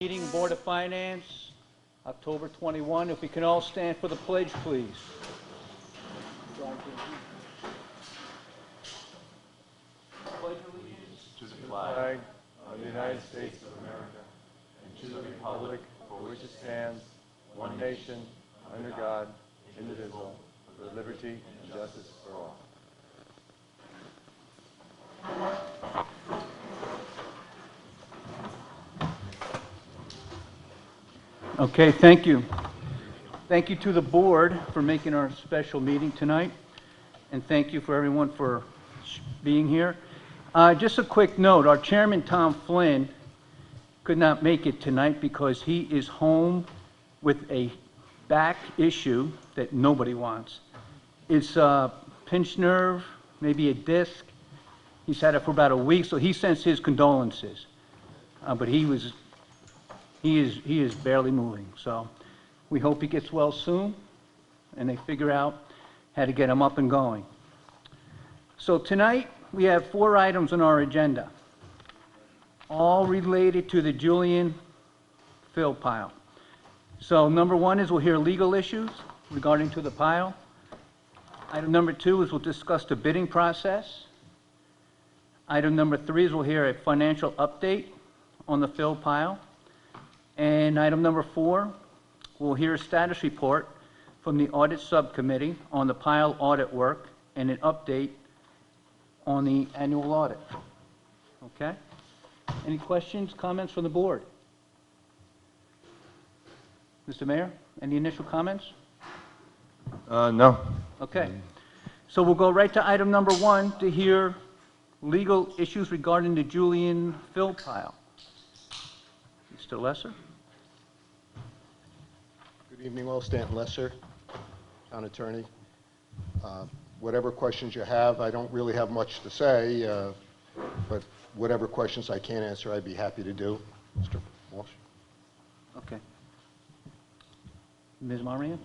Meeting Board of Finance, October 21. If we can all stand for the pledge, please. Pledge allegiance to the flag of the United States of America and to the republic for which it stands, one nation, under God, indivisible, with liberty and justice for all. Okay, thank you. Thank you to the board for making our special meeting tonight, and thank you for everyone for being here. Just a quick note, our chairman, Tom Flynn, could not make it tonight because he is home with a back issue that nobody wants. It's a pinched nerve, maybe a disc. He's had it for about a week, so he sends his condolences. But he is barely moving, so we hope he gets well soon and they figure out how to get him up and going. So tonight we have 4 items on our agenda, all related to the Julian fill pile. So number 1 is we'll hear legal issues regarding to the pile. Item number 2 is we'll discuss the bidding process. Item number 3 is we'll hear a financial update on the fill pile. And item number 4, we'll hear a status report from the Audit subcommittee on the pile audit work and an update on the annual audit. Okay? Any questions, comments from the board? Mr. Mayor, any initial comments? No. Okay. So we'll go right to item number 1 to hear legal issues regarding the Julian fill pile. Mr. Lesser? Good evening, Will. Stanton Lesser, Town Attorney. Whatever questions you have, I don't really have much to say, but whatever questions I can answer, I'd be happy to do. Mr. Walsh? Okay. Ms. Marian?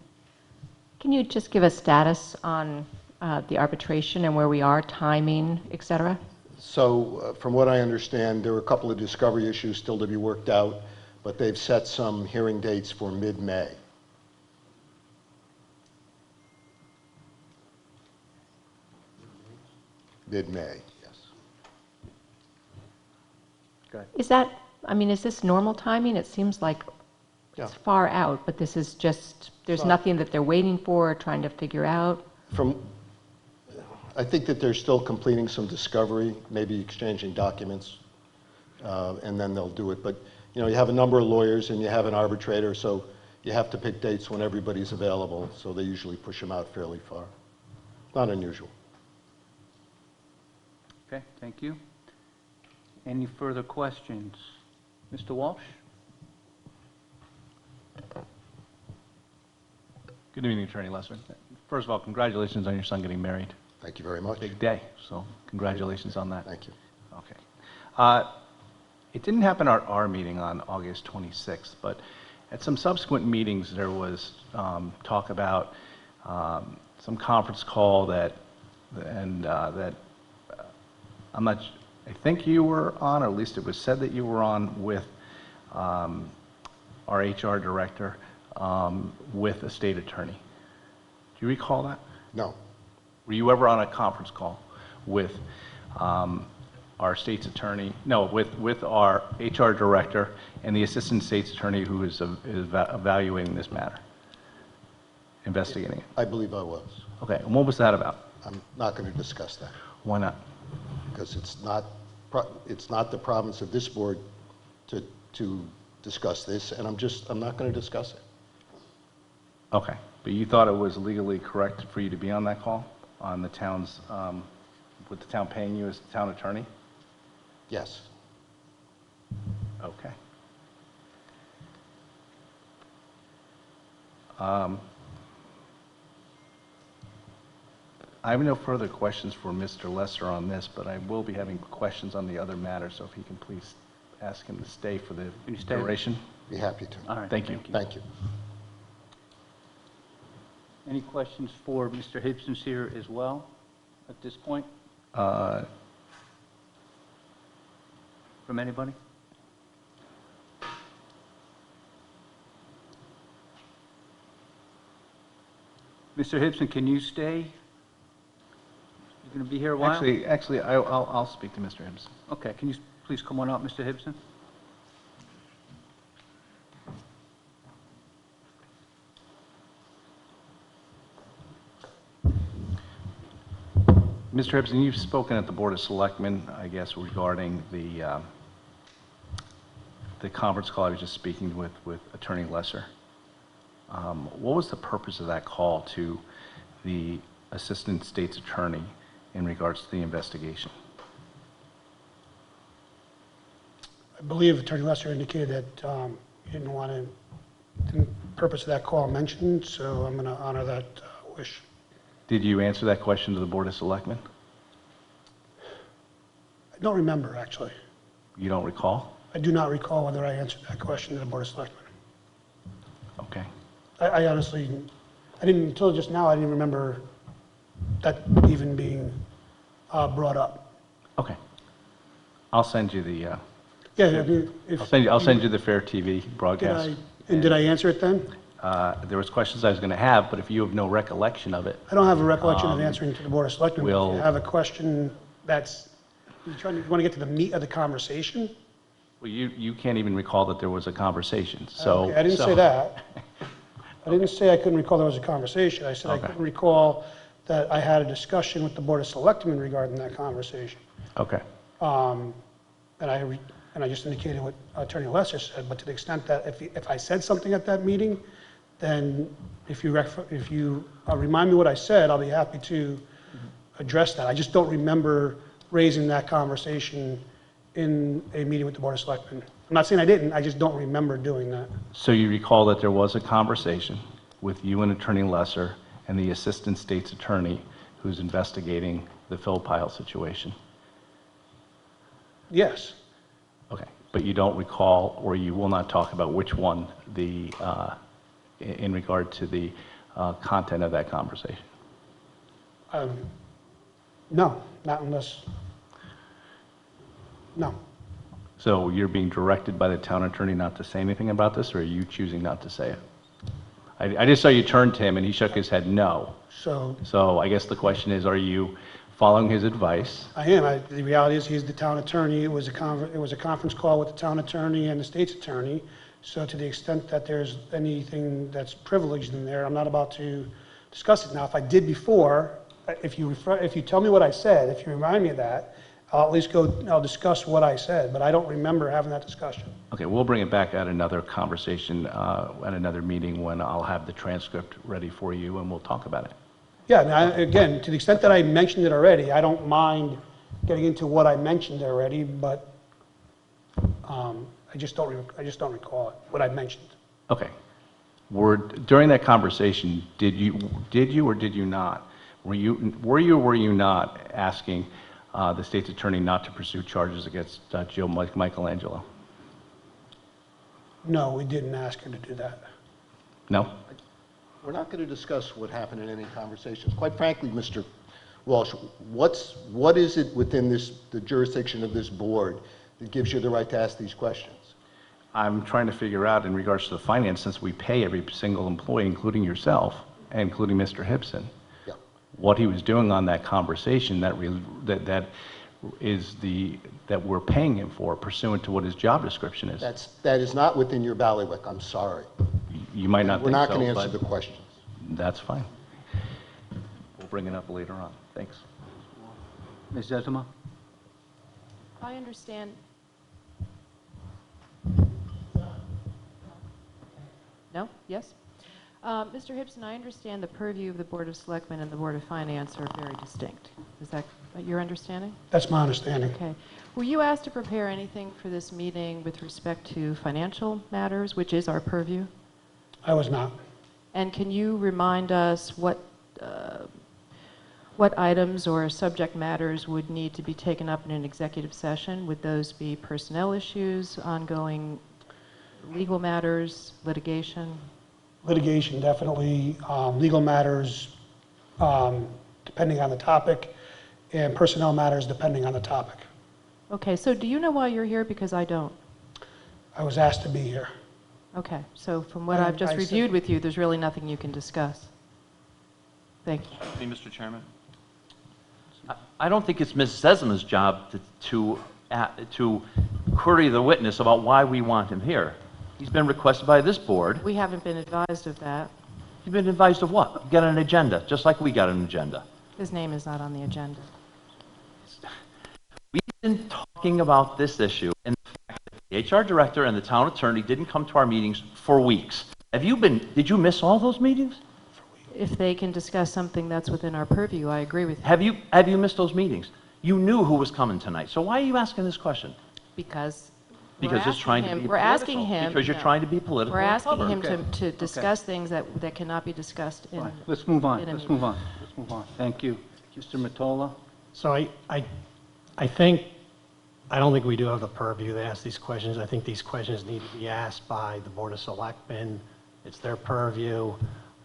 Can you just give a status on the arbitration and where we are, timing, et cetera? So, from what I understand, there are a couple of discovery issues still to be worked out, but they've set some hearing dates for mid-May. Mid-May, yes. Okay. Is that, I mean, is this normal timing? It seems like it's far out, but this is just, there's nothing that they're waiting for or trying to figure out? I think that they're still completing some discovery, maybe exchanging documents, and then they'll do it. But, you know, you have a number of lawyers and you have an arbitrator, so you have to pick dates when everybody's available, so they usually push them out fairly far. Not unusual. Okay, thank you. Any further questions? Mr. Walsh? Good evening, Attorney Lesser. First of all, congratulations on your son getting married. Thank you very much. Big day, so congratulations on that. Thank you. Okay. It didn't happen at our meeting on August 26th, but at some subsequent meetings there was talk about some conference call that I'm not, I think you were on, or at least it was said that you were on with our HR director with a state attorney. Do you recall that? No. Were you ever on a conference call with our state's attorney, no, with our HR director and the assistant state's attorney who is evaluating this matter, investigating it? I believe I was. Okay, and what was that about? I'm not going to discuss that. Why not? Because it's not the province of this board to discuss this, and I'm not going to discuss it. Okay, but you thought it was legally correct for you to be on that call, on the town's, with the town paying you as the town attorney? Yes. Okay. I have no further questions for Mr. Lesser on this, but I will be having questions on the other matter, so if he can please ask him to stay for the duration. Be happy to. All right. Thank you. Thank you. Any questions for Mr. Hibson's here as well at this point? From anybody? Mr. Hibson, can you stay? You're going to be here a while? Actually, I'll speak to Mr. Hibson. Okay, can you please come on up, Mr. Hibson? Mr. Hibson, you've spoken at the Board of Selectmen, I guess, regarding the conference call I was just speaking with Attorney Lesser. What was the purpose of that call to the Assistant State's Attorney in regards to the investigation? I believe Attorney Lesser indicated that he didn't want the purpose of that call mentioned, so I'm going to honor that wish. Did you answer that question to the Board of Selectmen? I don't remember, actually. You don't recall? I do not recall whether I answered that question to the Board of Selectmen. Okay. I honestly, until just now, I didn't remember that even being brought up. Okay. I'll send you the, Yeah, I mean, if... I'll send you the Fair TV broadcast. Did I answer it then? There was questions I was going to have, but if you have no recollection of it, I don't have a recollection of answering to the Board of Selectmen. If we'll- you have a question that's, you want to get to the meat of the conversation? well, you can't even recall that there was a conversation, so. Okay, I didn't say that. I didn't say I couldn't recall there was a conversation. I said I Okay. couldn't recall that I had a discussion with the Board of Selectmen regarding that conversation. Okay. And I just indicated what Attorney Lesser said, but to the extent that if I said something at that meeting, then if you remind me what I said, I'll be happy to address that. I just don't remember raising that conversation in a meeting with the Board of Selectmen. I'm not saying I didn't, I just don't remember doing that. So you recall that there was a conversation with you and Attorney Lesser and the Assistant State's Attorney who's investigating the Phil Pyle situation? Yes. Okay. But you don't recall, or you will not talk about which one in regard to the content of that conversation? No, not unless, no. So you're being directed by the town attorney not to say anything about this, or are you choosing not to say it? I just saw you turn to him and he shook his head no. So I guess the question is, are you following his advice? I am. The reality is he's the town attorney. It was a conference call with the town attorney and the state's attorney. So to the extent that there's anything that's privileged in there, I'm not about to discuss it. Now, if I did before, if you tell me what I said, if you remind me of that, I'll at least I'll discuss what I said, but I don't remember having that discussion. Okay, we'll bring it back at another conversation, at another meeting when I'll have the transcript ready for you and we'll talk about it. Yeah, now, again, to the extent that I mentioned it already, I don't mind getting into what I mentioned already, but I just don't recall it, what I mentioned. Okay. During that conversation, did you or did you not? Were you or were you not asking the state's attorney not to pursue charges against Joe Michelangelo? No, we didn't ask her to do that. No? We're not going to discuss what happened in any conversations. Quite frankly, Mr. Walsh, what is it within the jurisdiction of this board that gives you the right to ask these questions? I'm trying to figure out in regards to the finance, since we pay every single employee, including yourself, and including Mr. Hibson, Yeah. what he was doing on that conversation that we're paying him for pursuant to what his job description is. That is not within your bailiwick, I'm sorry. You might not We're think not so, going to answer but the questions. that's fine. We'll bring it up later on. Thanks. Ms. Zezima? I understand. No? Yes? Mr. Hibson, I understand the purview of the Board of Selectmen and the Board of Finance are very distinct. Is that your understanding? That's my understanding. Okay. Were you asked to prepare anything for this meeting with respect to financial matters, which is our purview? I was not. And can you remind us what items or subject matters would need to be taken up in an executive session? Would those be personnel issues, ongoing legal matters, litigation? Litigation, definitely. Legal matters, depending on the topic, and personnel matters, depending on the topic. Okay, so do you know why you're here? Because I don't. I was asked to be here. Okay, so from what I've just reviewed with you, there's really nothing you can discuss. Thank you. Hey, Mr. Chairman. I don't think it's Ms. Sessoma's job to query the witness about why we want him here. He's been requested by this board. We haven't been advised of that. You've been advised of what? You got an agenda, just like we got an agenda. His name is not on the agenda. We've been talking about this issue and the fact that the HR director and the town attorney didn't come to our meetings for weeks. Did you miss all those meetings? If they can discuss something that's within our purview, I agree with you. Have you missed those meetings? You knew who was coming tonight, so why are you asking this question? Because It's trying to be political. we're asking him. Because you're trying to be political. We're and asking clever. him Okay. to discuss things that cannot be discussed in. Fine. Let's move on, in a let's meeting. move on, let's move on. Thank you. Mr. Mottola? So I think, I don't think we do have the purview to ask these questions. I think these questions need to be asked by the Board of Selectmen. It's their purview.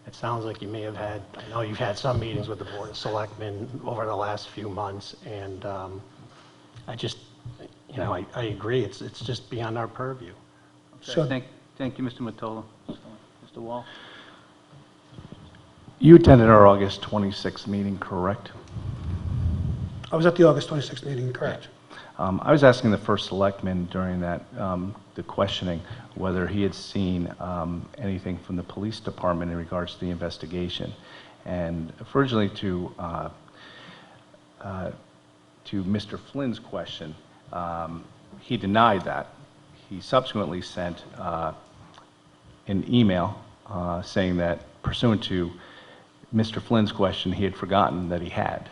It sounds like you may have had, I know you've had some meetings with the Board of Selectmen over the last few months, and I just, I agree, it's just beyond our purview. So- Thank you, Mr. Mottola. Mr. Wall? You attended our August 26th meeting, correct? I was at the August 26th meeting, correct? I was asking the first selectman during that, the questioning, whether he had seen anything from the police department in regards to the investigation. And originally to Mr. Flynn's question, he denied that. He subsequently sent an email saying that pursuant to Mr. Flynn's question, he had forgotten that he had.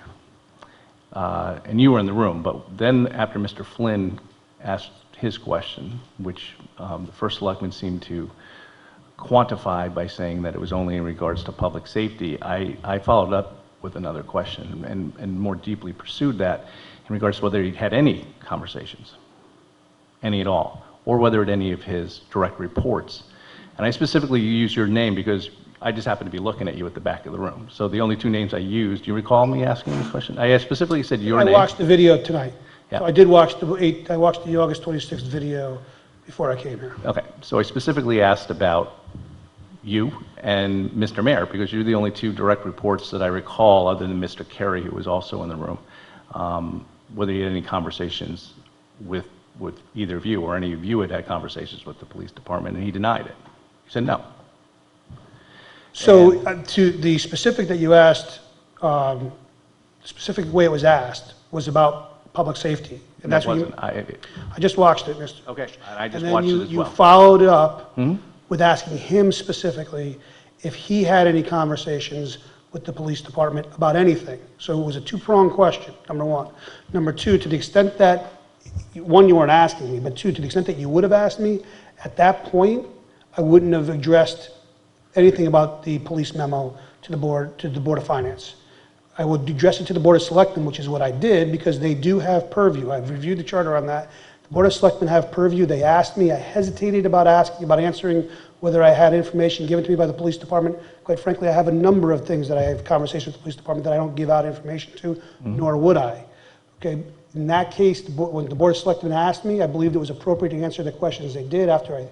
And you were in the room, but then after Mr. Flynn asked his question, which the first selectman seemed to quantify by saying that it was only in regards to public safety, I followed up with another question and more deeply pursued that in regards to whether he'd had any conversations, any at all, or whether at any of his direct reports. And I specifically used your name because I just happened to be looking at you at the back of the room. So the only two names I used, do you recall me asking this question? I specifically said your name. I watched the video tonight. Yeah. So I did watch I watched the August 26th video before I came here. Okay, so I specifically asked about you and Mr. Mayor, because you're the only two direct reports that I recall, other than Mr. Kerry, who was also in the room, whether you had any conversations with either of you, or any of you had conversations with the police department, and he denied it. He said no. So to the specific that you asked, the specific way it was asked was about public safety. And that's what you, I just watched it, Mr. Okay, and I just And then watched it you as well. followed it up with asking him specifically if he had any conversations with the police department about anything. So it was a two-pronged question, number one. Number two, to the extent that, one, you weren't asking me, but two, to the extent that you would have asked me, at that point, I wouldn't have addressed anything about the police memo to the Board of Finance. I would address it to the Board of Selectmen, which is what I did, because they do have purview. I've reviewed the charter on that. The Board of Selectmen have purview. They asked me. I hesitated about answering whether I had information given to me by the police department. Quite frankly, I have a number of things that I have conversations with the police department that I don't give out information to, nor would I. Okay, in that case, when the Board of Selectmen asked me, I believed it was appropriate to answer the questions they did after I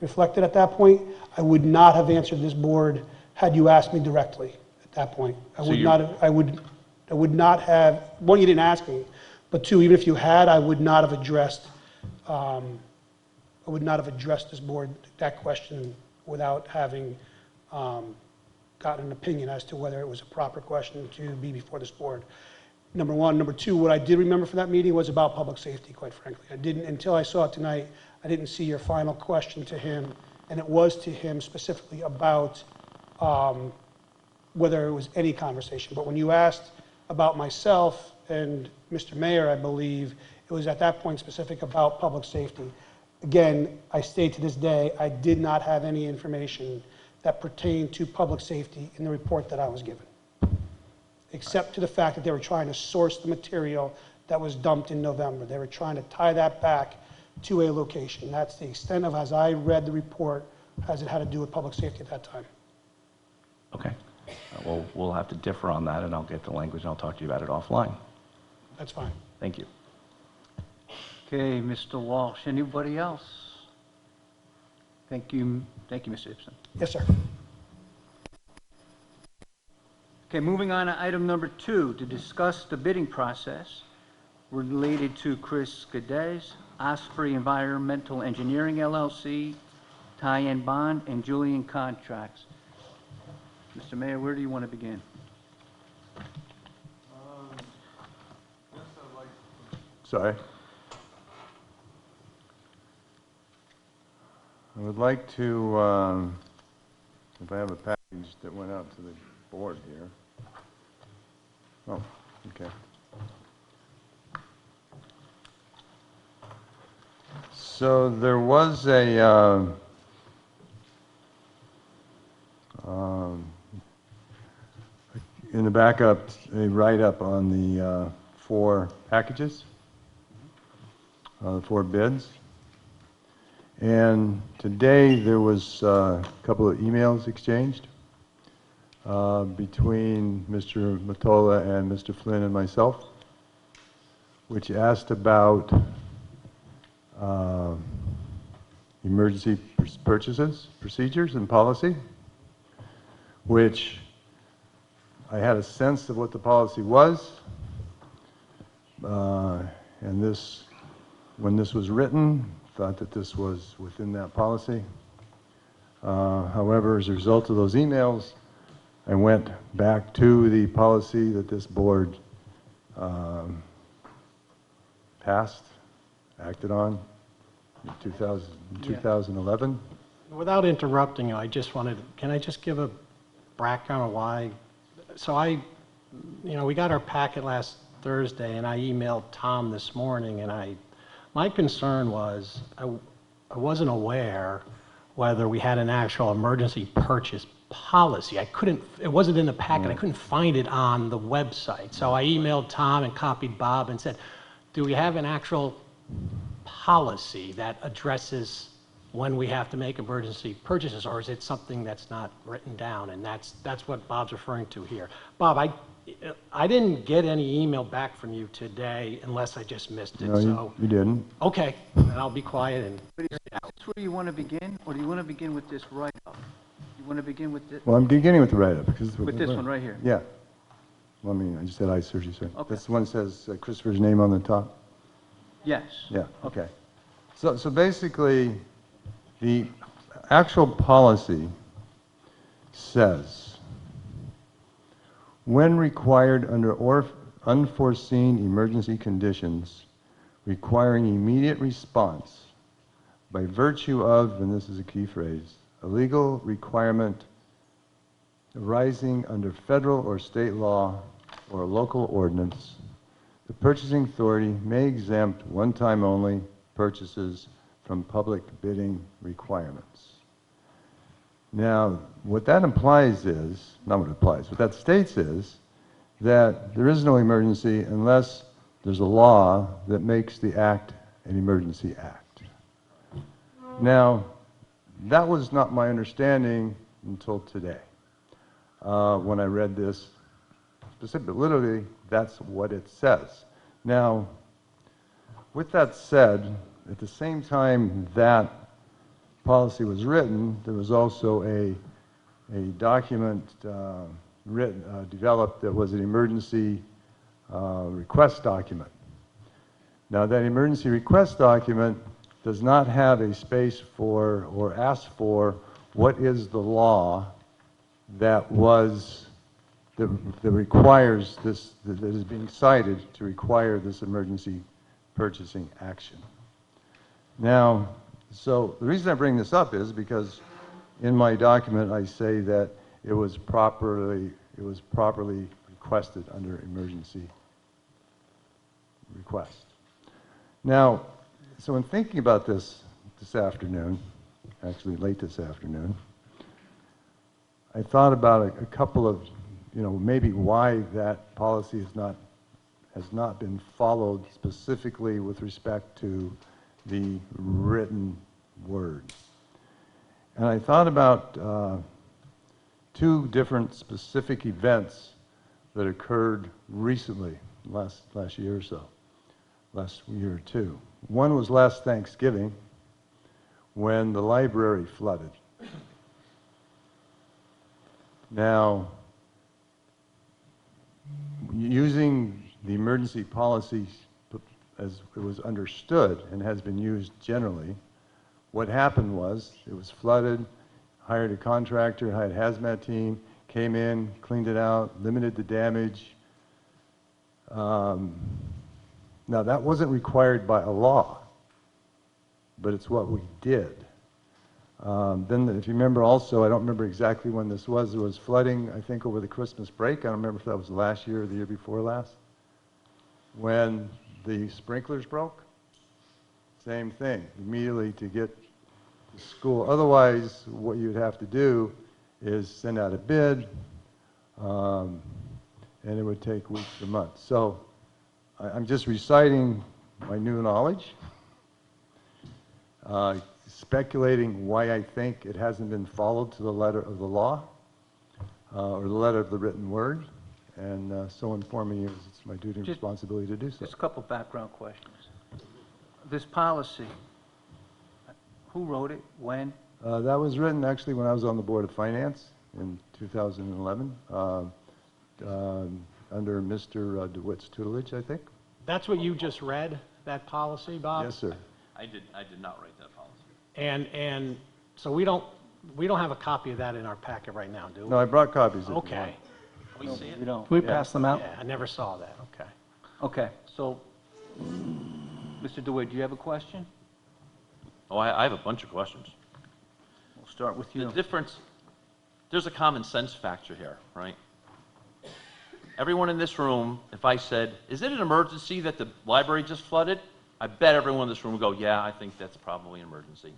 reflected at that point. I would not have answered this board had you asked me directly at that point. I would not have, one, you didn't ask me, but two, even if you had, I would not have addressed this board that question without having gotten an opinion as to whether it was a proper question to be before this board. Number one. Number two, what I did remember from that meeting was about public safety, quite frankly. I didn't, until I saw it tonight, I didn't see your final question to him, and it was to him specifically about whether it was any conversation. But when you asked about myself and Mr. Mayor, I believe, it was at that point specific about public safety. Again, I state to this day, I did not have any information that pertained to public safety in the report that I was given, except to the fact that they were trying to source the material that was dumped in November. They were trying to tie that back to a location. That's the extent of, as I read the report, as it had to do with public safety at that time. Okay, well, we'll have to differ on that, and I'll get the language, and I'll talk to you about it offline. That's fine. Thank you. Okay, Mr. Walsh. Anybody else? Thank you, Mr. Ibsen. Yes, sir. Okay, moving on to item number 2, to discuss the bidding process related to Chris Cadez, Osprey Environmental Engineering LLC, Tie-in Bond, and Julian Contracts. Mr. Mayor, where do you want to begin? Sorry. I would like to, if I have a package that went out to the board here. Oh, okay. So there was a, in the backup, a write-up on the 4 packages, the 4 bids. And today there was a couple of emails exchanged between Mr. Mottola and Mr. Flynn and myself, which asked about emergency purchases, procedures, and policy, which I had a sense of what the policy was, and this, when this was written, thought that this was within that policy. However, as a result of those emails, I went back to the policy that this board passed, acted on in 2011. Without interrupting you, I just wanted, can I just give a background of why? So we got our packet last Thursday, and I emailed Tom this morning, and my concern was I wasn't aware whether we had an actual emergency purchase policy. It wasn't in the packet. I couldn't find it on the website. So I emailed Tom and copied Bob and said, do we have an actual policy that addresses when we have to make emergency purchases, or is it something that's not written down? And that's what Bob's referring to here. Bob, I didn't get any email back from you today unless I just missed it. No, So you didn't. okay, then I'll be quiet and Is this where you want to begin, or do you want to begin with this write-up? You want to begin with this? Well, I'm beginning with the write-up because... With this one right here? Yeah. Well, I mean, I just said I heard you say. Okay. That's the one that says Christopher's name on the top? Yes. Yeah, okay. So basically, the actual policy says, when required under unforeseen emergency conditions requiring immediate response by virtue of, and this is a key phrase, a legal requirement arising under federal or state law or local ordinance, the purchasing authority may exempt one-time only purchases from public bidding requirements. Now, what that implies is, not what it implies, what that states is that there is no emergency unless there's a law that makes the act an emergency act. Now, that was not my understanding until today. When I read this specifically, literally, that's what it says. Now, with that said, at the same time that policy was written, there was also a document developed that was an emergency request document. Now, that emergency request document does not have a space for or ask for what is the law that requires this, that is being cited to require this emergency purchasing action. Now, so the reason I bring this up is because in my document I say that it was properly requested under emergency request. Now, so in thinking about this afternoon, actually late this afternoon, I thought about a couple of, maybe why that policy has not been followed specifically with respect to the written word. And I thought about 2 different specific events that occurred recently, last year or so, last year or 2. One was last Thanksgiving when the library flooded. Now, using the emergency policy as it was understood and has been used generally, what happened was it was flooded, hired a contractor, hired a hazmat team, came in, cleaned it out, limited the damage. Now, that wasn't required by a law, but it's what we did. Then, if you remember also, I don't remember exactly when this was, there was flooding, I think, over the Christmas break. I don't remember if that was last year or the year before last, when the sprinklers broke. Same thing, immediately to get to school. Otherwise, what you'd have to do is send out a bid, and it would take weeks or months. So I'm just reciting my new knowledge, speculating why I think it hasn't been followed to the letter of the law, or the letter of the written word, and so informing you, it's my duty and responsibility to do so. Just a couple background questions. This policy, who wrote it, when? That was written actually when I was on the Board of Finance in 2011, under Mr. DeWitt's tutelage, I think. That's what you just read, that policy, Bob? Yes, sir. I did not write that policy. And so we don't have a copy of that in our packet right now, do we? No, I brought copies if you want. Okay. Can we see it? We don't. We pass them out? Yeah, I never saw that, okay. Okay, so, Mr. DeWitt, do you have a question? Oh, I have a bunch of questions. We'll start with The you. difference, there's a common sense factor here, right? Everyone in this room, if I said, is it an emergency that the library just flooded? I bet everyone in this room would go, yeah, I think that's probably an emergency.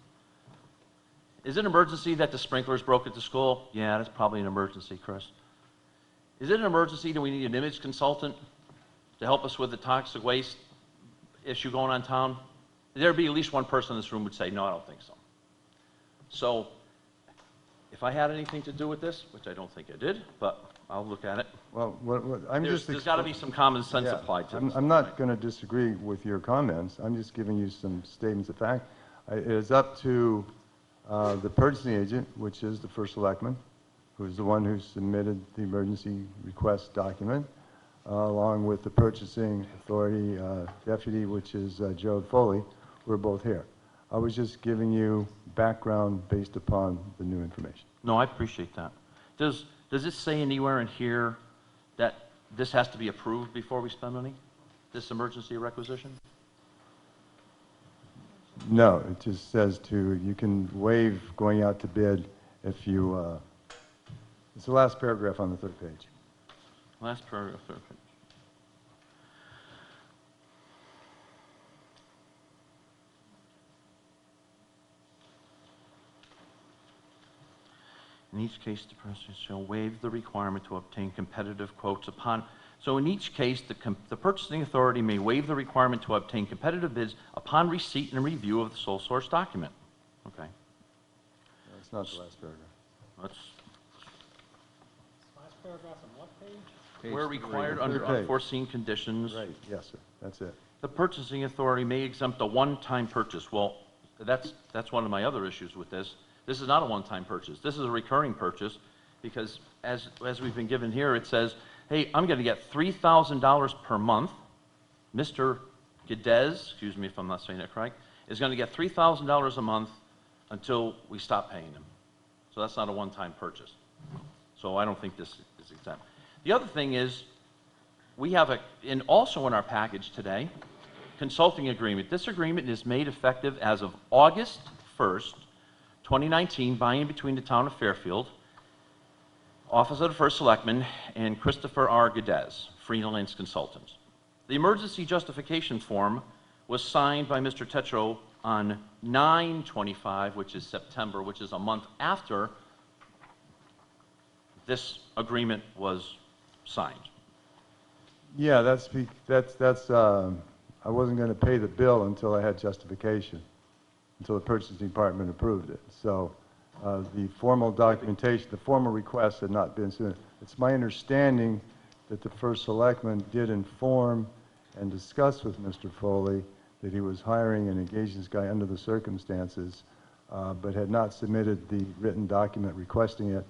Is it an emergency that the sprinklers broke at the school? Yeah, that's probably an emergency, Chris. Is it an emergency that we need an image consultant to help us with the toxic waste issue going on in town? There'd be at least one person in this room would say, no, I don't think so. So, if I had anything to do with this, which I don't think I did, but I'll look at it. Well, I'm just... There's got to be some common sense Yeah, applied to this. I'm not going to disagree with your comments. I'm just giving you some statements of fact. It is up to the purchasing agent, which is the first selectman, who is the one who submitted the emergency request document, along with the purchasing authority deputy, which is Joe Foley. We're both here. I was just giving you background based upon the new information. No, I appreciate that. Does it say anywhere in here that this has to be approved before we spend money? This emergency requisition? No, it just says you can waive going out to bid if you, it's the last paragraph on the third page. Last paragraph, third page. In each case, the person shall waive the requirement to obtain competitive quotes upon. So in each case, the purchasing authority may waive the requirement to obtain competitive bids upon receipt and review of the sole source document. Okay. That's not the last paragraph. Let's, Last paragraph on what page? where required Third under page. unforeseen conditions, Right, yes, sir, that's it. the purchasing authority may exempt a one-time purchase. Well, that's one of my other issues with this. This is not a one-time purchase. This is a recurring purchase because as we've been given here, it says, hey, I'm going to get $3,000 per month. Mr. Geddes, excuse me if I'm not saying that correct, is going to get $3,000 a month until we stop paying him. So that's not a one-time purchase. So I don't think this is exempt. The other thing is, we have also in our package today, consulting agreement. This agreement is made effective as of August 1st, 2019, by and between the town of Fairfield, Office of the First Selectman, and Christopher R. Geddes, freelance consultants. The emergency justification form was signed by Mr. Tetro on 9/25, which is September, which is a month after this agreement was signed. Yeah, I wasn't going to pay the bill until I had justification, until the purchasing department approved it. So the formal documentation, the formal request had not been submitted. It's my understanding that the first selectman did inform and discuss with Mr. Foley that he was hiring and engaging this guy under the circumstances, but had not submitted the written document requesting it.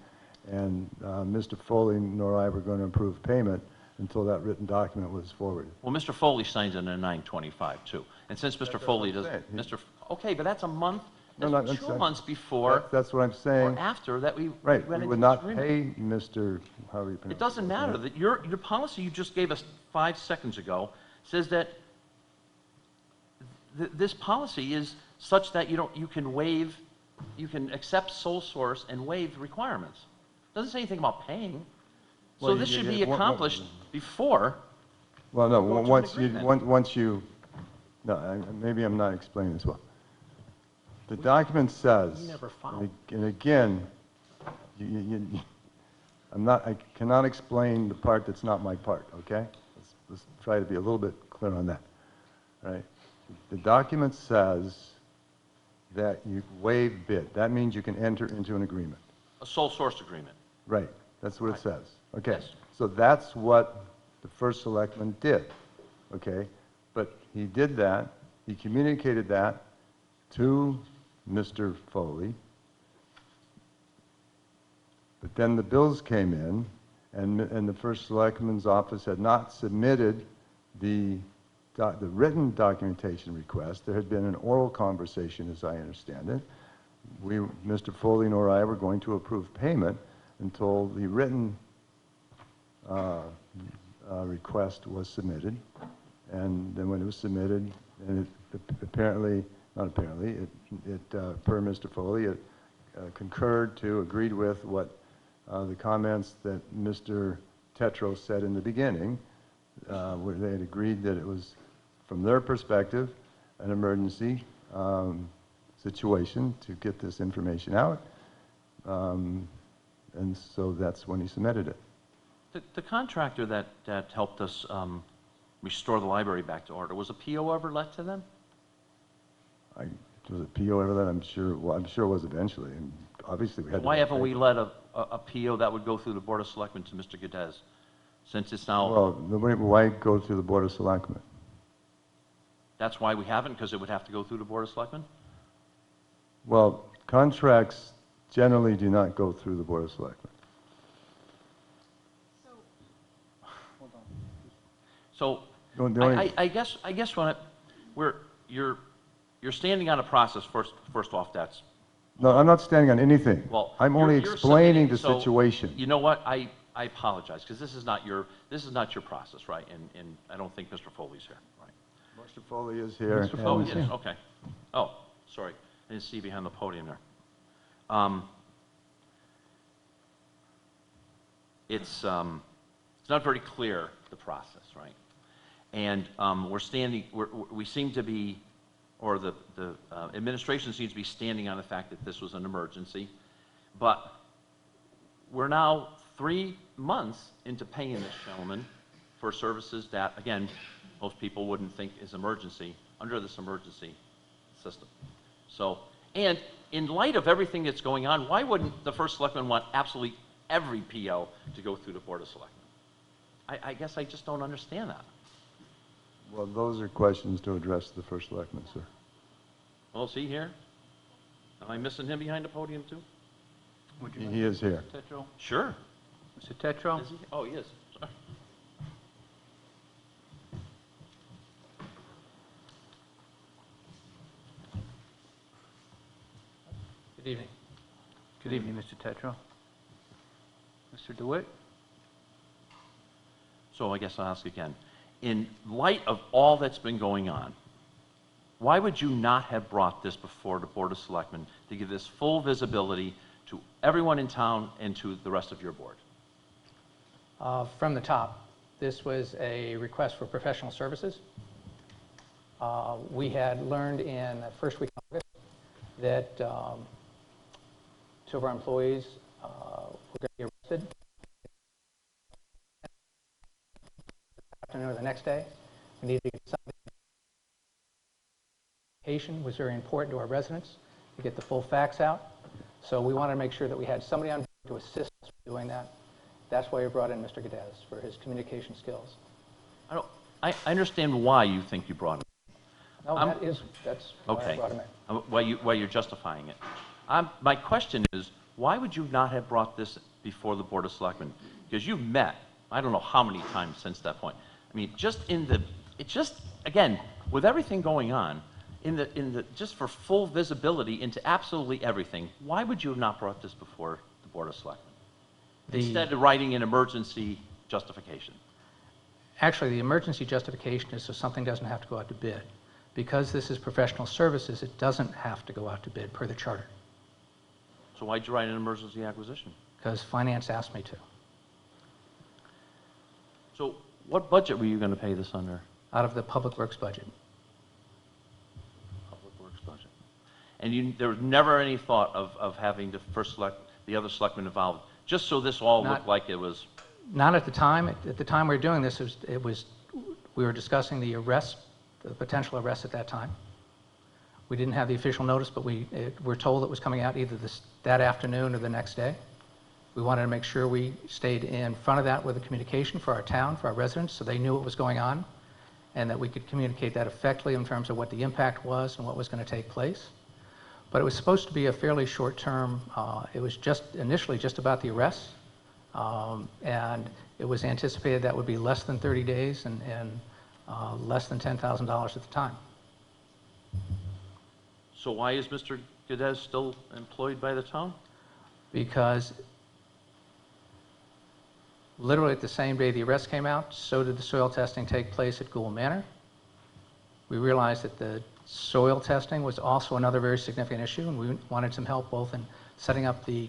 And Mr. Foley nor I were going to approve payment until that written document was forwarded. Well, Mr. Foley signs in a 9/25 too. And since Mr. Foley does, saying. okay, but that's a month, No, that's no, 2 months before That's what I'm or saying. after that we Right, went we into would this not agreement. pay Mr., however you pronounce it. It doesn't matter, that your policy you just gave us 5 seconds ago says that this policy is such that you can accept sole source and waive requirements. Doesn't say anything about paying. So Well, this you- should you- be what- accomplished before. Well, no, Go to an once you, agreement. once you, no, maybe I'm not explaining this well. The document says, We never found. and again, I cannot explain the part that's not my part, okay? Let's try to be a little bit clear on that, all right? The document says that you waive bid. That means you can enter into an agreement. A sole source agreement. Right, that's what it Right. says. Okay, Yes. so that's what the first selectman did, okay? But he did that, he communicated that to Mr. Foley, but then the bills came in, and the first selectman's office had not submitted the written documentation request. There had been an oral conversation, as I understand it. Mr. Foley nor I were going to approve payment until the written request was submitted. And then when it was submitted, and apparently, not apparently, per Mr. Foley, it concurred to, agreed with what the comments that Mr. Tetro said in the beginning, where they had agreed that it was, from their perspective, an emergency situation to get this information out. And so that's when he submitted it. The contractor that helped us restore the library back to order, was a PO ever let to them? Was it PO ever that? I'm sure it was eventually, and obviously we had to. Why haven't we let a PO that would go through the Board of Selectmen to Mr. Geddes, since it's now, Well, why go through the Board of Selectmen? that's why we haven't, because it would have to go through the Board of Selectmen? Well, contracts generally do not go through the Board of Selectmen. So, The only- I guess you're standing on a process, first off, that's, No, I'm not standing on anything. well. I'm only you're explaining the submitting- so, situation. You know what, I apologize, because this is not your process, right? And I don't think Mr. Foley's here, right? Mr. Foley is here. Mr. Foley and- is here. Okay. Oh, sorry, I didn't see you behind the podium there. It's not very clear, the process, right? And we seem to be, or the administration seems to be standing on the fact that this was an emergency, but we're now 3 months into paying this gentleman for services that, again, most people wouldn't think is emergency, under this emergency system. So, and in light of everything that's going on, why wouldn't the first selectman want absolutely every PO to go through the Board of Selectmen? I guess I just don't understand that. Well, those are questions to address the First Selectman, sir. Well, is he here? Am I missing him behind the podium too? Would you He is here. like Tetro? Sure. Mr. Tetro? Is he? Oh, he is. Sorry. Good evening. Good evening, Mr. Tetro. Mr. DeWitt? So I guess I'll ask again. In light of all that's been going on, why would you not have brought this before the Board of Selectmen to give this full visibility to everyone in town and to the rest of your board? From the top, this was a request for professional services. We had learned in the first week of August that 2 of our employees were going to be arrested. Afternoon or the next day, we needed to get something. Communication was very important to our residents to get the full facts out. So we wanted to make sure that we had somebody on board to assist us with doing that. That's why we brought in Mr. Geddes, for his communication skills. I understand why you think you brought him. No, that's why I Okay. brought him in. Why you're justifying it. My question is, why would you not have brought this before the Board of Selectmen? Because you've met I don't know how many times since that point. I mean, again, with everything going on, just for full visibility into absolutely everything, why would you have not brought this before the Board of Selectmen? Instead of writing an emergency justification? Actually, the emergency justification is so something doesn't have to go out to bid. Because this is professional services, it doesn't have to go out to bid per the charter, So why'd you write an emergency acquisition? because finance asked me to, So what budget were you going to pay this under? out of the public works budget. Public Works budget. And there was never any thought of having the other selectmen involved, just so this all looked like it was... Not at the time. At the time we were doing this, we were discussing the potential arrest at that time. We didn't have the official notice, but we're told it was coming out either that afternoon or the next day. We wanted to make sure we stayed in front of that with the communication for our town, for our residents, so they knew what was going on, and that we could communicate that effectively in terms of what the impact was and what was going to take place. But it was supposed to be a fairly short term. It was initially just about the arrests, and it was anticipated that would be less than 30 days and less than $10,000 at the time. So why is Mr. Geddes still employed by the town? Because literally at the same day the arrest came out, so did the soil testing take place at Gould Manor. We realized that the soil testing was also another very significant issue, and we wanted some help both in setting up the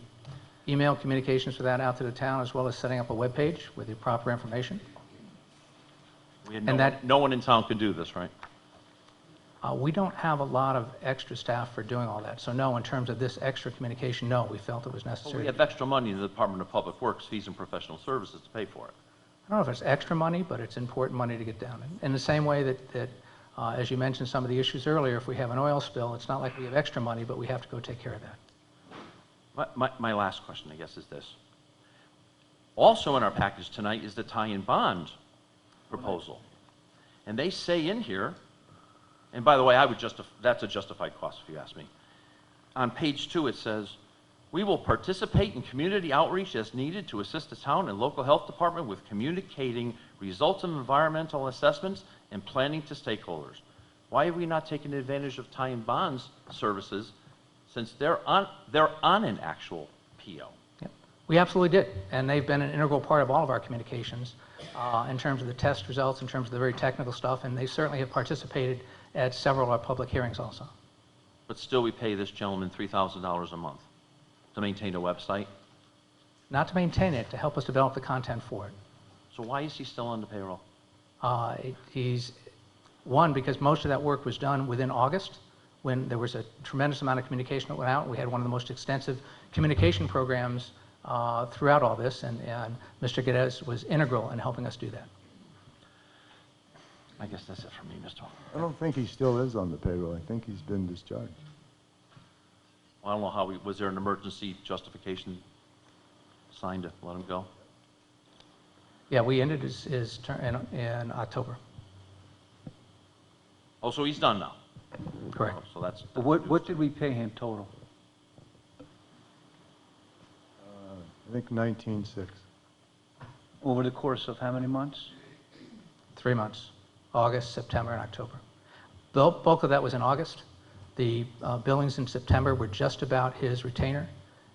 email communications for that out to the town, as well as setting up a web page with the proper information. No one in town could do this, right? We don't have a lot of extra staff for doing all that. So no, in terms of this extra communication, no, we felt it was Well, necessary. we have extra money in the Department of Public Works, fees and professional services to pay for it. I don't know if it's extra money, but it's important money to get down. In the same way that as you mentioned some of the issues earlier, if we have an oil spill, it's not like we have extra money, but we have to go take care of that. My last question, I guess, is this. Also in our package tonight is the tie-in bond proposal. And they say in here, and by the way, that's a justified cost if you ask me. On page 2 it says, "We will participate in community outreach as needed to assist the town and local health department with communicating results of environmental assessments and planning to stakeholders." Why have we not taken advantage of tie-in bonds services since they're on an actual PO? Yep. We absolutely did, and they've been an integral part of all of our communications in terms of the test results, in terms of the very technical stuff, and they certainly have participated at several of our public hearings also. But still we pay this gentleman $3,000 a month to maintain a website? Not to maintain it, to help us develop the content for it. So why is he still on the payroll? He's, one, because most of that work was done within August, when there was a tremendous amount of communication that went out. We had one of the most extensive communication programs throughout all this, and Mr. Geddes was integral in helping us do that. I guess that's it for me, Mr. I don't think he still is on the payroll. I think he's been discharged. I don't know how was there an emergency justification signed to let him go? Yeah, we ended his term in October. Oh, so he's done now? Correct. Oh, so that's What did we pay him total? I think 19.6. Over the course of how many months? 3 months, August, September, and October. The bulk of that was in August. The billings in September were just about his retainer,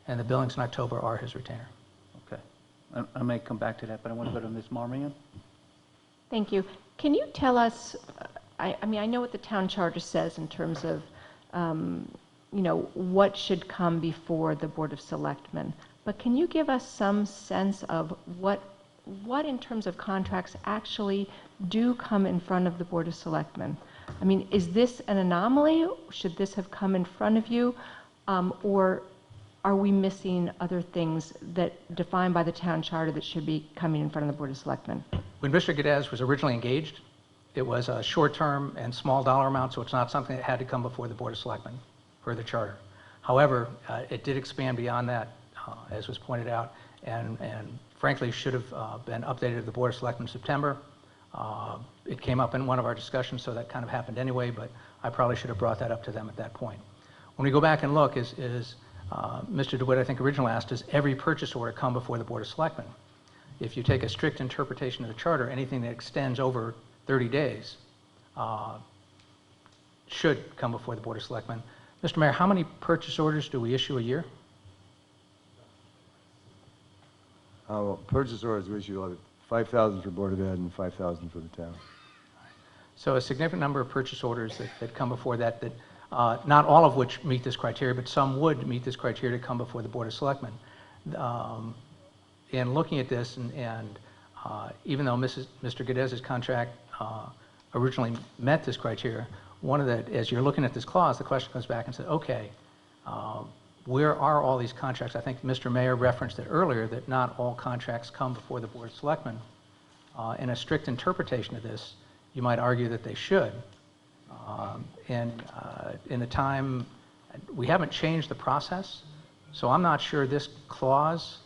and the billings in October are his retainer. Okay. I may come back to that, but I want to go to Ms. Marmion. Thank you. Can you tell us, I mean, I know what the town charter says in terms of, what should come before the Board of Selectmen, but can you give us some sense of what in terms of contracts actually do come in front of the Board of Selectmen? I mean, is this an anomaly? Should this have come in front of you? Or are we missing other things that defined by the town charter that should be coming in front of the Board of Selectmen? When Mr. Geddes was originally engaged, it was a short-term and small dollar amount, so it's not something that had to come before the Board of Selectmen per the charter. However, it did expand beyond that, as was pointed out, and frankly should have been updated to the Board of Selectmen in September. It came up in one of our discussions, so that kind of happened anyway, but I probably should have brought that up to them at that point. When we go back and look, Mr. DeWitt, I think, originally asked, does every purchase order come before the Board of Selectmen? if you take a strict interpretation of the charter, anything that extends over 30 days should come before the Board of Selectmen. Mr. Mayor, how many purchase orders do we issue a year? Well, purchase orders, we issue 5,000 for Board of Ed and 5,000 for the town. So a significant number of purchase orders that come before that, not all of which meet this criteria, but some would meet this criteria to come before the Board of Selectmen. In looking at this, and even though Mr. Gedez's contract originally met this criteria, as you're looking at this clause, the question comes back and says, okay, where are all these contracts? I think Mr. Mayor referenced it earlier, that not all contracts come before the Board of Selectmen. In a strict interpretation of this, you might argue that they should. In the time, we haven't changed the process, so I'm not sure this clause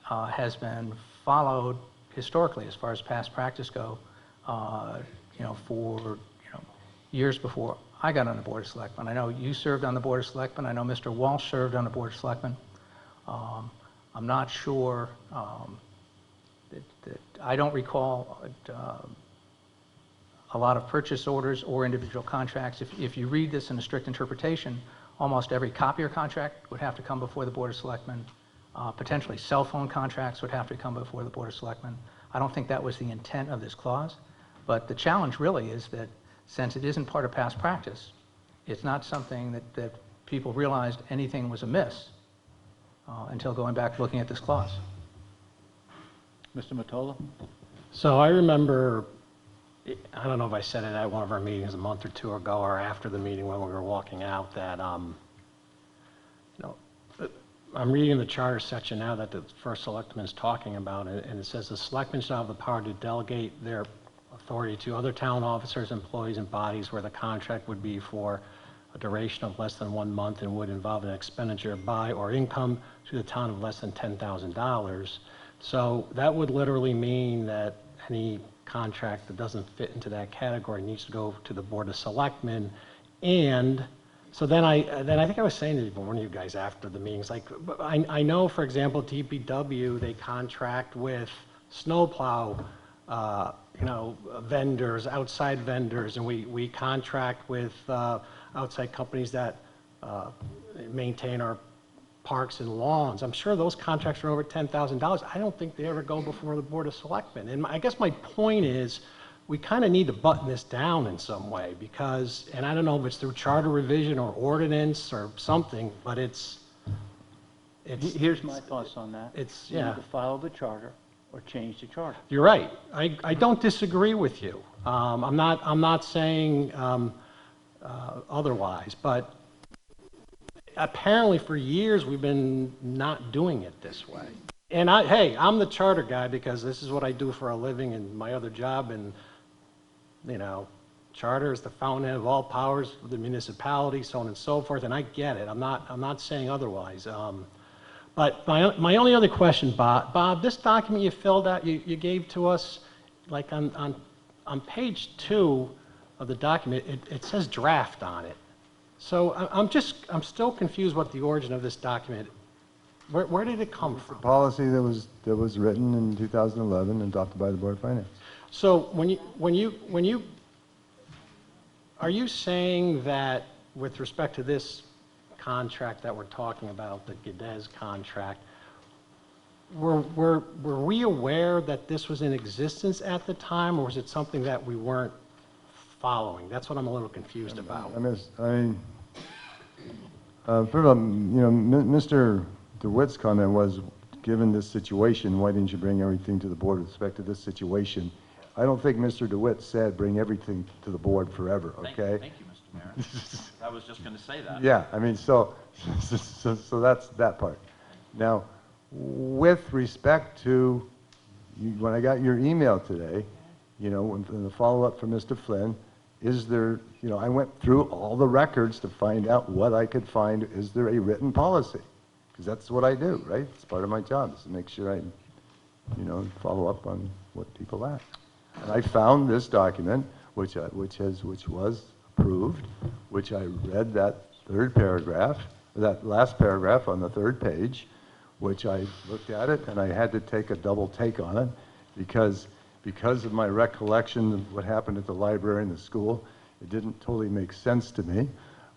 has been followed historically as far as past practice go, for years before I got on the Board of Selectmen. I know you served on the Board of Selectmen. I know Mr. Walsh served on the Board of Selectmen. I'm not sure that I don't recall a lot of purchase orders or individual contracts. If you read this in a strict interpretation, almost every copier contract would have to come before the Board of Selectmen. Potentially cell phone contracts would have to come before the Board of Selectmen. I don't think that was the intent of this clause, but the challenge really is that since it isn't part of past practice, it's not something that people realized anything was amiss until going back looking at this clause. Mr. Mottola? So I remember, I don't know if I said it at one of our meetings a month or two ago or after the meeting when we were walking out, that I'm reading the charter section now that the first selectman is talking about, and it says the selectmen shall have the power to delegate their authority to other town officers, employees, and bodies where the contract would be for a duration of less than 1 month and would involve an expenditure by or income to the town of less than $10,000. So that would literally mean that any contract that doesn't fit into that category needs to go to the Board of Selectmen. And so then I think I was saying to one of you guys after the meetings, like, I know, for example, DPW, they contract with snowplow, vendors, outside vendors, and we contract with outside companies that maintain our parks and lawns. I'm sure those contracts are over $10,000. I don't think they ever go before the Board of Selectmen. And I guess my point is, we kind of need to button this down in some way because, and I don't know if it's through charter revision or ordinance or something, but it's Here's my thoughts on that. You yeah. need to follow the charter or change the charter. You're right. I don't disagree with you. I'm not saying otherwise, but apparently for years we've been not doing it this way. And hey, I'm the charter guy because this is what I do for a living and my other job, and charter is the fountain of all powers of the municipality, so on and so forth, and I get it. I'm not saying otherwise. But my only other question, Bob, this document you filled out, you gave to us, like on page 2 of the document, it says draft on it. So I'm still confused what the origin of this document. Where did it come from? Policy that was written in 2011 and adopted by the Board of Finance. So are you saying that with respect to this contract that we're talking about, the Gedez contract, were we aware that this was in existence at the time, or was it something that we weren't following? That's what I'm a little confused about. First of all, Mr. DeWitt's comment was, given this situation, why didn't you bring everything to the board with respect to this situation? I don't think Mr. DeWitt said bring everything to the board forever, okay? Thank you, Mr. Mayor. I was just going to say that. Yeah, so that's that part. Now, with respect to, when I got your email today, in the follow-up from Mr. Flynn, is there, I went through all the records to find out what I could find. Is there a written policy? Because that's what I do, right? It's part of my job, is to make sure I, follow up on what people ask. And I found this document, which was approved, which I read that third paragraph, that last paragraph on the third page, which I looked at it and I had to take a double take on it because of my recollection of what happened at the library and the school. It didn't totally make sense to me.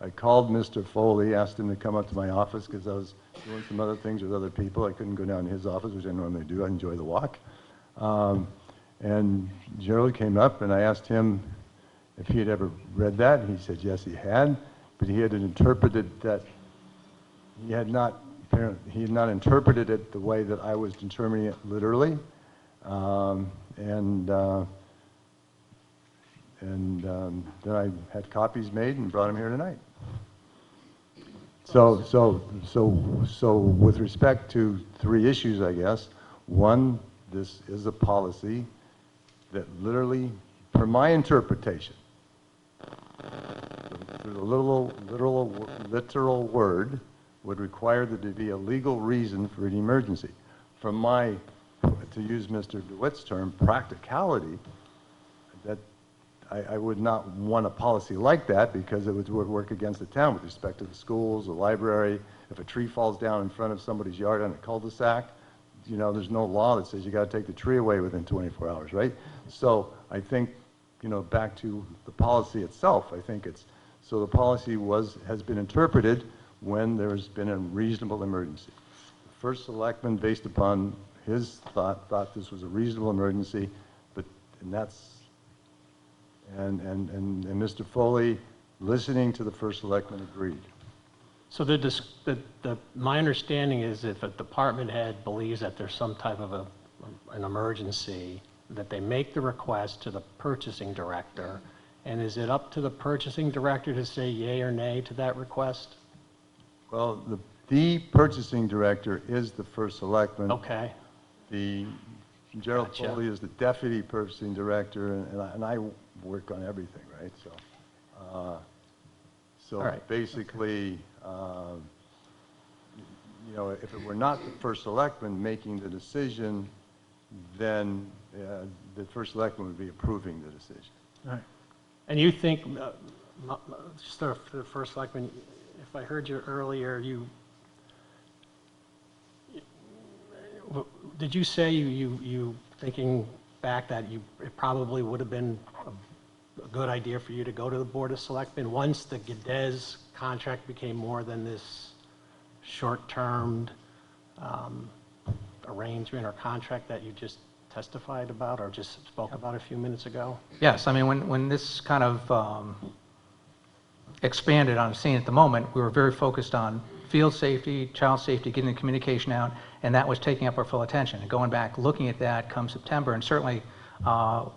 I called Mr. Foley, asked him to come up to my office because I was doing some other things with other people. I couldn't go down to his office, which I normally do. I enjoy the walk. And Gerald came up and I asked him if he had ever read that. And he said yes, he had, but he had interpreted that he had not interpreted it the way that I was determining it literally. Then I had copies made and brought them here tonight. So with respect to 3 issues, I guess, one, this is a policy that literally, per my interpretation, through the literal word, would require there to be a legal reason for an emergency. From my, to use Mr. DeWitt's term, practicality, that I would not want a policy like that because it would work against the town with respect to the schools, the library. If a tree falls down in front of somebody's yard on a cul-de-sac, you know, there's no law that says you got to take the tree away within 24 hours, right? So I think, you know, back to the policy itself, I think it's, so the policy has been interpreted when there's been a reasonable emergency. The first selectman, based upon his thought this was a reasonable emergency, and Mr. Foley, listening to the first selectman, agreed. So my understanding is if a department head believes that there's some type of an emergency, that they make the request to the purchasing director, and is it up to the purchasing director to say yay or nay to that request? Well, the purchasing director is the first selectman. Okay. Gerald Gotcha. Foley is the deputy purchasing director, and I work on everything, right? So All right. basically, you know, if it were not the first selectman making the decision, then the first selectman would be approving the decision. All right. And you think, just for the first selectman, if I heard you earlier, did you say you thinking back that it probably would have been a good idea for you to go to the Board of Selectmen once the Geddes contract became more than this short-term arrangement or contract that you just testified about or just spoke about a few minutes ago? Yes, I mean, when this kind of expanded on the scene at the moment, we were very focused on field safety, child safety, getting the communication out, and that was taking up our full attention. And going back, looking at that come September, and certainly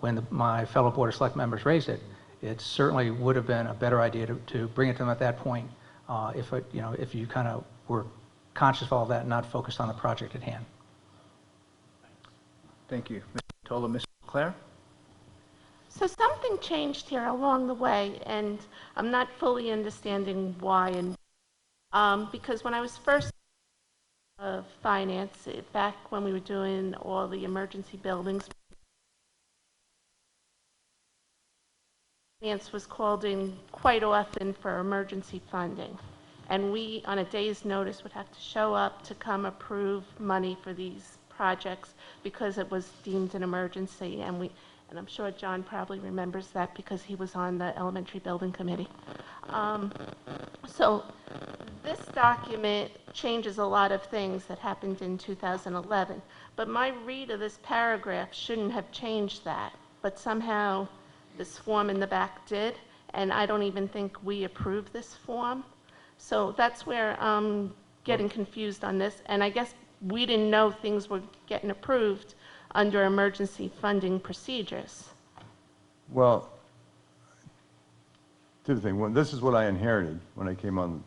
when my fellow Board of Select members raised it, it certainly would have been a better idea to bring it to them at that point if you kind of were conscious of all of that and not focused on the project at hand. Thank you. Mr. Tola, Ms. Claire? So something changed here along the way, and I'm not fully understanding why. And because when I was first finance, back when we were doing all the emergency buildings, finance was called in quite often for emergency funding, and we, on a day's notice, would have to show up to come approve money for these projects because it was deemed an emergency, and I'm sure John probably remembers that because he was on the elementary building committee. So this document changes a lot of things that happened in 2011, but my read of this paragraph shouldn't have changed that, but somehow this form in the back did, and I don't even think we approved this form. So that's where I'm getting confused on this, and I guess we didn't know things were getting approved under emergency funding procedures. Well, two things. This is what I inherited when I came on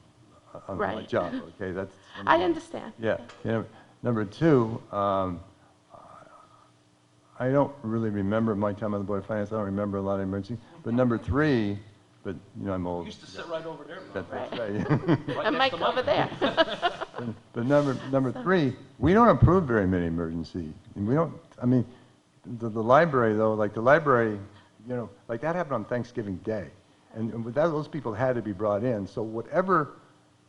my Right. job. Okay, that's. I understand. Yeah. Number two, I don't really remember my time on the Board of Finance. I don't remember a lot of emergency. But number three, but you know I'm old. Used to sit right over there. That's right. And Mike over there. But number three, we don't approve very many emergency. We don't. I mean, the library though, like the library, you know, like that happened on Thanksgiving Day, and with that, those people had to be brought in. So whatever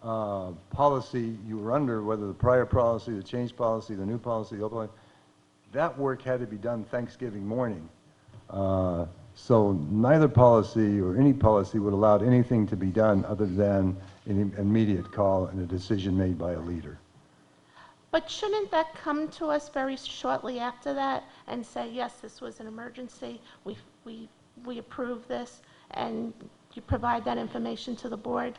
policy you were under, whether the prior policy, the change policy, the new policy, the old policy, that work had to be done Thanksgiving morning. So neither policy or any policy would allow anything to be done other than an immediate call and a decision made by a leader. But shouldn't that come to us very shortly after that and say, yes, this was an emergency, we approve this, and you provide that information to the board?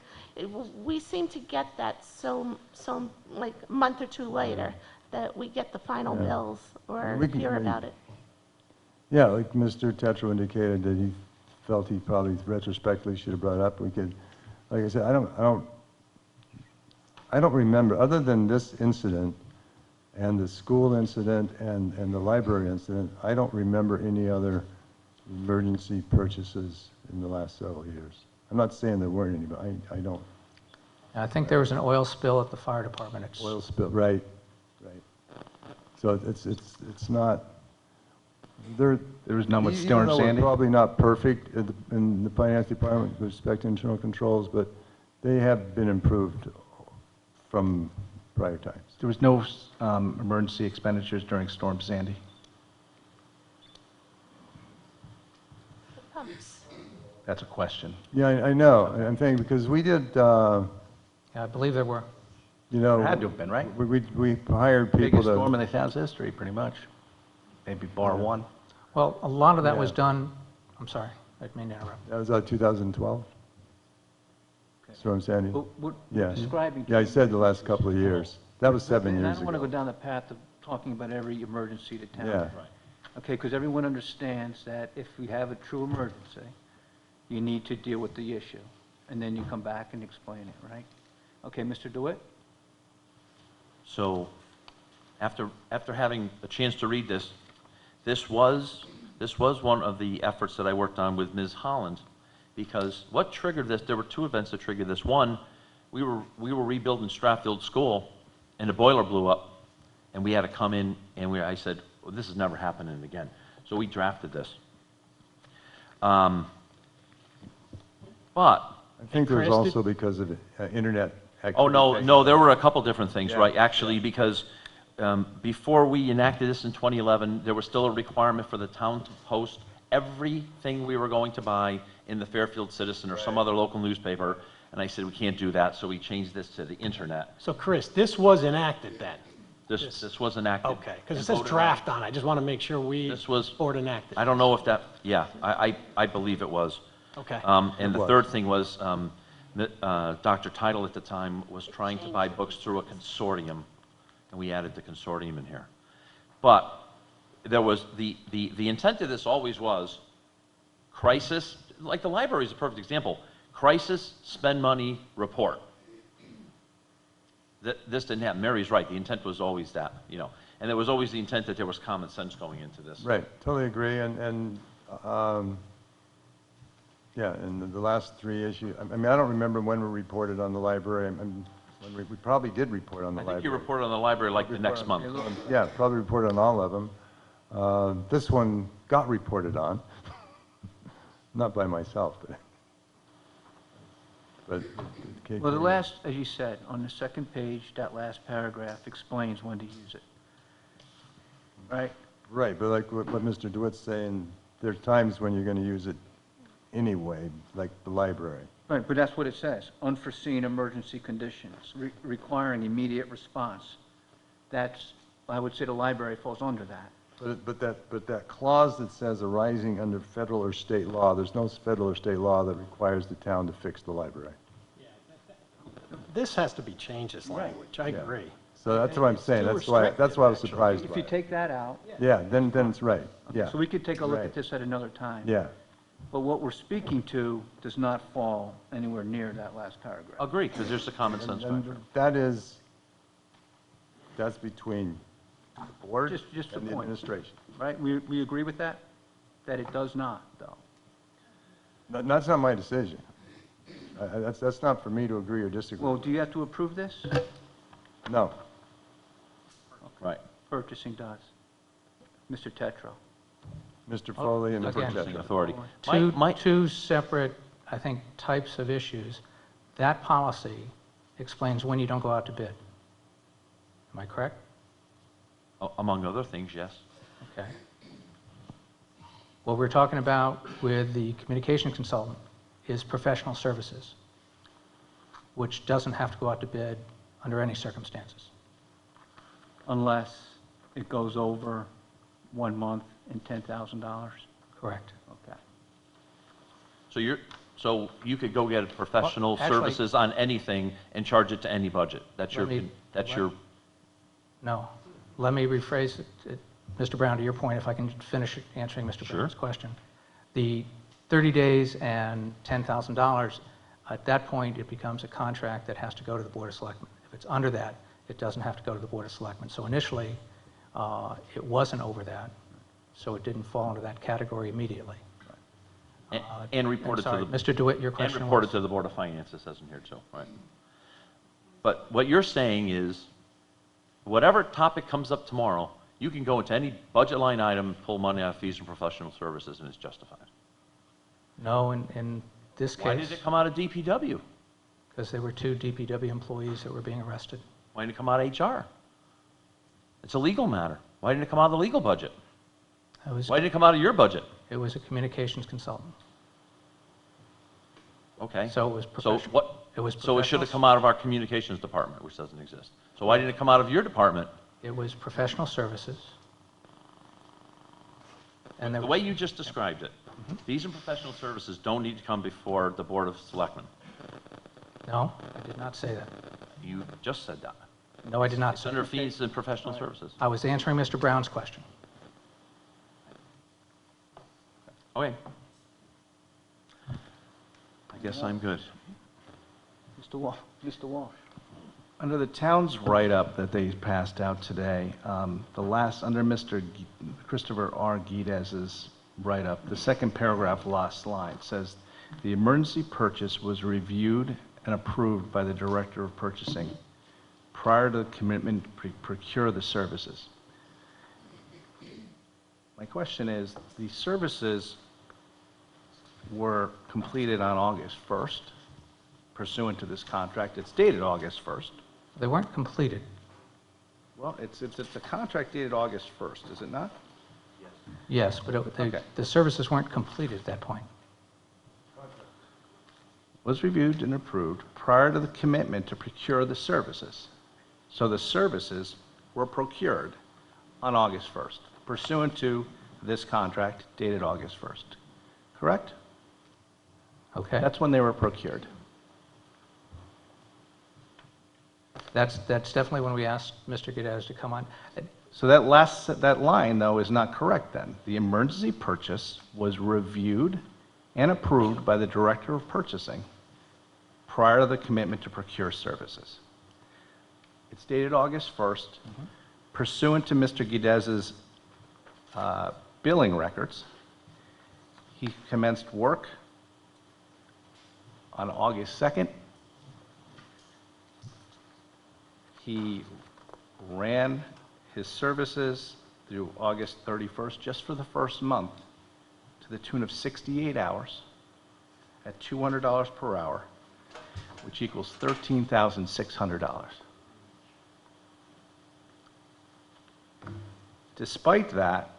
We seem to get that so like a month or two later, that we get the final bills or We can- hear about it. Yeah, like Mr. Tetro indicated that he felt he probably retrospectively should have brought it up. We could, like I said, I don't remember, other than this incident and the school incident and the library incident, I don't remember any other emergency purchases in the last several years. I'm not saying there weren't any, but I don't. I think there was an oil spill at the fire department. Oil spill, right. So it's not, there was none with even Storm though Sandy? we're probably not perfect in the finance department with respect to internal controls, but they have been improved from prior times. There was no emergency expenditures during Storm Sandy? Pumps. That's a question. Yeah, I know. I'm thinking because we did, Yeah, I believe there were. you know. There had to have been, right? We hired people Biggest to. storm in the town's history, pretty much. Maybe bar one. Well, a lot of that was Yeah. done, I'm sorry, I didn't mean to interrupt. That was 2012? Storm Sandy? But we're Yeah. describing. Yeah, I said the last couple of years. That was 7 And I years don't want to go ago. down the path of talking about every emergency to town. Yeah. Okay, because everyone understands that if we have a true emergency, you need to deal with the issue, and then you come back and explain it, right? Okay, Mr. DeWitt? So, after having a chance to read this, this was one of the efforts that I worked on with Ms. Holland, because what triggered this, there were two events that triggered this. One, we were rebuilding Stratfield School, and the boiler blew up, and we had to come in, and I said, well, this is never happening again. So we drafted this. But I think there was Chris, also because of internet activity. oh, no, there were a couple different things, Yeah. right? Actually, because before we enacted this in 2011, there was still a requirement for the town to post everything we were going to buy in the Fairfield Citizen or some other local newspaper, and I said, we can't do that, so we changed this to the internet. So Chris, this was enacted then? This was enacted. Okay, because it and says voted on. draft on it. I just want to make sure we, This was- board enacted. I don't know if that, yeah, I believe it was. Okay. And It the was. third thing was, Dr. Title at the time was trying to buy books through a consortium, and we added the consortium in here. But there was, the intent of this always was crisis, like the library is a perfect example, crisis, spend money, report. This didn't happen. Mary's right, the intent was always that, you know, and there was always the intent that there was common sense going into this. Right, totally agree, yeah, and the last three issues, I mean, I don't remember when we reported on the library, when we probably did report on the I library. think you reported on the library like the next month. Yeah, probably reported on all of them. This one got reported on, not by myself, but it came. Well, the last, as you said, on the second page, that last paragraph explains when to use it. Right? Right, but like what Mr. DeWitt's saying, there's times when you're going to use it anyway, like the library. Right, but that's what it says, unforeseen emergency conditions requiring immediate response. That's, I would say the library falls under that. But that clause that says arising under federal or state law, there's no federal or state law that requires the town to fix the library. This has to be changed, this language. I Yeah. agree. So that's what I'm saying, too that's why I was restrictive, surprised If by you it. take that out, Yeah, then it's right, yeah, so we could take a look Right. at this at another time. yeah. But what we're speaking to does not fall anywhere near that last paragraph. Agree, because there's a common sense And factor. that's between the board Just a and the point. administration. Right? We agree with that? That it does not, though. That's not my decision. That's not for me to agree or disagree. Well, do you have to approve this? No. Right. Purchasing does. Mr. Tetro. Mr. Foley and Mr. Again. Purchasing Tetro. authority. Two separate, I think, types of issues. That policy explains when you don't go out to bid. Am I correct? Among other things, yes. Okay. What we're talking about with the communication consultant is professional services, which doesn't have to go out to bid under any circumstances. Unless it goes over 1 month and $10,000? Correct. Okay. So you could go get professional Well, actually- services on anything and charge it to any budget. That's your, No. Let me rephrase it, Mr. Brown, to your point, if I can finish answering Mr. Sure. Brown's question. The 30 days and $10,000, at that point, it becomes a contract that has to go to the Board of Selectmen. If it's under that, it doesn't have to go to the Board of Selectmen. So initially, it wasn't over that, so it didn't fall into that category immediately. and report it to Sorry, the... Mr. DeWitt, your And question report it was? to the Board of Finance, it says in here too, right? But what you're saying is, whatever topic comes up tomorrow, you can go into any budget line item, pull money out of fees and professional services, and it's justified. No, in this Why case, did it come out of DPW? because there were 2 DPW employees that were being arrested. Why didn't it come out of HR? It's a legal matter. Why didn't it come out of the legal budget? It was, Why didn't it come out of your budget? it was a communications consultant. Okay. So it was So professional. what? It was So it should have professionals. come out of our communications department, which doesn't exist. So why didn't it come out of your department? It was professional services. And there The was- way you just described it, fees and professional services don't need to come before the Board of Selectmen. No, I did not say that. You just said that. No, I did not It's say under that. fees and professional services. I was answering Mr. Brown's question. Okay. I guess I'm good. Mr. Walsh? Under the town's write-up that they passed out today, under Mr. Christopher R. Guidez's write-up, the second paragraph, last line, says, "The emergency purchase was reviewed and approved by the Director of Purchasing prior to the commitment to procure the services." My question is, the services were completed on August 1st pursuant to this contract. It's dated August 1st. They weren't completed. Well, it's a contract dated August 1st, is it not? Yes, but Okay. the services weren't completed at that point. Was reviewed and approved prior to the commitment to procure the services. So the services were procured on August 1st pursuant to this contract dated August 1st. Correct? Okay? That's when they were procured. That's definitely when we asked Mr. Guidez to come on. So that line, though, is not correct then. The emergency purchase was reviewed and approved by the Director of Purchasing prior to the commitment to procure services. It's dated August 1st. Pursuant to Mr. Guidez's billing records, he commenced work on August 2nd. He ran his services through August 31st, just for the first month, to the tune of 68 hours at $200 per hour, which equals $13,600. Despite that,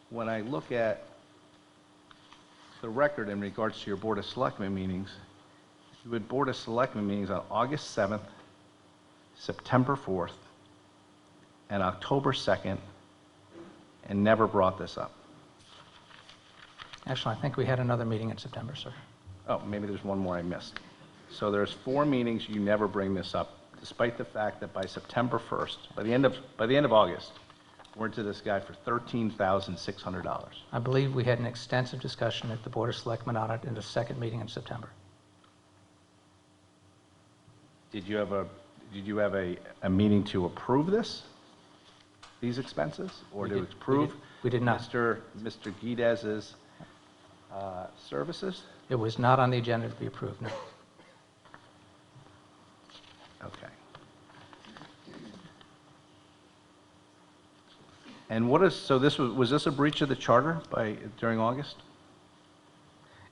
when I look at the record in regards to your Board of Selectmen meetings, you had Board of Selectmen meetings on August 7th, September 4th, and October 2nd, and never brought this up. Actually, I think we had another meeting in September, sir. Oh, maybe there's one more I missed. So there's 4 meetings, you never bring this up, despite the fact that by September 1st, by the end of August, we're into this guy for $13,600. I believe we had an extensive discussion at the Board of Selectmen on it in the second meeting in September. Did you have a meeting to approve these expenses? Or We to did- approve? we did not. Mr. Guidez's services? It was not on the agenda to be approved, no. Okay. And so was this a breach of the charter during August?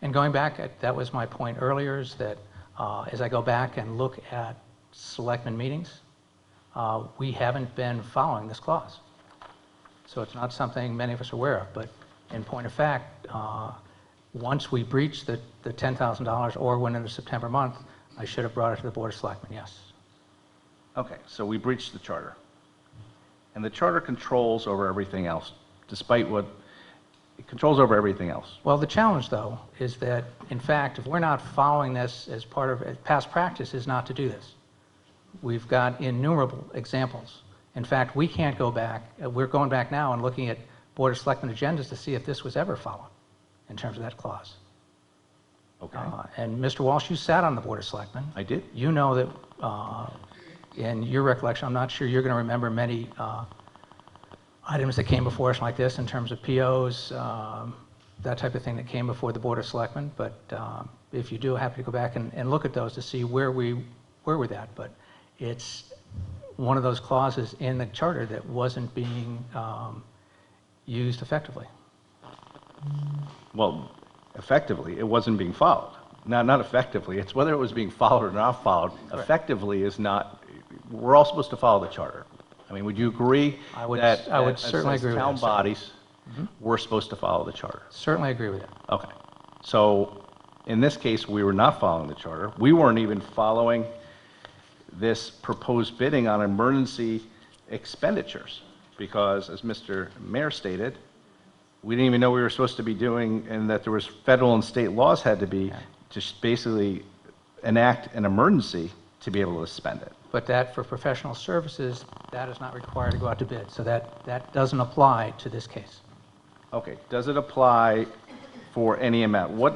And going back, that was my point earlier, is that As I go back and look at selectmen meetings, we haven't been following this clause. So it's not something many of us are aware of, but in point of fact, once we breached the $10,000 or went into September month, I should have brought it to the Board of Selectmen, yes. Okay, so we breached the charter. And the charter controls over everything else, despite what, it controls over everything else. Well, the challenge, though, is that, in fact, if we're not following this as part of, past practice is not to do this. We've got innumerable examples. In fact, we can't go back, we're going back now and looking at Board of Selectmen agendas to see if this was ever followed in terms of that clause. Okay. And Mr. Walsh, you sat on the Board of Selectmen. I did. You know that, in your recollection, I'm not sure you're going to remember many items that came before us like this in terms of POs, that type of thing that came before the Board of Selectmen. But if you do, happy to go back and look at those to see where we're at. But it's one of those clauses in the charter that wasn't being used effectively. Well, effectively, it wasn't being followed. Not effectively, it's whether it was being followed or not followed. Correct. Effectively is not, we're all supposed to follow the charter. I mean, would you agree I would that certainly agree with that, town sir. bodies, we're supposed to follow the charter? Certainly agree with that. Okay. So in this case, we were not following the charter. We weren't even following this proposed bidding on emergency expenditures because, as Mr. Mayor stated, we didn't even know we were supposed to be doing, and that there was federal and state laws had to be just basically enact an emergency to be able to spend it. But that for professional services, that is not required to go out to bid. So that doesn't apply to this case. Okay, does it apply for any amount? What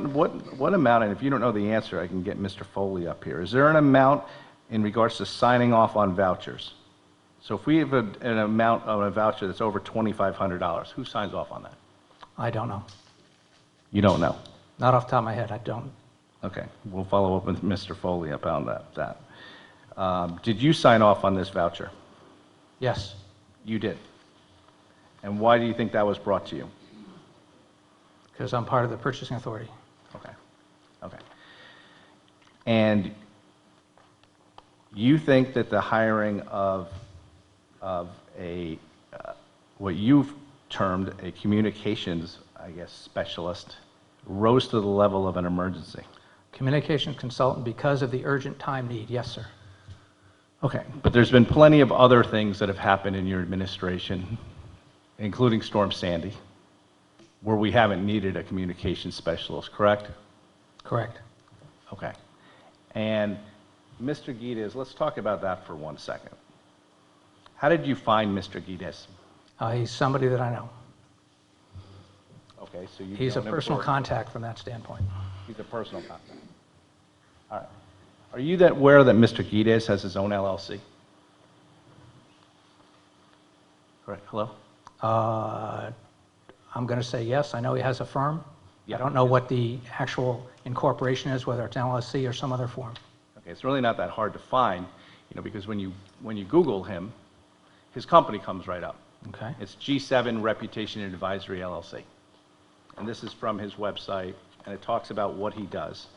amount, and if you don't know the answer, I can get Mr. Foley up here. Is there an amount in regards to signing off on vouchers? So if we have an amount of a voucher that's over $2,500, who signs off on that? I don't know. You don't know? Not off the top of my head, I don't. Okay, we'll follow up with Mr. Foley about that. Did you sign off on this voucher? Yes, You did. And why do you think that was brought to you? because I'm part of the purchasing authority. Okay. And you think that the hiring of a, what you've termed a communications, I guess, specialist rose to the level of an emergency? Communications consultant because of the urgent time need, yes, sir. Okay, but there's been plenty of other things that have happened in your administration, including Storm Sandy, where we haven't needed a communications specialist, correct? Correct. Okay. And Mr. Guides, let's talk about that for 1 second. How did you find Mr. Guides? He's somebody that I know. Okay, so you've He's a known him personal for- contact from that standpoint. He's a personal contact. All right. Are you aware that Mr. Guides has his own LLC? Correct. Hello? I'm going to say yes. I know he has a firm. Yeah. I don't know what the actual incorporation is, whether it's an LLC or some other form. Okay, it's really not that hard to find, because when you Google him, his company comes right up. Okay. It's G7 Reputation Advisory LLC. And this is from his website, and it talks about what he does.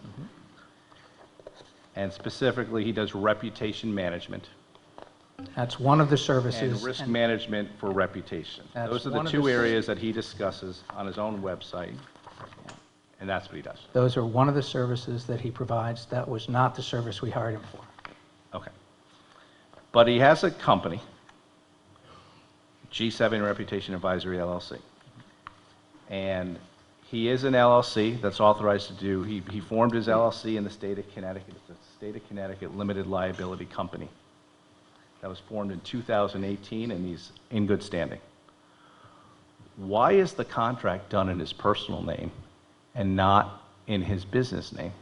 And specifically, he does reputation management That's one of the and services. risk management for reputation. That's Those are one the of two the- areas that he discusses on his own website, and that's what he does. Those are one of the services that he provides. That was not the service we hired him for. Okay. But he has a company, G7 Reputation Advisory LLC. And he is an LLC that's authorized to do, he formed his LLC in the state of Connecticut. It's a state of Connecticut limited liability company. That was formed in 2018, and he's in good standing. Why is the contract done in his personal name and not in his business name?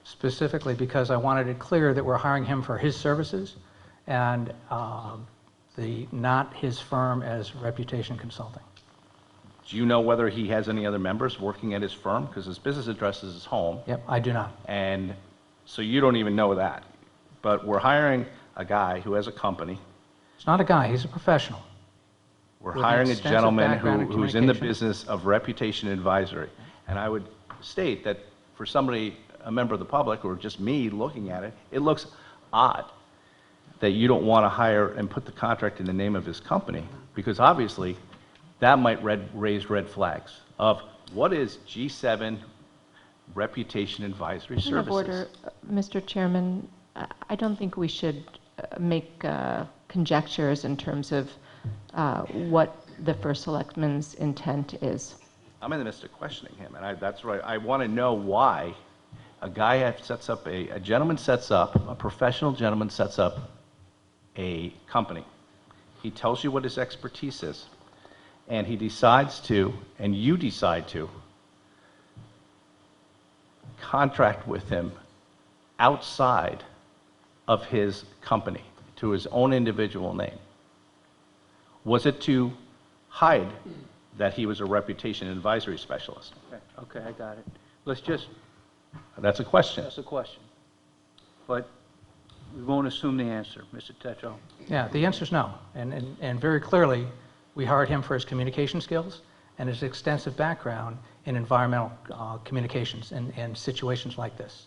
Specifically because I wanted it clear that we're hiring him for his services and not his firm as reputation consulting. Do you know whether he has any other members working at his firm? Because his business address is his home. Yep, I do not. And so you don't even know that. But we're hiring a guy who has a company. It's not a guy, he's a professional. We're With an hiring a extensive gentleman background in who's in the communication. business of reputation advisory. And I would state that for somebody a member of the public or just me looking at it, it looks odd that you don't want to hire and put the contract in the name of his company, because obviously that might raise red flags of what is G7 Reputation Advisory Point of Services? order, Mr. Chairman, I don't think we should make conjectures in terms of what the first selectman's intent is. I'm in the midst of questioning him, and that's right. I want to know why a guy sets up a gentleman sets up, a professional gentleman sets up a company. He tells you what his expertise is, and he decides to, and you decide to, contract with him outside of his company to his own individual name. Was it to hide that he was a reputation advisory specialist? Okay, I got it. Let's just, That's a question. that's a question. But we won't assume the answer, Mr. Tetro. Yeah, the answer is no. And very clearly, we hired him for his communication skills and his extensive background in environmental communications and situations like this.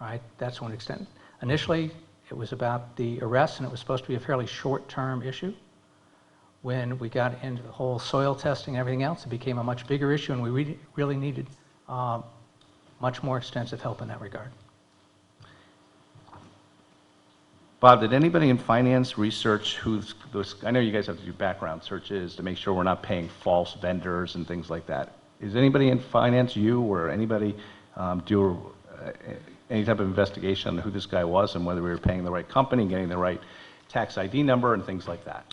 All right, that's one extent. Initially, it was about the arrest, and it was supposed to be a fairly short-term issue. When we got into the whole soil testing and everything else, it became a much bigger issue, and we really needed much more extensive help in that regard. Bob, did anybody in finance research who's those? I know you guys have to do background searches to make sure we're not paying false vendors and things like that. Is anybody in finance, you or anybody, do any type of investigation on who this guy was and whether we were paying the right company, getting the right tax ID number and things like that?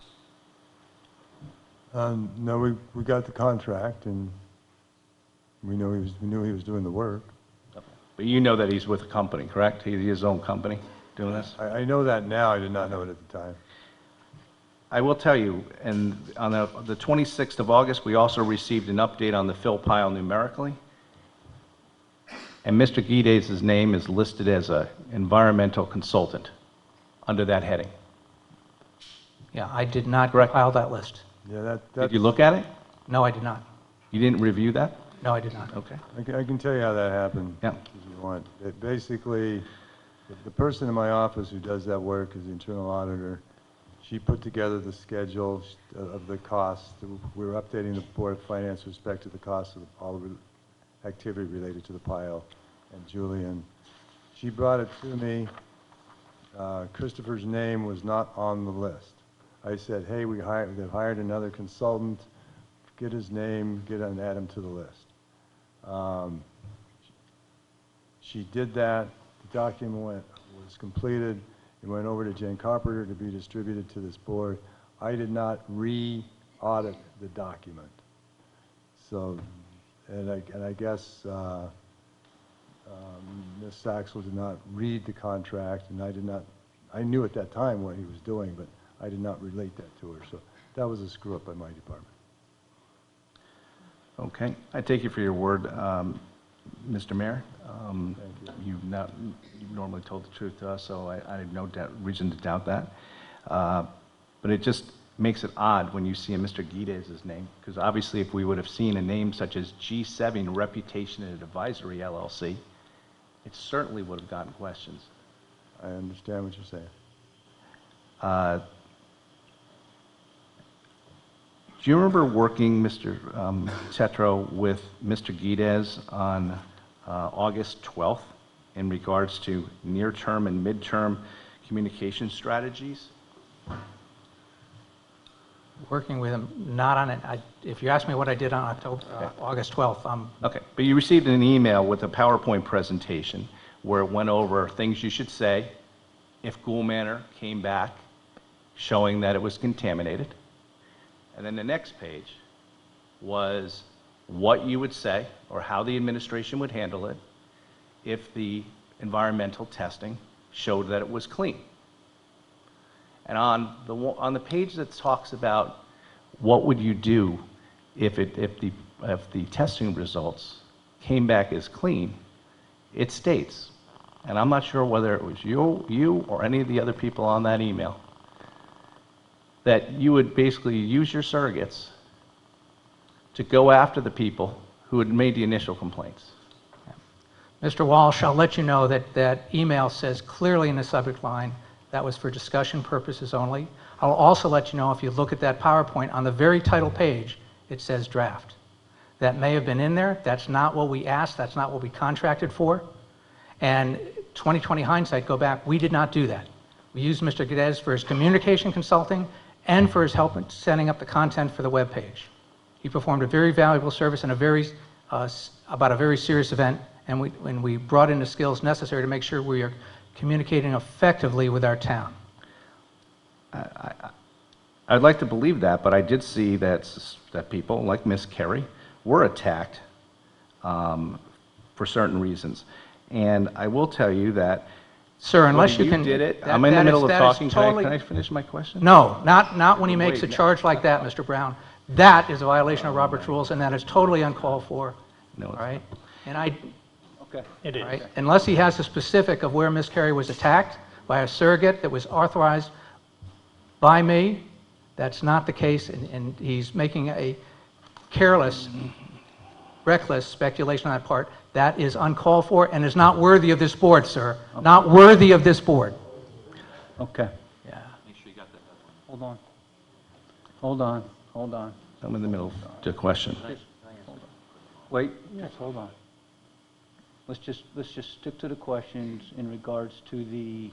No, we got the contract, and we knew he was doing the work. But you know that he's with a company, correct? He's his own company doing this? I know that now. I did not know it at the time. I will tell you, and on the 26th of August, we also received an update on the fill pile numerically. And Mr. Guides' name is listed as an environmental consultant under that heading. Yeah, I did not Correct. compile that list. Yeah, Did you look at it? No, I did not. You didn't review that? No, I did not. Okay. I can tell you how that happened. Yeah. If you want. Basically, the person in my office who does that work is the internal auditor. She put together the schedule of the costs. We were updating the Board of Finance with respect to the cost of all the activity related to the pile. And Julian, she brought it to me. Christopher's name was not on the list. I said, hey, they've hired another consultant. Get his name, and add him to the list. She did that. The document was completed. It went over to Jane Carpenter to be distributed to this board. I did not re-audit the document. So, and I guess Ms. Saxel did not read the contract, and I knew at that time what he was doing, but I did not relate that to her. So that was a screw up by my department. Okay. I take you for your word, Mr. Mayor. Thank you. You've normally told the truth to us, so I have no reason to doubt that. But it just makes it odd when you see a Mr. Guides' name, because obviously if we would have seen a name such as G7 Reputation and Advisory LLC, it certainly would have gotten questions. I understand what you're saying. Do you remember working, Mr. Tetro, with Mr. Guides on August 12th in regards to near-term and mid-term communication strategies? Working with him, not on it. If you ask me what I did on August 12th, Okay, but you received an email with a PowerPoint presentation where it went over things you should say if Ghoul Manor came back showing that it was contaminated. And then the next page was what you would say or how the administration would handle it if the environmental testing showed that it was clean. And on the page that talks about what would you do if the testing results came back as clean, it states, and I'm not sure whether it was you or any of the other people on that email, that you would basically use your surrogates to go after the people who had made the initial complaints. Mr. Walsh, I'll let you know that that email says clearly in the subject line, that was for discussion purposes only. I'll also let you know, if you look at that PowerPoint, on the very title page, it says draft. That may have been in there. That's not what we asked. That's not what we contracted for. And 20/20 hindsight, go back, we did not do that. We used Mr. Geddes for his communication consulting and for his help in setting up the content for the web page. He performed a very valuable service in a very, about a very serious event, and we brought in the skills necessary to make sure we are communicating effectively with our town. I'd like to believe that, but I did see that people, like Miss Kerry, were attacked for certain reasons. And I will tell you that, Sir, unless you can... did it. that- I'm in the that is- middle of that is talking. totally- Can I finish my question? No, not when he makes a Wait, charge like that, Mr. Brown. That is a violation of Robert's rules, and that is totally uncalled for, No, all it's right? And I, Okay. It is. all right, unless he has a specific of where Ms. Carey was attacked by a surrogate that was authorized by me, that's not the case, and he's making a careless, reckless speculation on that part. That is uncalled for and is not worthy of this board, sir. Not worthy of this board. Okay, Yeah. Make sure you got that headline. hold on. Hold on, hold on. I'm in the middle of the question. Wait, yes, hold on. Let's just stick to the questions in regards to the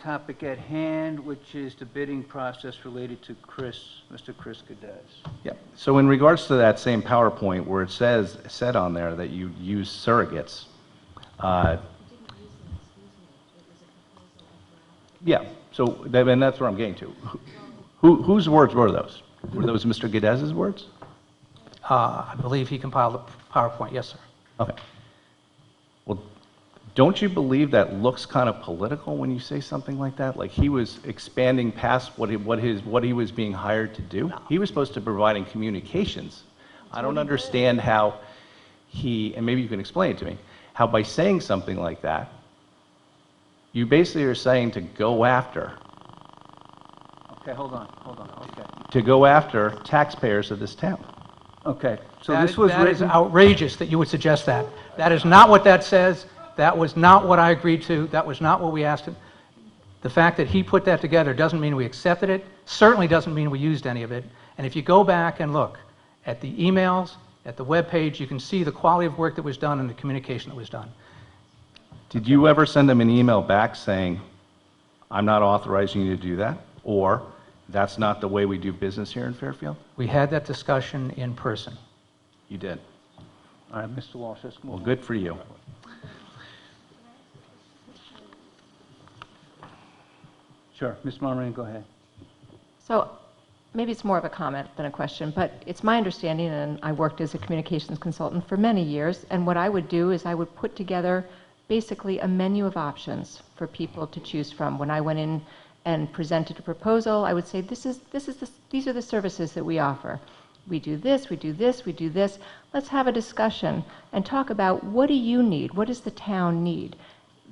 topic at hand, which is the bidding process related to Mr. Chris Geddes. Yeah. So in regards to that same PowerPoint where it said on there that you use surrogates, yeah, so and that's where I'm getting to. Whose words were those? Were those Mr. Geddes' words? I believe he compiled the PowerPoint, yes, sir. Okay. Well, don't you believe that looks kind of political when you say something like that? Like he was expanding past what he was being hired to do? He was supposed to provide communications. I don't understand how and maybe you can explain it to me, how by saying something like that, you basically are saying to go after Okay, hold on, okay. to go after taxpayers of this town. Okay, so That this is- was That is written, outrageous that you would suggest that. That is not what that says. That was not what I agreed to. That was not what we asked him. The fact that he put that together doesn't mean we accepted it, certainly doesn't mean we used any of it. And if you go back and look at the emails, at the web page, you can see the quality of work that was done and the communication that was done. Did you ever send him an email back saying, I'm not authorizing you to do that? Or, that's not the way we do business here in Fairfield? We had that discussion in person. You did. all right, Mr. Walsh, let's move Well, on. good for you. Sure, Ms. Moran, go ahead. So maybe it's more of a comment than a question, but it's my understanding, and I worked as a communications consultant for many years, and what I would do is I would put together basically a menu of options for people to choose from. When I went in and presented a proposal, I would say, these are the services that we offer. We do this, we do this, we do this. Let's have a discussion and talk about, what do you need? What does the town need?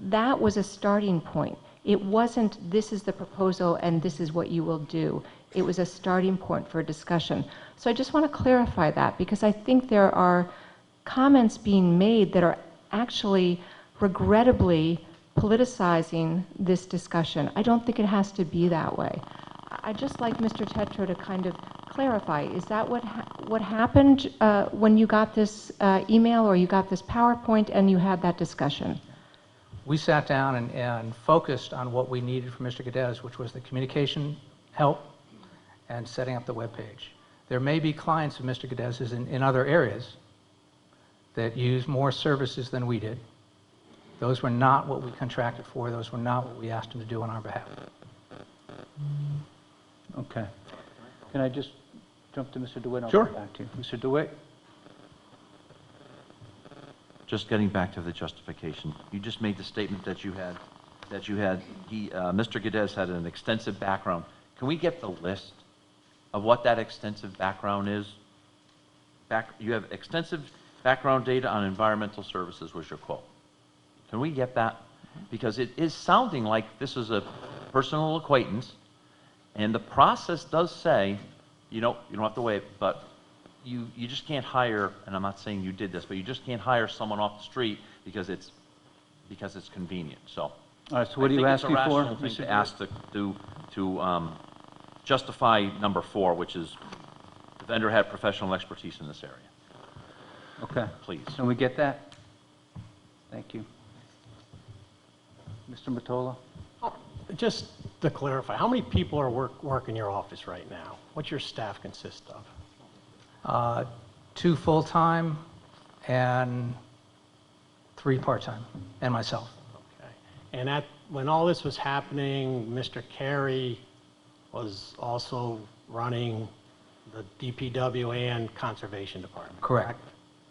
That was a starting point. It wasn't, this is the proposal and this is what you will do. It was a starting point for a discussion. So I just want to clarify that, because I think there are comments being made that are actually regrettably politicizing this discussion. I don't think it has to be that way. I'd just like Mr. Tetro to kind of clarify, is that what happened when you got this email or you got this PowerPoint and you had that discussion? We sat down and focused on what we needed from Mr. Geddes, which was the communication help and setting up the webpage. There may be clients of Mr. Geddes' in other areas that use more services than we did. Those were not what we contracted for. Those were not what we asked him to do on our behalf. Okay. Can I just jump to Mr. DeWitt? I'll Sure. come back to you. Mr. DeWitt? Just getting back to the justification, you just made the statement that Mr. Geddes had an extensive background. Can we get the list of what that extensive background is? You have extensive background data on environmental services was your quote. Can we get that? Because it is sounding like this is a personal acquaintance, and the process does say, you don't have to wait, but you just can't hire, and I'm not saying you did this, but you just can't hire someone off the street because it's convenient, so. All right, so what are you asking for? I think it's a rational thing to ask to justify number 4, which is the vendor had professional expertise in this area. Okay. Please. Can we get that? Thank you. Mr. Mottola? Just to clarify, how many people are work in your office right now? What's your staff consist of? 2 full-time and 3 part-time, and myself. Okay. And when all this was happening, Mr. Carey was also running the DPW and Conservation Department, Correct.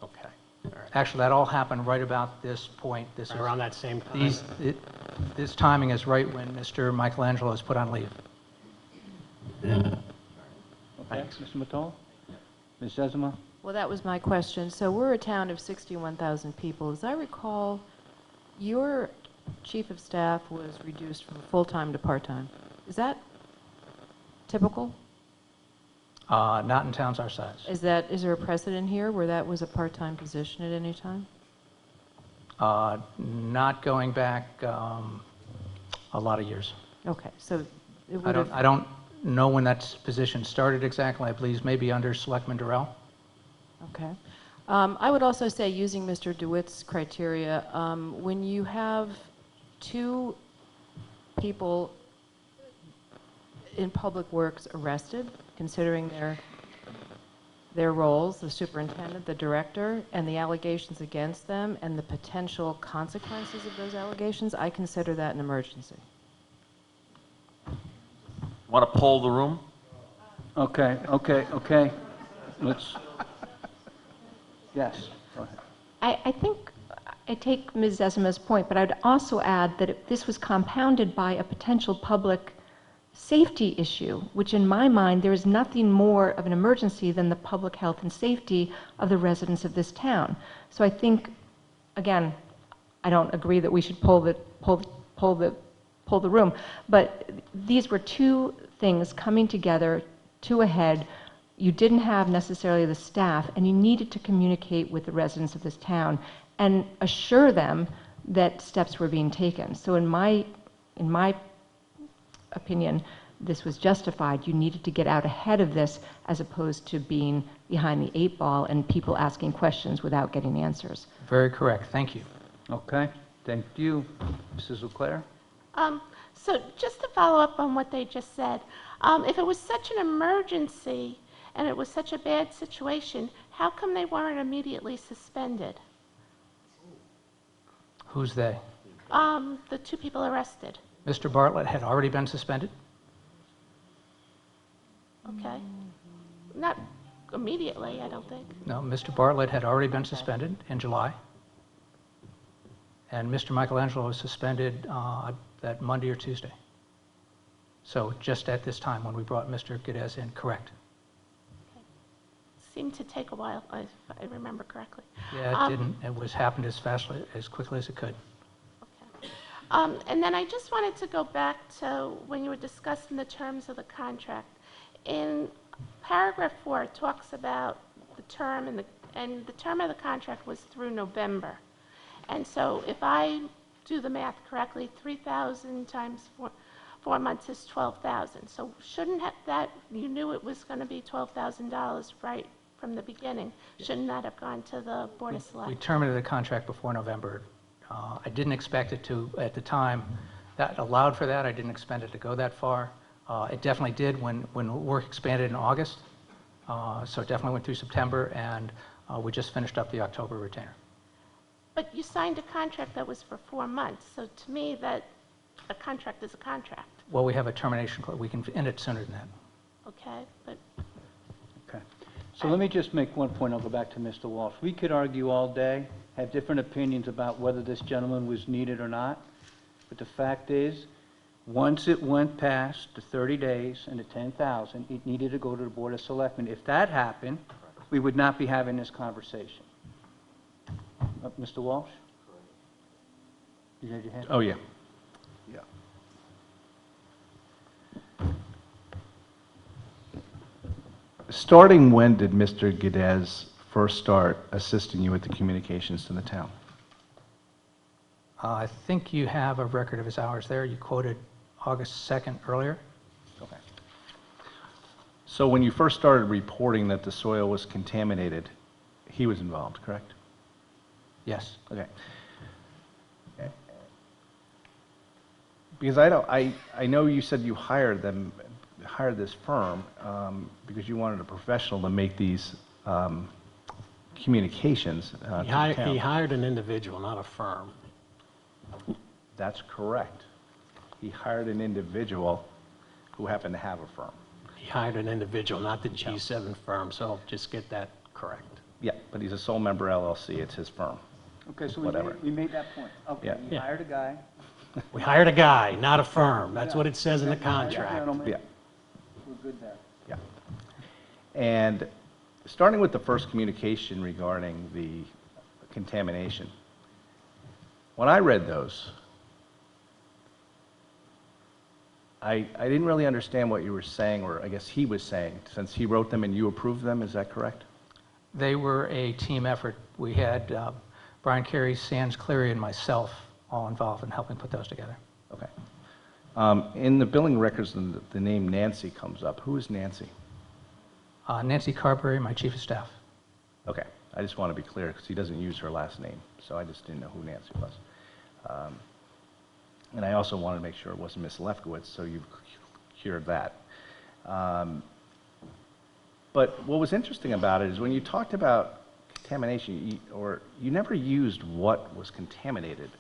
Okay. All right. Actually, that all happened right about this point. This is Around that same time? this timing is right when Mr. Michelangelo is put on leave. Okay, Mr. Mottola? Ms. Zezima? Well, that was my question. So we're a town of 61,000 people. As I recall, your chief of staff was reduced from full-time to part-time. Is that typical? Not in towns our size. Is there a precedent here where that was a part-time position at any time? Not going back a lot of years. Okay, so it I would have... don't know when that position started exactly. I believe maybe under Selectman Durrell. Okay. I would also say, using Mr. DeWitt's criteria, when you have 2 people in public works arrested, considering their roles, the superintendent, the director, and the allegations against them, and the potential consequences of those allegations, I consider that an emergency. Want to poll the room? Okay. Let's, yes, go ahead. I think I take Ms. Zesima's point, but I'd also add that this was compounded by a potential public safety issue, which in my mind, there is nothing more of an emergency than the public health and safety of the residents of this town. So I think, again, I don't agree that we should pull the room, but these were 2 things coming together, 2 ahead. You didn't have necessarily the staff, and you needed to communicate with the residents of this town and assure them that steps were being taken. So in my opinion, this was justified. You needed to get out ahead of this as opposed to being behind the 8 ball and people asking questions without getting answers. Very correct. Thank you. Okay, thank you. Mrs. Leclerc? So just to follow up on what they just said, if it was such an emergency and it was such a bad situation, how come they weren't immediately suspended? Who's they? The 2 people arrested. Mr. Bartlett had already been suspended. Okay. Not immediately, I don't think. No, Mr. Bartlett had already been suspended in July. And Mr. Michelangelo was suspended that Monday or Tuesday. So just at this time when we brought Mr. Geddes in, correct. Seemed to take a while, if I remember correctly. Yeah, it didn't. It happened as quickly as it could. Okay. And then I just wanted to go back to when you were discussing the terms of the contract. In paragraph 4, it talks about the term, and the term of the contract was through November. And so if I do the math correctly, 3,000 times 4 months is 12,000. So shouldn't that, you knew it was going to be $12,000 right from the beginning. Shouldn't that have gone to the Board of We Selectmen? terminated the contract before November. I didn't expect it to at the time. That allowed for that. I didn't expect it to go that far. It definitely did when work expanded in August. So it definitely went through September, and we just finished up the October retainer. But you signed a contract that was for 4 months. So to me, that a contract is a contract. Well, we have a termination clause. We can end it sooner than that. Okay, but Okay. So let me just make one point. I'll go back to Mr. Walsh. We could argue all day, have different opinions about whether this gentleman was needed or not. But the fact is, once it went past the 30 days and the 10,000, it needed to go to the Board of Selectmen. If that happened, we would not be having this conversation. Mr. Walsh? You had your hand? Oh, yeah. Yeah. starting when did Mr. Geddes first start assisting you with the communications to the town? I think you have a record of his hours there. You quoted August 2nd earlier. Okay. So when you first started reporting that the soil was contaminated, he was involved, correct? Yes. Okay. Because I know you said you hired this firm because you wanted a professional to make these communications to the town. He hired an individual, not a firm. That's correct. He hired an individual who happened to have a firm. He hired an individual, not the G7 firm, so just get that correct. Yeah, but he's a sole member LLC, it's his firm. Okay, so Whatever. we made that point. Okay, Yeah. you hired a guy. We hired a guy, not a firm. That's what it says in the contract. Gentlemen, Yeah, we're good there. yeah. And starting with the first communication regarding the contamination, when I read those, I didn't really understand what you were saying, or I guess he was saying, since he wrote them and you approved them, is that correct? They were a team effort. We had Brian Carey, Sands Cleary, and myself all involved in helping put those together. Okay. In the billing records, the name Nancy comes up. Who is Nancy? Nancy Carberry, my chief of staff. Okay, I just want to be clear, because he doesn't use her last name, so I just didn't know who Nancy was. And I also wanted to make sure it wasn't Miss Lefkowitz, so you've cured that. But what was interesting about it is when you talked about contamination, you never used what was contaminated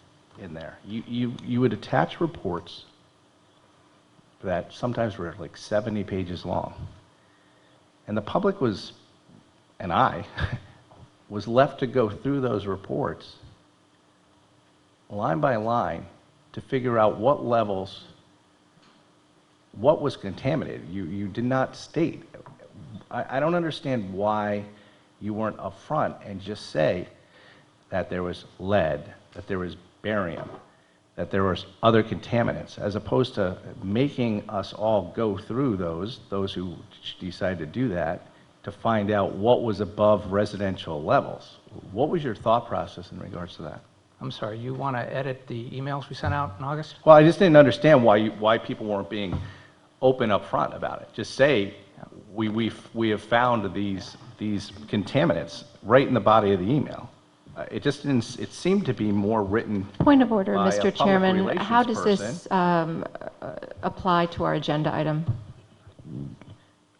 in there. You would attach reports that sometimes were like 70 pages long. And the public was, and I, was left to go through those reports line by line to figure out what levels, what was contaminated. You did not state. I don't understand why you weren't upfront and just say that there was lead, that there was barium, that there was other contaminants, as opposed to making us all go through those who decided to do that, to find out what was above residential levels. What was your thought process in regards to that? I'm sorry, you want to edit the emails we sent out in August? Well, I just didn't understand why people weren't being open up front about it. Just say, we have found these contaminants right in the body of the email. It just didn't, it seemed to be more written Point of order, by a Mr. public Chairman. relations How does this person. apply to our agenda item?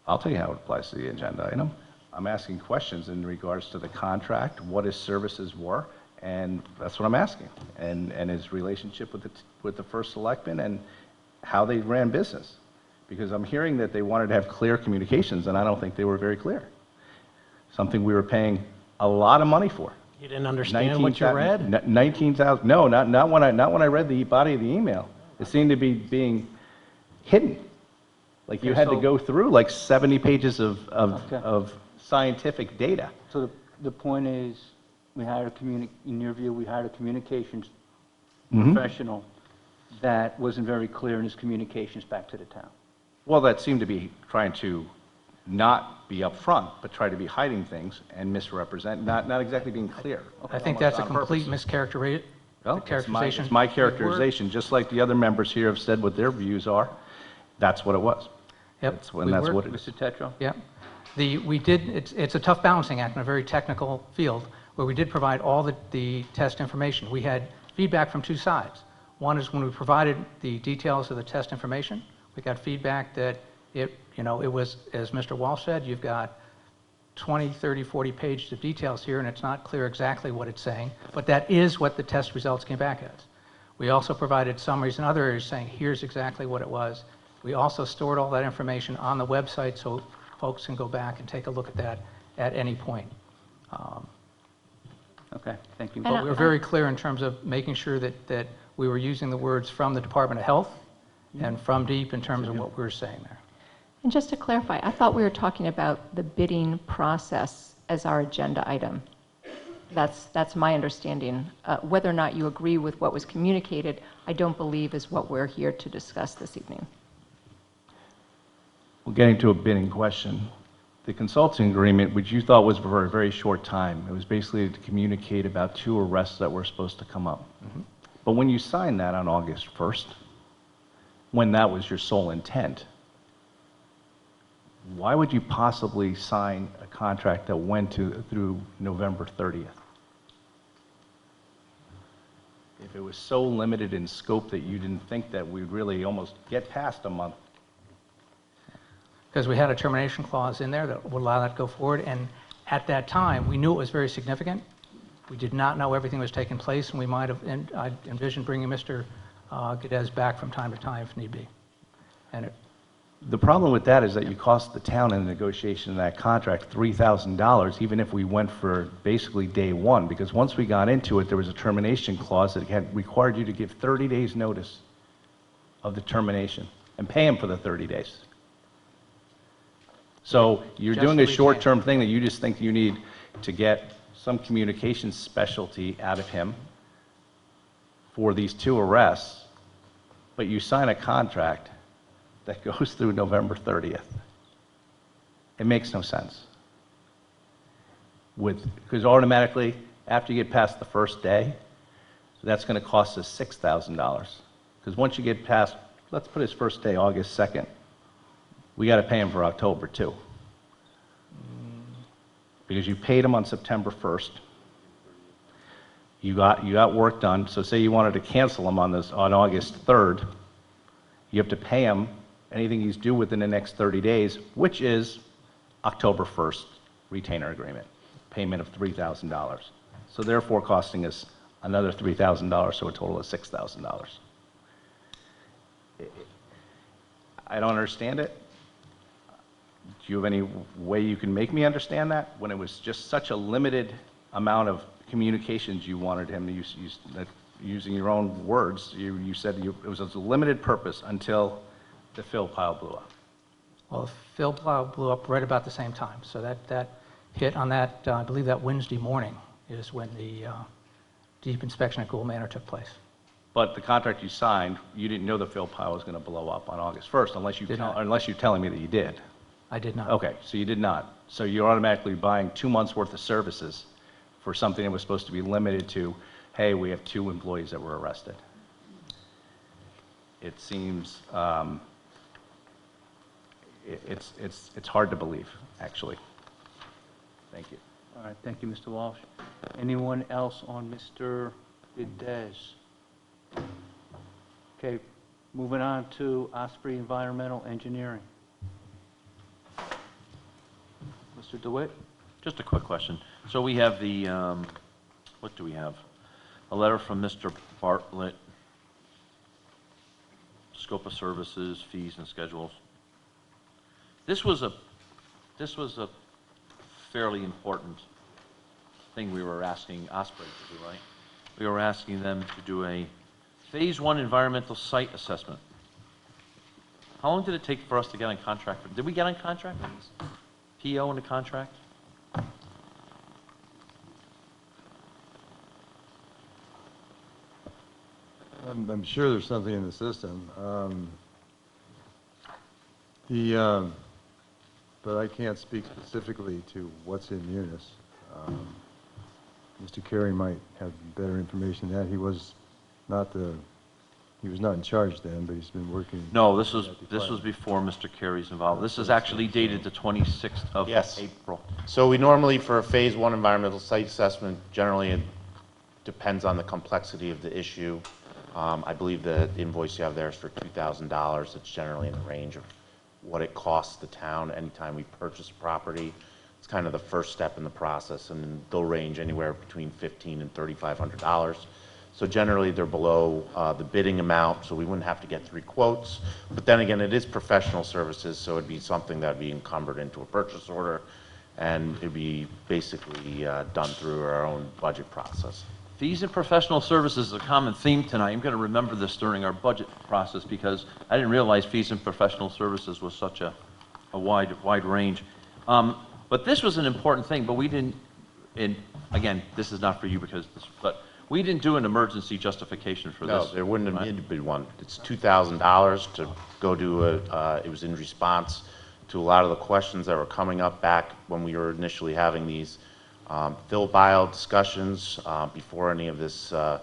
I'll tell you how it applies to the agenda item. I'm asking questions in regards to the contract, what his services were, and that's what I'm asking. And his relationship with the first selectman and how they ran business. Because I'm hearing that they wanted to have clear communications, and I don't think they were very clear. Something we were paying a lot of money for. You didn't understand what you read? 19,000, no, not when I read the body of the email. It seemed to be being hidden. Like you Okay, had to so- go through like 70 pages of Okay. scientific data. So the point is, in your view, we hired a communications Mhm. professional that wasn't very clear in his communications back to the town. Well, that seemed to be trying to not be upfront, but try to be hiding things and misrepresent, not exactly being clear. I think Almost that's a on complete purpose. mischaracterization. Well, it's my characterization, just like the other members here have said what their views are. That's what it was. Yep. That's what it is. Uh, Mr. Tetro? Yeah. It's a tough balancing act in a very technical field where we did provide all the test information. We had feedback from two sides. One is when we provided the details of the test information, we got feedback that it was, as Mr. Walsh said, you've got 20, 30, 40 pages of details here and it's not clear exactly what it's saying, but that is what the test results came back as. We also provided summaries in other areas saying, here's exactly what it was. We also stored all that information on the website so folks can go back and take a look at that at any point. Okay, thank you. But we were very clear in terms of making sure that we were using the words from the Department of Health and from DEEP in terms of what we were saying there. And just to clarify, I thought we were talking about the bidding process as our agenda item. That's my understanding. Whether or not you agree with what was communicated, I don't believe is what we're here to discuss this evening. Well, getting to a bidding question, the consulting agreement, which you thought was for a very short time. It was basically to communicate about 2 arrests that were supposed to come up. But when you signed that on August 1st, when that was your sole intent, why would you possibly sign a contract that went through November 30th? If it was so limited in scope that you didn't think that we'd really almost get past a month. Because we had a termination clause in there that would allow that to go forward, and at that time, we knew it was very significant. We did not know everything was taking place, and we might have, I envisioned bringing Mr. Geddes back from time to time if need be. And The problem with that is that you cost the town in the negotiation of that contract $3,000, even if we went for basically day one, because once we got into it, there was a termination clause that had required you to give 30 days notice of the termination and pay him for the 30 days. So you're Just doing to a retain. short-term thing that you just think you need to get some communication specialty out of him for these 2 arrests, but you sign a contract that goes through November 30th. It makes no sense. Because automatically, after you get past the first day, that's going to cost us $6,000. Because once you get past, let's put his first day, August 2nd, we got to pay him for October too. Because you paid him on September 1st. You got work done, so say you wanted to cancel him on August 3rd, you have to pay him anything he's due within the next 30 days, which is October 1st retainer agreement, payment of $3,000. So therefore costing us another $3,000, so a total of $6,000. I don't understand it. Do you have any way you can make me understand that, when it was just such a limited amount of communications you wanted him to use, using your own words, you said it was a limited purpose until the fill pile blew up? well, the fill plow blew up right about the same time. So that hit on that, I believe that Wednesday morning is when the deep inspection at Gould Manor took place. But the contract you signed, you didn't know the fill pile was going to blow up on August 1st, unless you're telling me that you did. I did not. Okay, so you did not. So you're automatically buying 2 months' worth of services for something that was supposed to be limited to, hey, we have 2 employees that were arrested. It seems, it's hard to believe, actually. Thank you. All right, thank you, Mr. Walsh. Anyone else on Mr. Geddes? Okay, moving on to Osprey Environmental Engineering. Mr. DeWitt? Just a quick question. So we have the, what do we have? A letter from Mr. Bartlett, scope of services, fees and schedules. This was a fairly important thing we were asking Osprey to do, right? We were asking them to do a Phase 1 environmental site assessment. How long did it take for us to get on contract? Did we get on contract for this? PO in the contract? I'm sure there's something in the system. But I can't speak specifically to what's in Munis. Mr. Carey might have better information than that. He was not in charge then, but he's been working. No, this was before Mr. Carey's involved. This is actually dated the 26th of Yes. April. So we normally, for a Phase 1 environmental site assessment, generally it depends on the complexity of the issue. I believe the invoice you have there is for $2,000. It's generally in the range of what it costs the town anytime we purchase a property. It's kind of the first step in the process, and they'll range anywhere between $1,500 and $3,500. So generally, they're below the bidding amount, so we wouldn't have to get 3 quotes. But then again, it is professional services, so it'd be something that'd be encumbered into a purchase order, and it'd be basically done through our own budget process. Fees and professional services is a common theme tonight. I'm going to remember this during our budget process because I didn't realize fees and professional services was such a wide range. But this was an important thing, but we didn't, and again, this is not for you but we didn't do an emergency justification for this. No, there wouldn't have right? needed to be one. It's $2,000 to go do it was in response to a lot of the questions that were coming up back when we were initially having these fill buyout discussions before any of this, the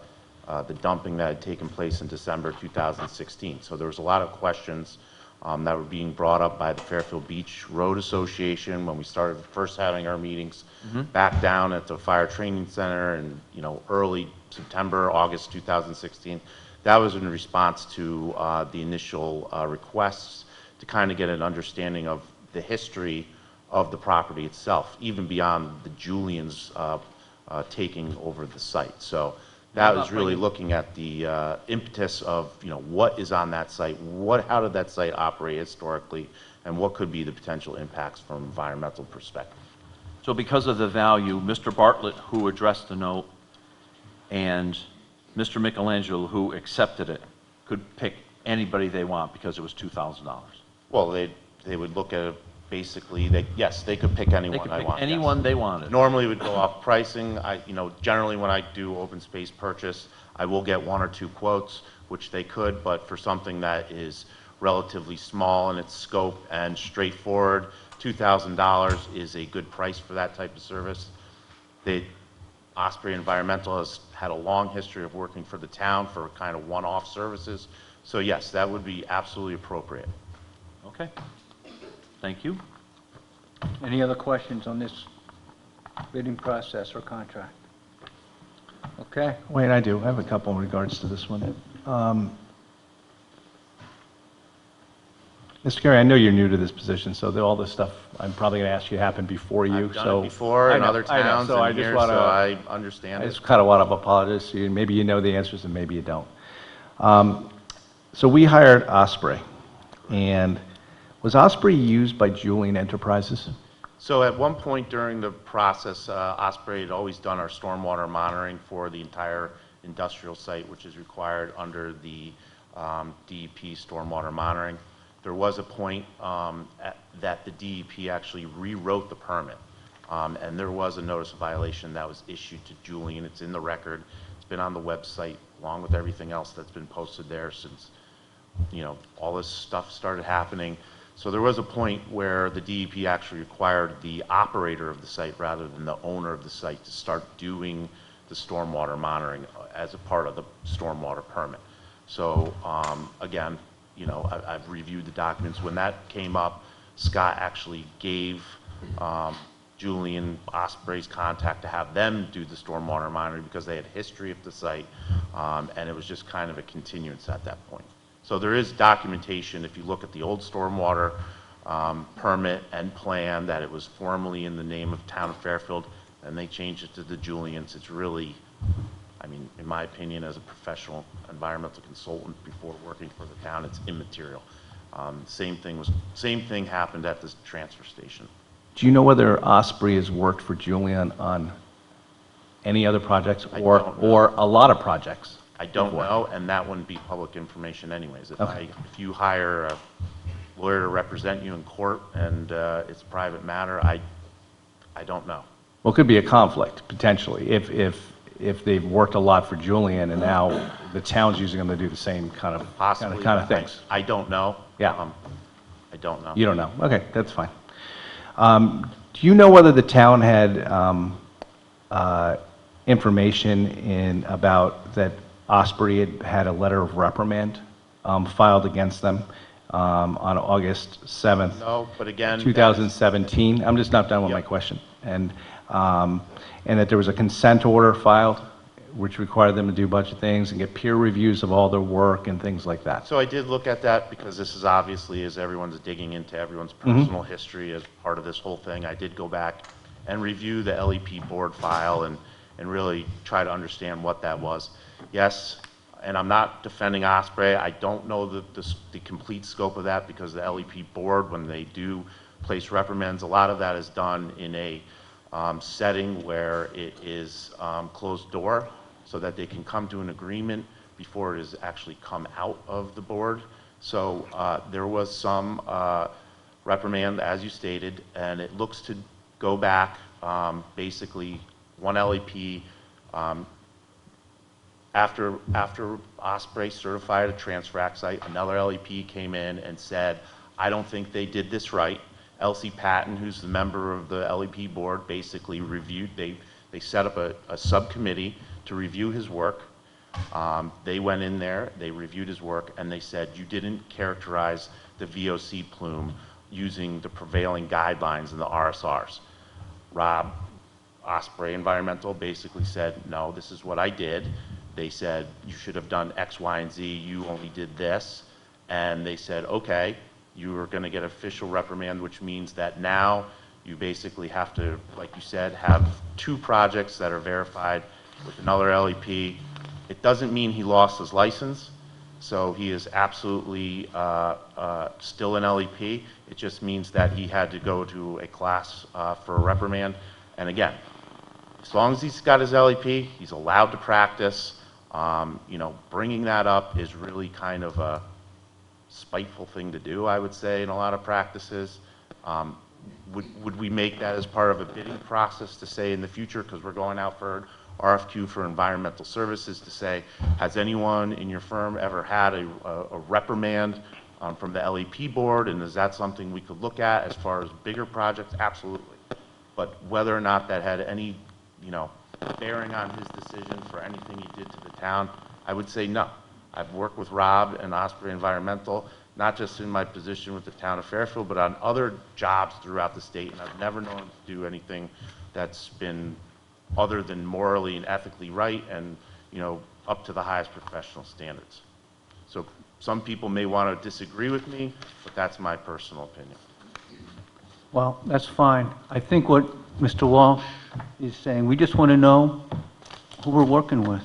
dumping that had taken place in December 2016. So there was a lot of questions that were being brought up by the Fairfield Beach Road Association when we started first having our meetings back down at the Fire Training Center in, early September, August 2016. That was in response to the initial requests to kind of get an understanding of the history of the property itself, even beyond the Julians taking over the site. So that was really looking at the impetus of, what is on that site, how did that site operate historically, and what could be the potential impacts from an environmental perspective. So because of the value, Mr. Bartlett, who addressed the note, and Mr. Michelangelo, who accepted it, could pick anybody they want because it was $2,000. Well, they would look at it basically, yes, they could pick anyone They could I pick want. yes. anyone they wanted. Normally it would go off pricing. Generally when I do open space purchase, I will get 1 or 2 quotes, which they could, but for something that is relatively small in its scope and straightforward, $2,000 is a good price for that type of service. Osprey Environmental has had a long history of working for the town for kind of one-off services. So yes, that would be absolutely appropriate. Okay. Thank you. Any other questions on this bidding process or contract? Okay. Wait, I do. I have a couple in regards to this one. Mr. Carey, I know you're new to this position, so all this stuff I'm probably going to ask you happened before you. I've done it before in other towns and here, so I understand I it. just kind of want to apologize to you. Maybe you know the answers and maybe you don't. So we hired Osprey, and was Osprey used by Julian Enterprises? So at one point during the process, Osprey had always done our stormwater monitoring for the entire industrial site, which is required under the DEP stormwater monitoring. There was a point that the DEP actually rewrote the permit, and there was a notice of violation that was issued to Julian. It's in the record. It's been on the website along with everything else that's been posted there since, all this stuff started happening. So there was a point where the DEP actually required the operator of the site rather than the owner of the site to start doing the stormwater monitoring as a part of the stormwater permit. So again, I've reviewed the documents. When that came up, Scott actually gave Julian Osprey's contact to have them do the stormwater monitoring because they had history of the site, and it was just kind of a continuance at that point. So there is documentation, if you look at the old stormwater permit and plan, that it was formerly in the name of Town of Fairfield, and they changed it to the Julians. It's really, in my opinion, as a professional environmental consultant before working for the town, it's immaterial. Same thing happened at this transfer station. Do you know whether Osprey has worked for Julian on any other projects or a lot of projects? I don't know, and that wouldn't be public information anyways. If you hire a lawyer to represent you in court and it's a private matter, I don't know. Well, it could be a conflict, potentially, if they've worked a lot for Julian and now the town's using them to do the same kind of things. I don't know. Yeah. I don't know. You don't know. Okay, that's fine. Do you know whether the town had information about that Osprey had a letter of reprimand filed against them on August 7th? No, but again, 2017. I'm just not done with my question. And that there was a consent order filed, which required them to do a bunch of things and get peer reviews of all their work and things like that. So I did look at that because this is obviously, as everyone's digging into everyone's personal history as part of this whole thing, I did go back and review the LEP board file and really try to understand what that was. Yes, and I'm not defending Osprey. I don't know the complete scope of that because the LEP board, when they do place reprimands, a lot of that is done in a setting where it is closed door so that they can come to an agreement before it is actually come out of the board. So there was some reprimand, as you stated, and it looks to go back basically one LEP after Osprey certified a transfer act site, another LEP came in and said, I don't think they did this right, Elsie Patton, who's the member of the LEP board, basically reviewed, they set up a subcommittee to review his work. They went in there, they reviewed his work, and they said, you didn't characterize the VOC plume using the prevailing guidelines in the RSRs. Rob Osprey Environmental basically said, no, this is what I did. They said, you should have done X, Y, and Z, you only did this. And they said, okay, you are gonna get official reprimand, which means that now you basically have to, like you said, have 2 projects that are verified with another LEP. It doesn't mean he lost his license, so he is absolutely still an LEP. It just means that he had to go to a class for a reprimand. And again, as long as he's got his LEP, he's allowed to practice. You know, bringing that up is really kind of a spiteful thing to do, I would say, in a lot of practices. Would we make that as part of a bidding process to say in the future, because we're going out for RFQ for environmental services, to say, has anyone in your firm ever had a reprimand from the LEP board, and is that something we could look at as far as bigger projects? Absolutely. But whether or not that had any, you know, bearing on his decision for anything he did to the town, I would say no. I've worked with Rob and Osprey Environmental, not just in my position with the town of Fairfield, but on other jobs throughout the state, and I've never known him to do anything that's been other than morally and ethically right and, you know, up to the highest professional standards. So some people may want to disagree with me, but that's my personal opinion. Well, that's fine. I think what Mr. Walsh is saying, we just want to know who we're working with,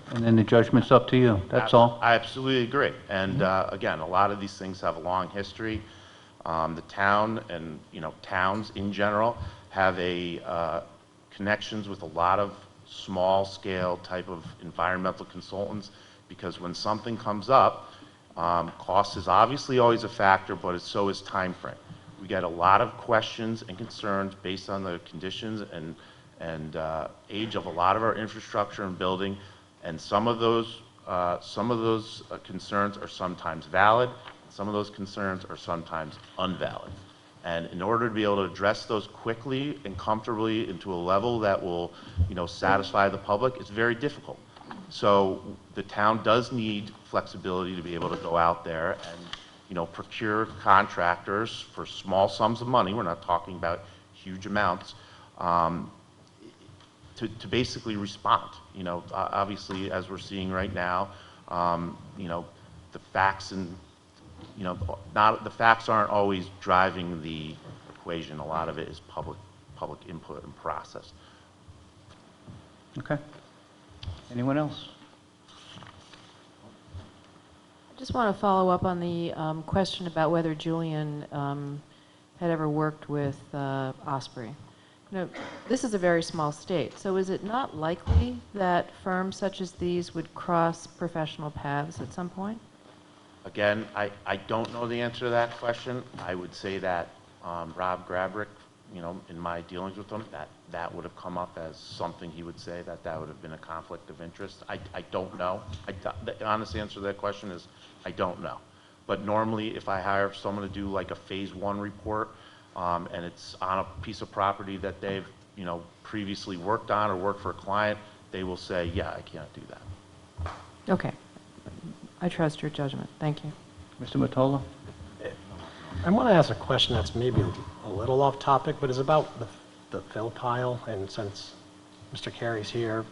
and then the judgment's up to you. That's all. I absolutely agree. And again, a lot of these things have a long history. The town and, you know, towns in general have a connections with a lot of small scale type of environmental consultants, because when something comes up, cost is obviously always a factor, but so is time frame. We get a lot of questions and concerns based on the conditions and age of a lot of our infrastructure and building, and some of those concerns are sometimes valid, some of those concerns are sometimes unvalid. And in order to be able to address those quickly and comfortably into a level that will, you know, satisfy the public, it's very difficult. So the town does need flexibility to be able to go out there and, you know, procure contractors for small sums of money. We're not talking about huge amounts, to basically respond. You know, obviously, as we're seeing right now, you know, the facts and, you know, the facts aren't always driving the equation. A lot of it is public input and process. Okay. Anyone else? I just want to follow up on the question about whether Julian had ever worked with Osprey. You know, this is a very small state, so is it not likely that firms such as these would cross professional paths at some point? Again, I don't know the answer to that question. I would say that Rob Grabrick, you know, in my dealings with him, that would have come up as something he would say, that would have been a conflict of interest. I don't know. The honest answer to that question is I don't know. But normally, if I hire someone to do like a phase 1 report, and it's on a piece of property that they've, you know, previously worked on or worked for a client, they will say, yeah, I can't do that. Okay. I trust your judgment. Thank you. Mr. Mottola? I want to ask a question that's maybe a little off topic, but it's about the fill pile, and since Mr. Carey's here,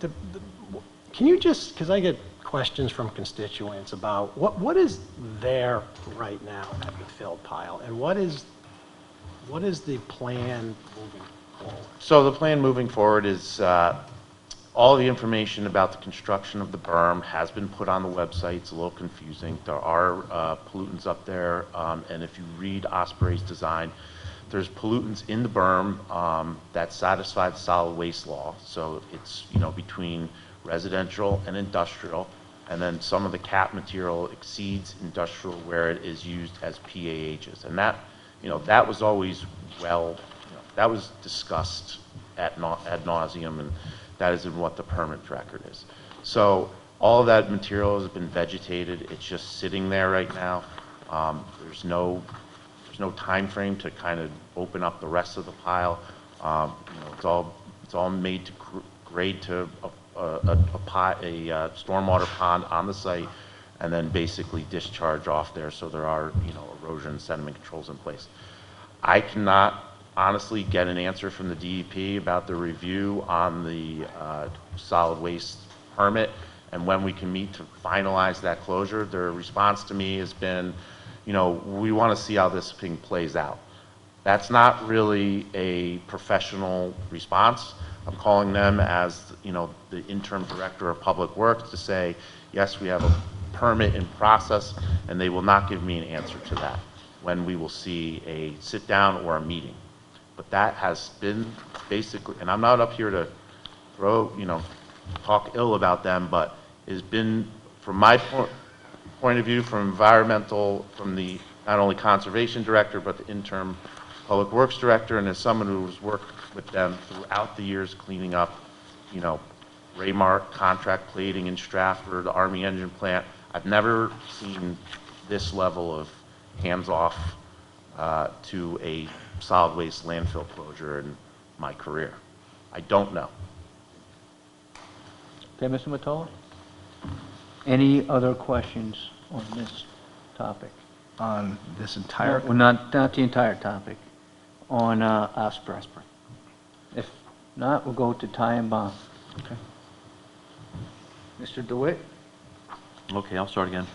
can you just, because I get questions from constituents about what is there right now at the fill pile, and what is the plan moving forward? So the plan moving forward is all the information about the construction of the berm has been put on the website. It's a little confusing. There are pollutants up there, and if you read Osprey's design, there's pollutants in the berm that satisfy the solid waste law. So it's, you know, between residential and industrial, and then some of the cap material exceeds industrial where it is used as PAHs, and that, you know, that was always that was discussed ad nauseum, and that is in what the permit record is. So all of that material has been vegetated. It's just sitting there right now. There's no there's no time frame to kind of open up the rest of the pile. It's all made to grade to a stormwater pond on the site, and then basically discharge off there, so there are, erosion and sediment controls in place. I cannot honestly get an answer from the DEP about the review on the solid waste permit and when we can meet to finalize that closure. Their response to me has been, we want to see how this thing plays out. That's not really a professional response. I'm calling them as, the interim director of public works to say, yes, we have a permit in process, and they will not give me an answer to that when we will see a sit down or a meeting. But that has been basically, and I'm not up here to talk ill about them, but it has been, from my point of view, from environmental, from the not only conservation director, but the interim public works director, and as someone who's worked with them throughout the years cleaning up, Raymark contract plating in Stratford, the Army engine plant, I've never seen this level of hands-off to a solid waste landfill closure in my career. I don't know. Okay, Mr. Mottola? Any other questions on this topic? On this entire, Well, not the entire topic, on Osprey. If not, we'll go to tie and bond. okay. Mr. DeWitt? Okay, I'll start again.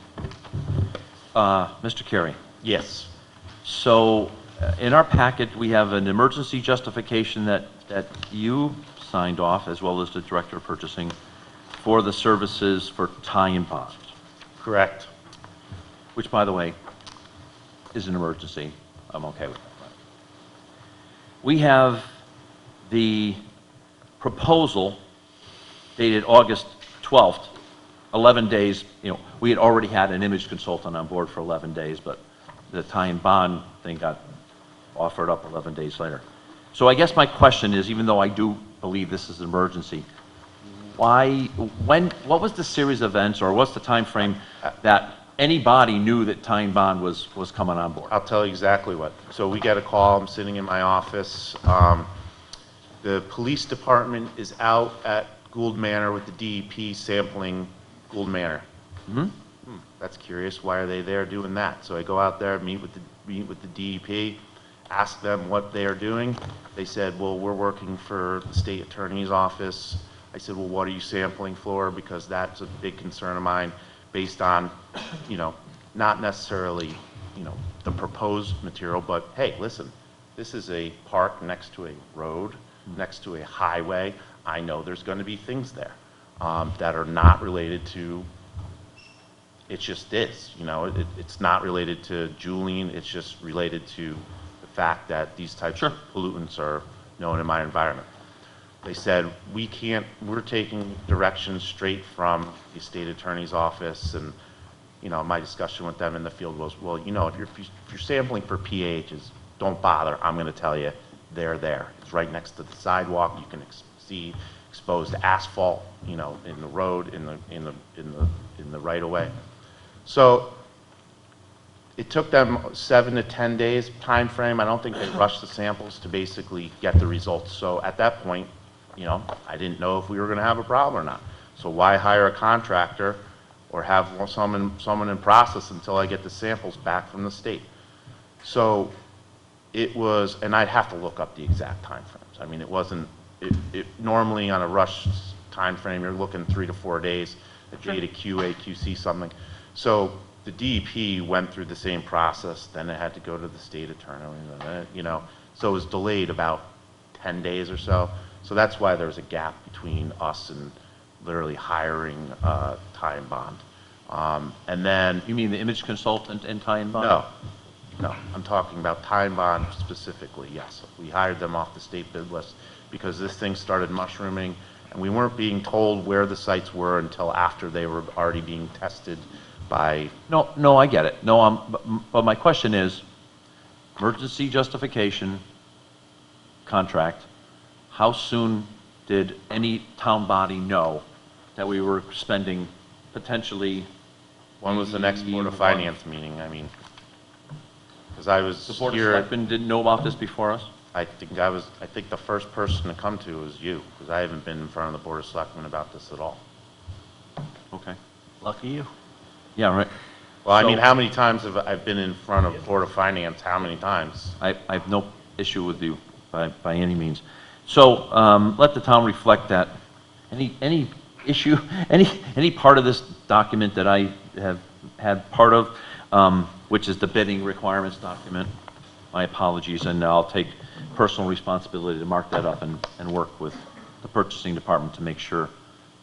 Mr. Carey, Yes. so in our packet, we have an emergency justification that you signed off, as well as the Director of Purchasing, for the services for tie and bond, Correct. which, by the way, is an emergency. I'm okay with that. We have the proposal dated August 12th, 11 days, we had already had an image consultant on board for 11 days, but the tie and bond thing got offered up 11 days later. So I guess my question is, even though I do believe this is an emergency, what was the series of events, or what's the time frame that anybody knew that tie and bond was coming on board? I'll tell you exactly what. So we get a call, I'm sitting in my office. The police department is out at Gould Manor with the DEP sampling Gould Manor. That's curious, why are they there doing that? So I go out there, meet with the DEP, ask them what they are doing. They said, well, we're working for the state attorney's office. I said, well, what are you sampling for? Because that's a big concern of mine, based on, not necessarily, the proposed material, but hey, listen, this is a park next to a road, next to a highway. I know there's going to be things there that are not related to, it just is, it's not related to Julian, it's just related to the fact that these types of pollutants are known in my environment. They said, we're taking directions straight from the state attorney's office, and my discussion with them in the field was, well, if you're sampling for pHs, don't bother. I'm going to tell you, they're there. It's right next to the sidewalk. You can see exposed asphalt, in the road, in the right of way. So it took them 7 to 10 days time frame. I don't think they rushed the samples to basically get the results. So at that point, I didn't know if we were going to have a problem or not. So why hire a contractor or have someone in process until I get the samples back from the state? So it was, and I'd have to look up the exact time frames. I mean, it wasn't, normally on a rush time frame, you're looking 3 to 4 days to get a QA, QC something. So the DEP went through the same process, then it had to go to the state attorney, so it was delayed about 10 days or so. So that's why there was a gap between us and literally hiring tie and bond. And then... You mean the image consultant and tie and bond? No, I'm talking about tie and bond specifically, yes. We hired them off the state bid list because this thing started mushrooming, and we weren't being told where the sites were until after they were already being tested by... No, I get it. But my question is, emergency justification contract, how soon did any town body know that we were spending potentially... When was the next Board of Finance meeting? I mean, because I was The Board of here. Selectmen didn't know about this before us? I think the first person to come to was you, because I haven't been in front of the Board of Selectmen about this at all. Okay. Lucky you. Yeah, right. Well, I So- mean, how many times have I been in front of Board of Finance? How many times? I have no issue with you by any means. So let the town reflect that. Any issue, any part of this document that I have had part of, which is the bidding requirements document, my apologies, and I'll take personal responsibility to mark that up and work with the purchasing department to make sure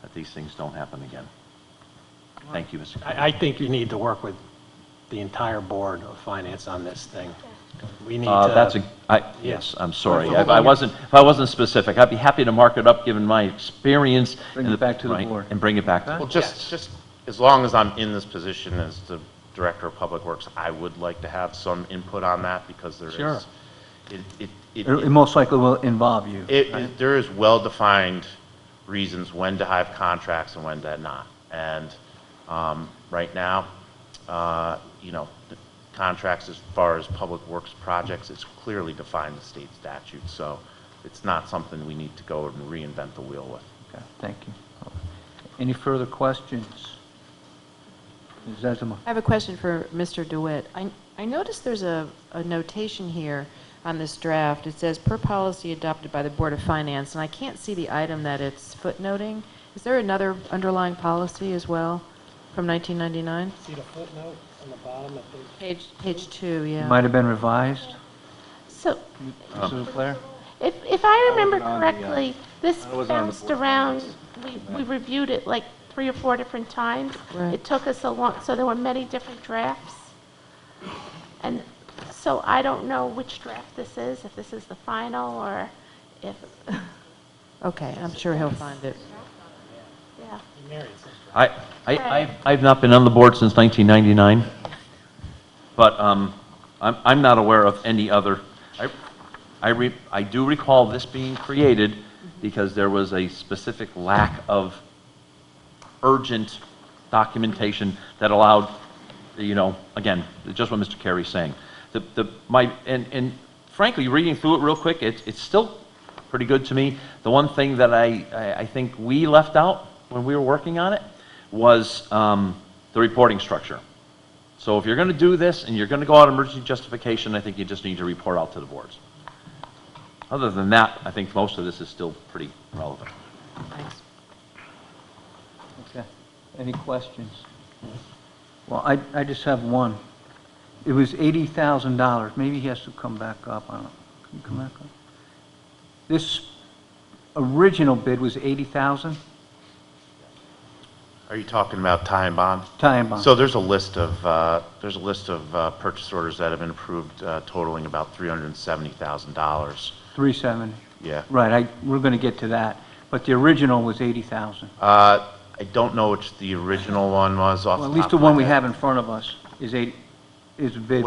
that these things don't happen again. Thank you, Mr. Chairman. I think you need to work with the entire Board of Finance on this thing. We need to... Yes, I'm sorry. If I wasn't specific, I'd be happy to mark it up, given my experience. Bring it back to the right, board. And bring it back to the Well, board. just as long as I'm in this position as the Director of Public Works, I would like to have some input on that, because there is... Sure. It most likely will involve you. There is well-defined reasons when to have contracts and when to not. And right now, you know, the contracts as far as public works projects, it's clearly defined in the state statute. So it's not something we need to go and reinvent the wheel with. Okay, thank you. Any further questions? Ms. Zezima? I have a question for Mr. DeWitt. I noticed there's a notation here on this draft. It says, per policy adopted by the Board of Finance, and I can't see the item that it's footnoting. Is there another underlying policy as well from 1999? See the footnote on the bottom of Page 2, yeah. Might have been revised. So Mrs. Leclerc? if I remember correctly, this bounced around, we reviewed it like 3 or 4 different times. Right. It took us a long, so there were many different drafts. And so I don't know which draft this is, if this is the final or if, Okay, I'm sure he'll find it. yeah. I've not been on the board since 1999, but I'm not aware of any other. I do recall this being created because there was a specific lack of urgent documentation that allowed, you know, again, just what Mr. Carey's saying. And frankly, reading through it real quick, it's still pretty good to me. The one thing that I think we left out when we were working on it was the reporting structure. So if you're going to do this and you're going to go out emergency justification, I think you just need to report out to the boards. Other than that, I think most of this is still pretty relevant. Thanks. Okay. Any questions? Well, I just have one. It was $80,000. Maybe he has to come back up. I don't know. Can you come back up? This original bid was $80,000? Are you talking about tie and bond? Tie and bond. So there's a list of purchase orders that have been approved totaling about $370,000. 370. Yeah. Right, we're going to get to that. But the original was $80,000. I don't know which the original one was off Well, the at least top the of my one we head. have in front of us is bid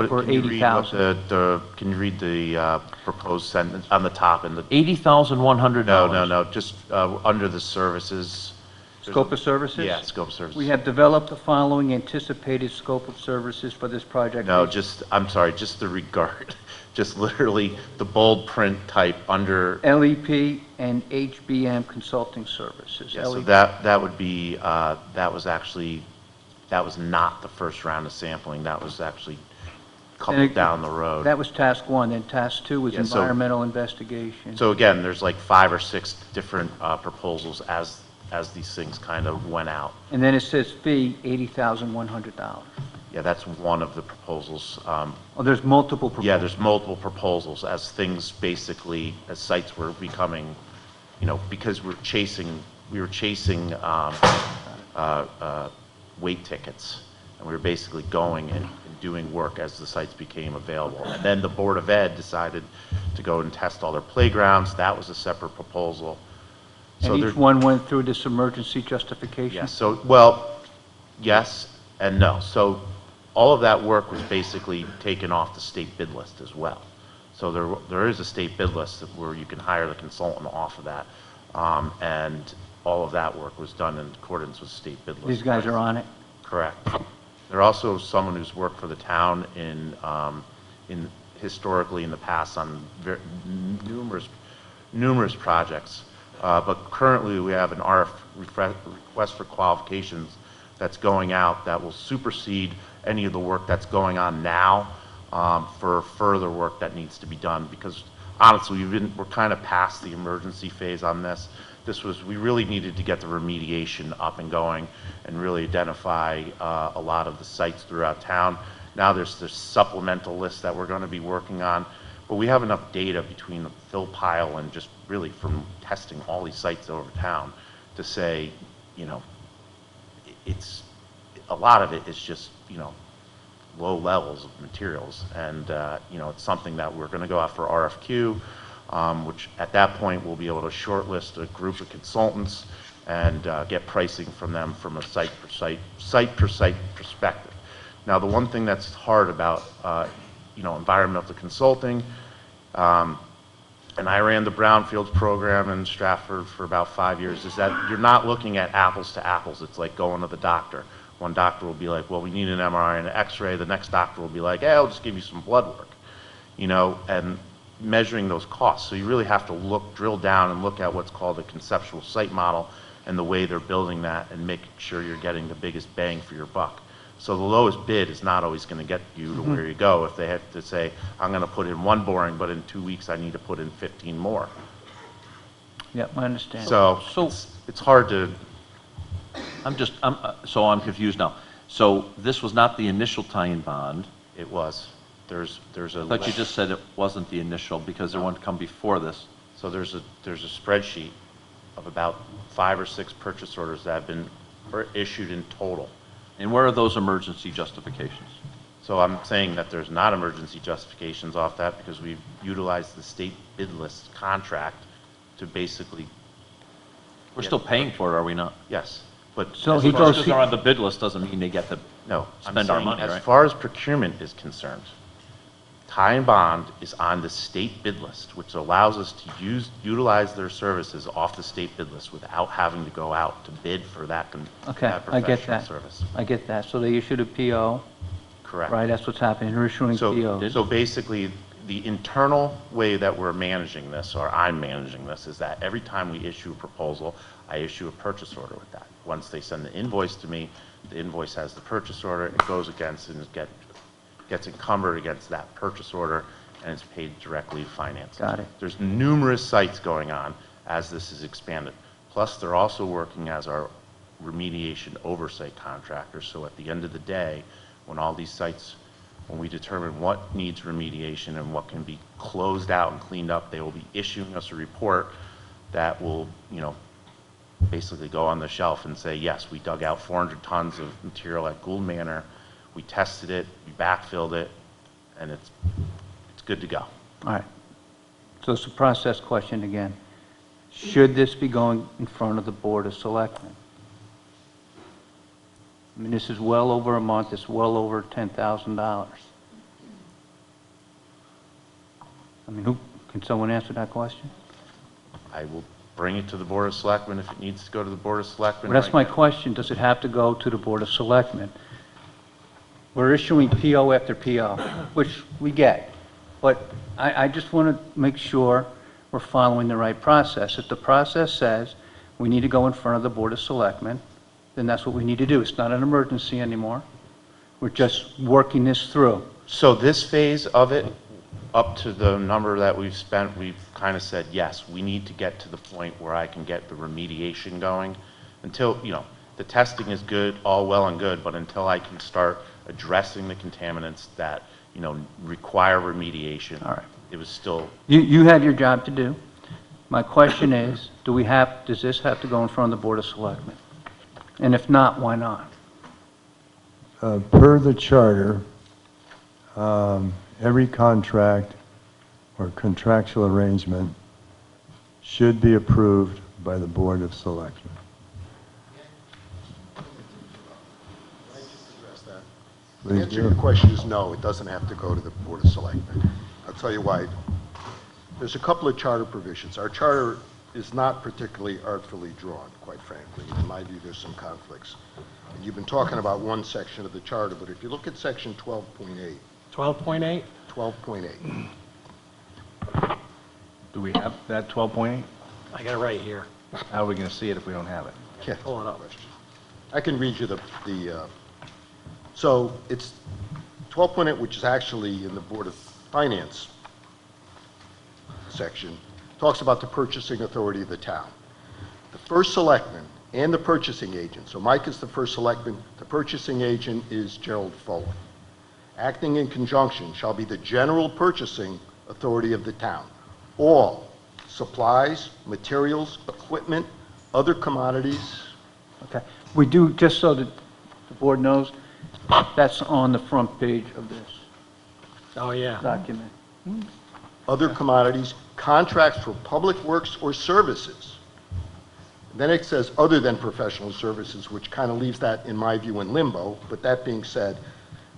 for Can you read what $80,000. can you read the proposed sentence on the top and the? $80,100. No, just under the services. Scope of services? Yeah, scope of services. We have developed the following anticipated scope of services for this project. No, I'm sorry, just the regard, just literally the bold print type under. LEP and HBM Consulting Services. Yeah, so LEP. that would be, that was not the first round of sampling, that was actually a couple And down the road. That was task 1, then task 2 was Yeah, so- environmental investigation. So again, there's like 5 or 6 different proposals as these things kind of went out. And then it says fee, $80,100. Yeah, that's one of the proposals. Oh, there's multiple proposals. Yeah, there's multiple proposals as things basically, as sites were becoming, you know, because we were chasing weight tickets. And we were basically going and doing work as the sites became available. And then the Board of Ed decided to go and test all their playgrounds. That was a separate proposal. And each one went through this emergency justification? Yeah, so, well, yes and no. So all of that work was basically taken off the state bid list as well. So there is a state bid list where you can hire the consultant off of that. And all of that work was done in accordance with state bid list. These guys are on it? Correct. They're also someone who's worked for the town in historically in the past on numerous projects. But currently, we have an request for qualifications that's going out that will supersede any of the work that's going on now for further work that needs to be done. Because honestly, we're kind of past the emergency phase on this. We really needed to get the remediation up and going and really identify a lot of the sites throughout town. Now there's this supplemental list that we're going to be working on, but we have enough data between the fill pile and just really from testing all these sites over town to say, you know, a lot of it is just, you know, low levels of materials, and you know, it's something that we're going to go out for RFQ, which at that point we'll be able to shortlist a group of consultants and get pricing from them from a site per site perspective. Now, the one thing that's hard about you know, environmental consulting, and I ran the brownfields program in Stratford for about 5 years, is that you're not looking at apples to apples. It's like going to the doctor. One doctor will be like, well, we need an MRI and an X-ray. The next doctor will be like, hey, I'll just give you some blood work, you know, and measuring those costs. So you really have to drill down and look at what's called a conceptual site model and the way they're building that and making sure you're getting the biggest bang for your buck. So the lowest bid is not always going to get you to where you go. If they have to say, I'm going to put in 1 boring, but in 2 weeks I need to put in 15 more. Yep, I understand. So it's hard to. So I'm confused now. So this was not the initial tie-in bond. It was. There's a. But you just said it wasn't the initial because there one come before this. So there's a spreadsheet of about 5 or 6 purchase orders that have been issued in total. And where are those emergency justifications? So I'm saying that there's not emergency justifications off that because we've utilized the state bid list contract to basically. We're still paying for it, are we not? Yes, but So Just because they're on the bid list doesn't mean they get to spend our money, as right? far as procurement is concerned, tie and bond is on the state bid list, which allows us to utilize their services off the state bid list without having to go out to bid for that, Okay, that I get professional that. service. I get that. So they issued a PO, Correct. right? That's what's happening. They're issuing POs. So basically, the internal way that we're managing this, or I'm managing this, is that every time we issue a proposal, I issue a purchase order with that. Once they send the invoice to me, the invoice has the purchase order, it goes against and gets encumbered against that purchase order, and it's paid directly to finance. Got it. There's numerous sites going on as this is expanded. Plus, they're also working as our remediation oversight contractor. So at the end of the day, when all these sites, when we determine what needs remediation and what can be closed out and cleaned up, they will be issuing us a report that will, you know, basically go on the shelf and say, yes, we dug out 400 tons of material at Gould Manor, we tested it, we backfilled it, and it's good to go. All right. So it's a process question again. Should this be going in front of the Board of Selectmen? I mean, this is well over a month, it's well over $10,000. I mean, can someone answer that question? I will bring it to the Board of Selectmen if it needs to go to the Board of Selectmen. Well, that's my right now. question. Does it have to go to the Board of Selectmen? We're issuing PO after PO, which we get. But I just want to make sure we're following the right process. If the process says we need to go in front of the Board of Selectmen, then that's what we need to do. It's not an emergency anymore. We're just working this through. So this phase of it, up to the number that we've spent, we've kind of said, yes, we need to get to the point where I can get the remediation going. Until, you know, the testing is good, all well and good, but until I can start addressing the contaminants that, you know, require remediation. All right. It was still. You have your job to do. My question is, does this have to go in front of the Board of Selectmen? And if not, why not? Per the charter, every contract or contractual arrangement should be approved by the Board of Selectmen. The answer to your question is no, it doesn't have to go to the Board of Selectmen. I'll tell you why. There's a couple of charter provisions. Our charter is not particularly artfully drawn, quite frankly. In my view, there's some conflicts. And you've been talking about one section of the charter, but if you look at section 12.8, 12.8? 12.8. Do we have that 12.8? I got it right here. How are we going to see it if we don't have it? Can't Pull it up. I can read you so it's 12.8, which is actually in the Board of Finance section, talks about the purchasing authority of the town. The first selectman and the purchasing agent, so Mike is the first selectman, the purchasing agent is Gerald Foley. Acting in conjunction shall be the general purchasing authority of the town. All supplies, materials, equipment, other commodities. Okay. We do, just so that the board knows, that's on the front page of this Oh, yeah. document. Other commodities, contracts for public works or services. Then it says other than professional services, which kind of leaves that, in my view, in limbo. But that being said,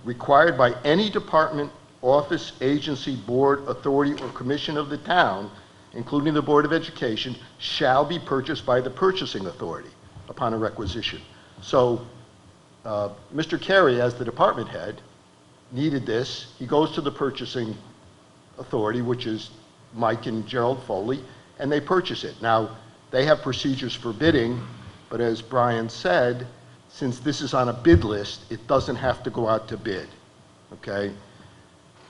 required by any department, office, agency, board, authority, or commission of the town, including the Board of Education, shall be purchased by the purchasing authority upon a requisition. So Mr. Carey, as the department head, needed this. He goes to the purchasing authority, which is Mike and Gerald Foley, and they purchase it. Now, they have procedures for bidding, but as Brian said, since this is on a bid list, it doesn't have to go out to bid, okay?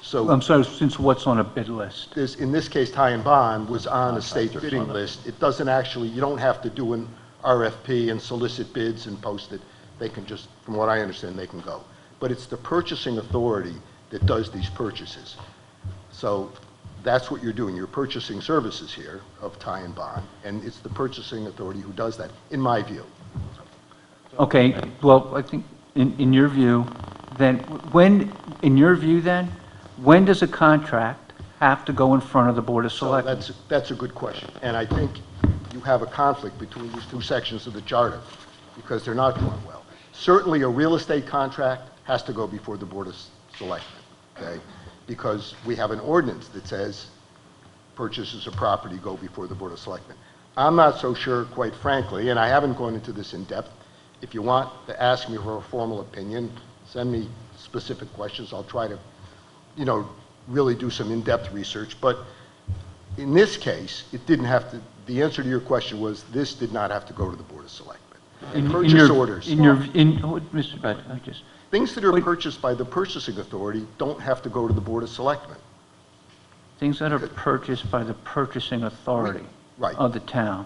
So I'm sorry, since what's on a bid list? in this case, Ty and Bond was on a state bidding list. It doesn't actually, you don't have to do an RFP and solicit bids and post it. They can just, from what I understand, they can go. But it's the purchasing authority that does these purchases. So that's what you're doing. You're purchasing services here of Ty and Bond, and it's the purchasing authority who does that, in my view. Okay, well, I think, in your view, then, when does a contract have to go in front of the Board of So Selectmen? that's a good question. And I think you have a conflict between these two sections of the charter because they're not drawn well. Certainly, a real estate contract has to go before the Board of Selectmen, okay? Because we have an ordinance that says purchases of property go before the Board of Selectmen. I'm not so sure, quite frankly, and I haven't gone into this in depth. If you want to ask me for a formal opinion, send me specific questions. I'll try to, really do some in-depth research. But in this case, it didn't have to, the answer to your question was this did not have to go to the Board of Selectmen. And purchase orders. Mr. Bud, I just, Things that are purchased by the purchasing authority don't have to go to the Board of Selectmen. things that are purchased by the purchasing authority Right. of the town.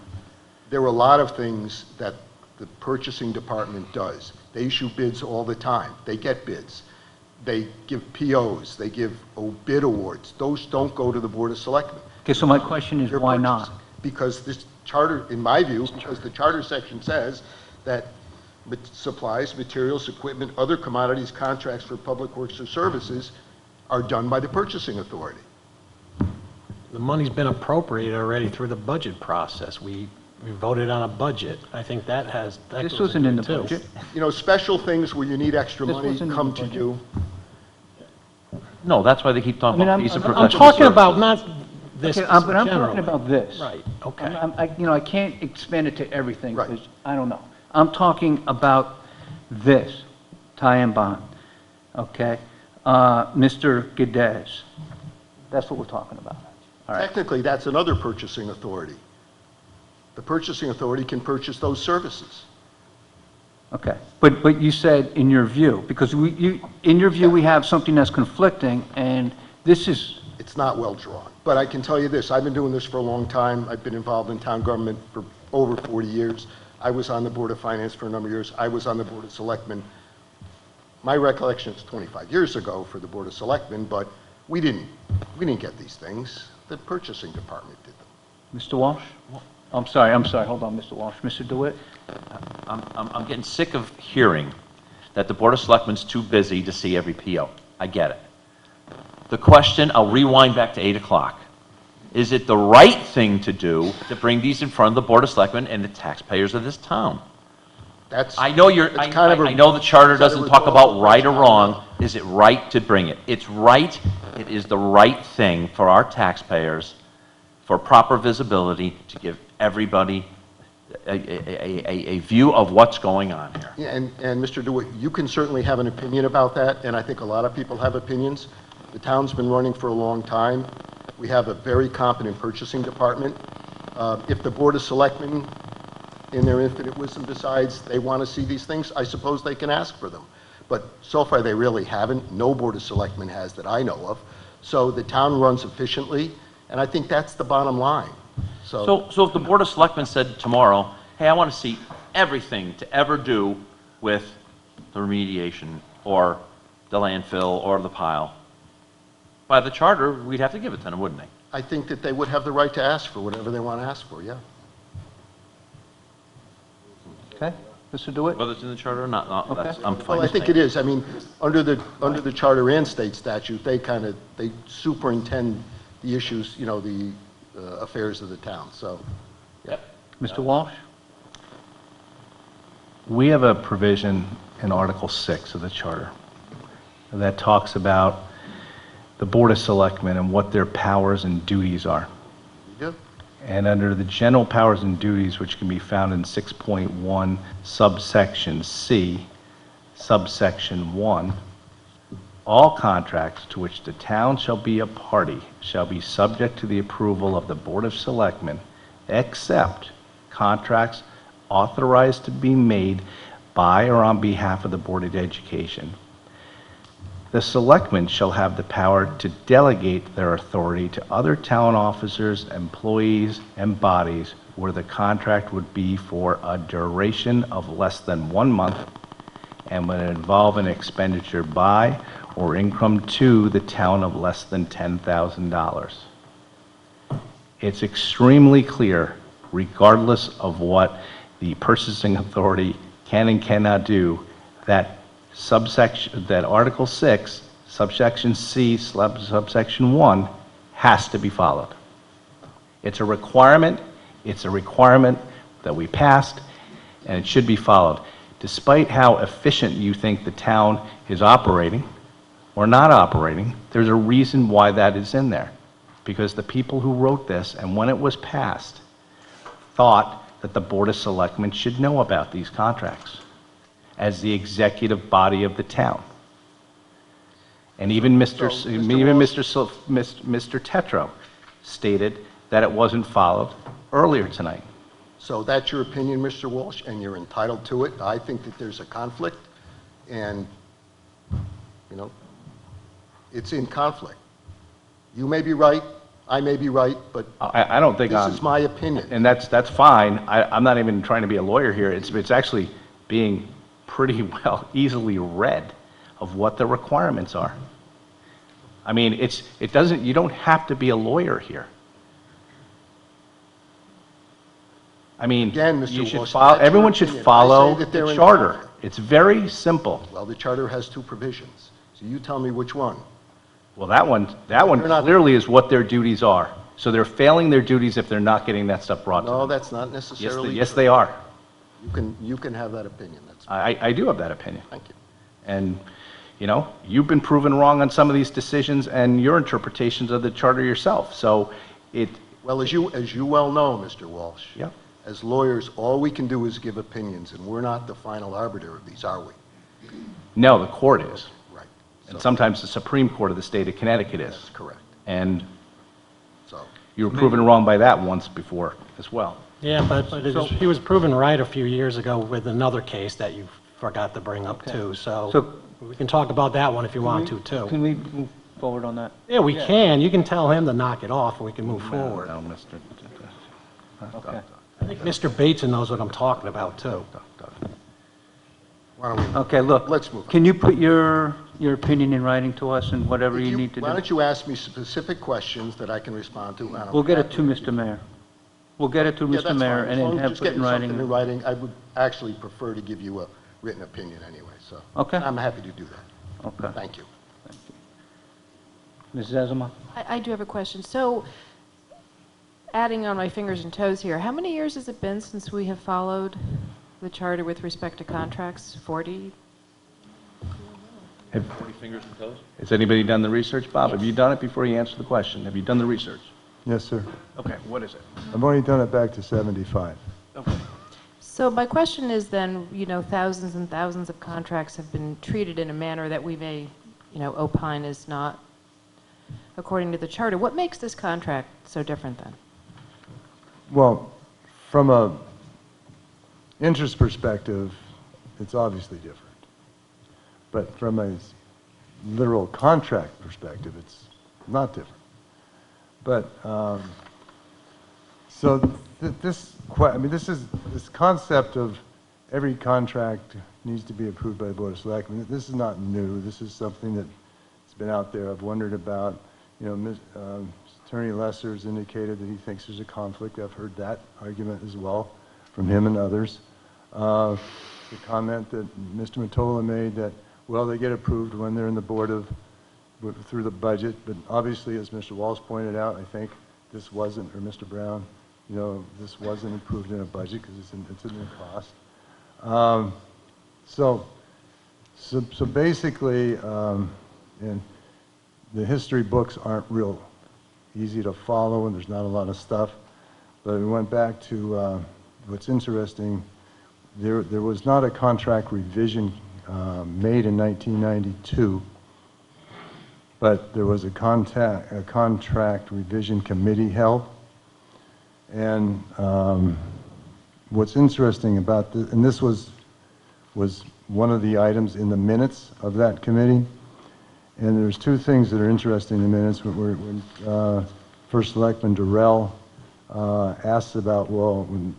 There are a lot of things that the purchasing department does. They issue bids all the time. They get bids. They give POs. They give bid awards. Those don't go to the Board of Selectmen. Okay, so my question is, They're why purchased. not? Because this charter, in my view, because the charter section says that supplies, materials, equipment, other commodities, contracts for public works or services are done by the purchasing authority. The money's been appropriated already through the budget process. We voted on a budget. I think that This goes wasn't in the into it, too. budget. Special things where you need extra This money wasn't in the come to budget. you. No, that's why they keep talking I mean, about I'm- fees and I'm I'm professional talking about services. not this Okay, but I'm talking generally. about this. Right, okay. I can't expand it to everything, Right. because I don't know. I'm talking about this, Ty and Bond, okay? Mr. Geddes, that's what we're talking about. All right. Technically, that's another purchasing authority. The purchasing authority can purchase those services. Okay, but you said in your view, because in your view, we have something that's conflicting, and this is, It's not well drawn. But I can tell you this, I've been doing this for a long time. I've been involved in town government for over 40 years. I was on the Board of Finance for a number of years. I was on the Board of Selectmen. My recollection is 25 years ago for the Board of Selectmen, but we didn't get these things. The purchasing department did them. Mr. Walsh? I'm sorry, hold on, Mr. Walsh. Mr. DeWitt? I'm getting sick of hearing that the Board of Selectmen's too busy to see every PO. I get it. The question, I'll rewind back to 8 o'clock. Is it the right thing to do to bring these in front of the Board of Selectmen and the taxpayers of this town? I know the charter doesn't talk about right or wrong. Is it right to bring it? It's right. It is the right thing for our taxpayers, for proper visibility, to give everybody a view of what's going on here. Yeah, and Mr. DeWitt, you can certainly have an opinion about that, and I think a lot of people have opinions, The town's been running for a long time. We have a very competent purchasing department. If the Board of Selectmen, in their infinite wisdom, decides they want to see these things, I suppose they can ask for them. But so far, they really haven't. No Board of Selectmen has that I know of. So the town runs efficiently, and I think that's the bottom line. So if the Board of Selectmen said tomorrow, hey, I want to see everything to ever do with the remediation or the landfill or the pile, by the charter, we'd have to give it to them, wouldn't they? I think that they would have the right to ask for whatever they want to ask for, yeah. Okay, Mr. DeWitt? Whether it's in the charter or not, I'm fine. Well, I think it is. I mean, under the charter and state statute, they superintend the issues, you know, the affairs of the town, so. Yep. Mr. Walsh? We have a provision in Article 6 of the charter that talks about the Board of Selectmen and what their powers and duties are. Yeah. And under the general powers and duties, which can be found in 6.1 subsection C, subsection 1, all contracts to which the town shall be a party shall be subject to the approval of the Board of Selectmen, except contracts authorized to be made by or on behalf of the Board of Education. The selectmen shall have the power to delegate their authority to other town officers, employees, and bodies where the contract would be for a duration of less than 1 month and would involve an expenditure by or income to the town of less than $10,000. It's extremely clear, regardless of what the purchasing authority can and cannot do, that Article 6, subsection C, subsection 1, has to be followed. It's a requirement that we passed, and it should be followed. Despite how efficient you think the town is operating or not operating, there's a reason why that is in there. Because the people who wrote this, and when it was passed, thought that the Board of Selectmen should know about these contracts as the executive body of the town. And even Mr. Tetro stated that it wasn't followed earlier tonight. So that's your opinion, Mr. Walsh, and you're entitled to it. I think that there's a conflict, and, you know, it's in conflict. You may be right, I may be right, but I don't think this is my opinion. And that's fine. I'm not even trying to be a lawyer here. It's actually being pretty well easily read of what the requirements are. I mean, you don't have to be a lawyer here. I mean, Again, Mr. you should Walsh, follow, that's your everyone should opinion. I follow say that the they're in charter. conflict. It's very simple. Well, the charter has 2 provisions, so you tell me which one. Well, that one You're not- clearly is what their duties are. So they're failing their duties if they're not getting that stuff brought to them. No, that's not necessarily Yes, true. they are. You can have that opinion, that's, I do have that opinion. thank you. And, you know, you've been proven wrong on some of these decisions and your interpretations of the charter yourself. So Well, as you well know, Mr. Walsh. Yep. As lawyers, all we can do is give opinions, and we're not the final arbiter of these, are we? no, the court is. Right. And sometimes the Supreme Court of the state of Connecticut is. That's correct. And So, you were proven wrong by that once before as well. Yeah, but he was proven right a few years ago with another case that you forgot to bring up too, so So- we can talk about that one if you want to too. Can we move forward on that? Yeah, we can. You can tell him to knock it off and we can move forward. No, Mr. Okay. I think Mr. Bateson knows what I'm talking about too. why don't we, Okay, look. Let's move on. Can you put your opinion in writing to us and whatever you need to why do? don't you ask me specific questions that I can respond to? and I'll We'll get it happily to Mr. Mayor. We'll get it to Yeah, Mr. that's Mayor fine. and As long then as have just it in getting something in writing. writing, I would actually prefer to give you a written opinion anyway, so. Okay. I'm happy to do that. Okay. Thank you. Ms. Zezima? I do have a question. So, adding on my fingers and toes here, how many years has it been since we have followed the charter with respect to contracts? 40? 40 fingers and toes? Has anybody done the research? Bob, have you done it before you answer the question? Have you done the research? Yes, sir. Okay, what is it? I've only done it back to 75. Okay. So my question is then, you know, thousands and thousands of contracts have been treated in a manner that we may, you know, opine is not according to the charter. What makes this contract so different then? Well, from a interest perspective, it's obviously different. But from a literal contract perspective, it's not different. But, so this concept of every contract needs to be approved by the Board of Selectmen, this is not new. This is something that's been out there. I've wondered about, Attorney Lesser's indicated that he thinks there's a conflict. I've heard that argument as well from him and others. The comment that Mr. Mottola made that, well, they get approved when they're in the board through the budget, but obviously, as Mr. Walsh pointed out, I think this wasn't, or Mr. Brown, this wasn't approved in a budget because it's a new cost. So basically, and the history books aren't real easy to follow, and there's not a lot of stuff. But we went back to what's interesting. There was not a contract revision made in 1992, but there was a contract revision committee held. And what's interesting about this, and this was one of the items in the minutes of that committee. And there's two things that are interesting in the minutes. When First Selectman Durrell asked about, I'm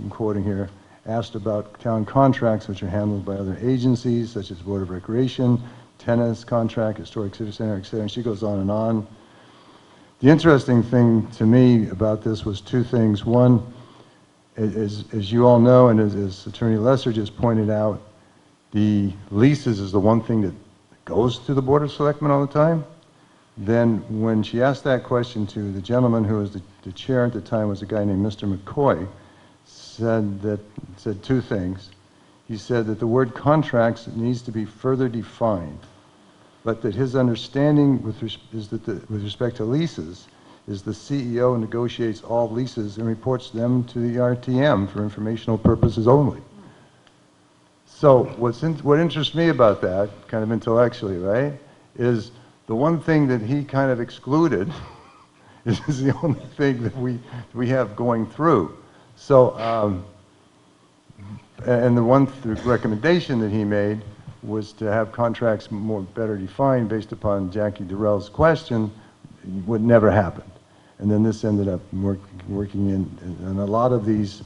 quoting here, asked about town contracts which are handled by other agencies, such as Board of Recreation, tennis contract, Historic Civic Center, et cetera. And she goes on and on. The interesting thing to me about this was two things. One, as you all know, and as Attorney Lesser just pointed out, the leases is the one thing that goes to the Board of Selectmen all the time. Then when she asked that question to the gentleman who was the chair at the time, was a guy named Mr. McCoy, said two things. He said that the word contracts needs to be further defined, but that his understanding with respect to leases is the CEO negotiates all leases and reports them to the RTM for informational purposes only. So what interests me about that, kind of intellectually, right, is the one thing that he kind of excluded is the only thing that we have going through. So, and the recommendation that he made was to have contracts better defined based upon Jackie Durrell's question, would never happen. And then this ended up working in a lot of these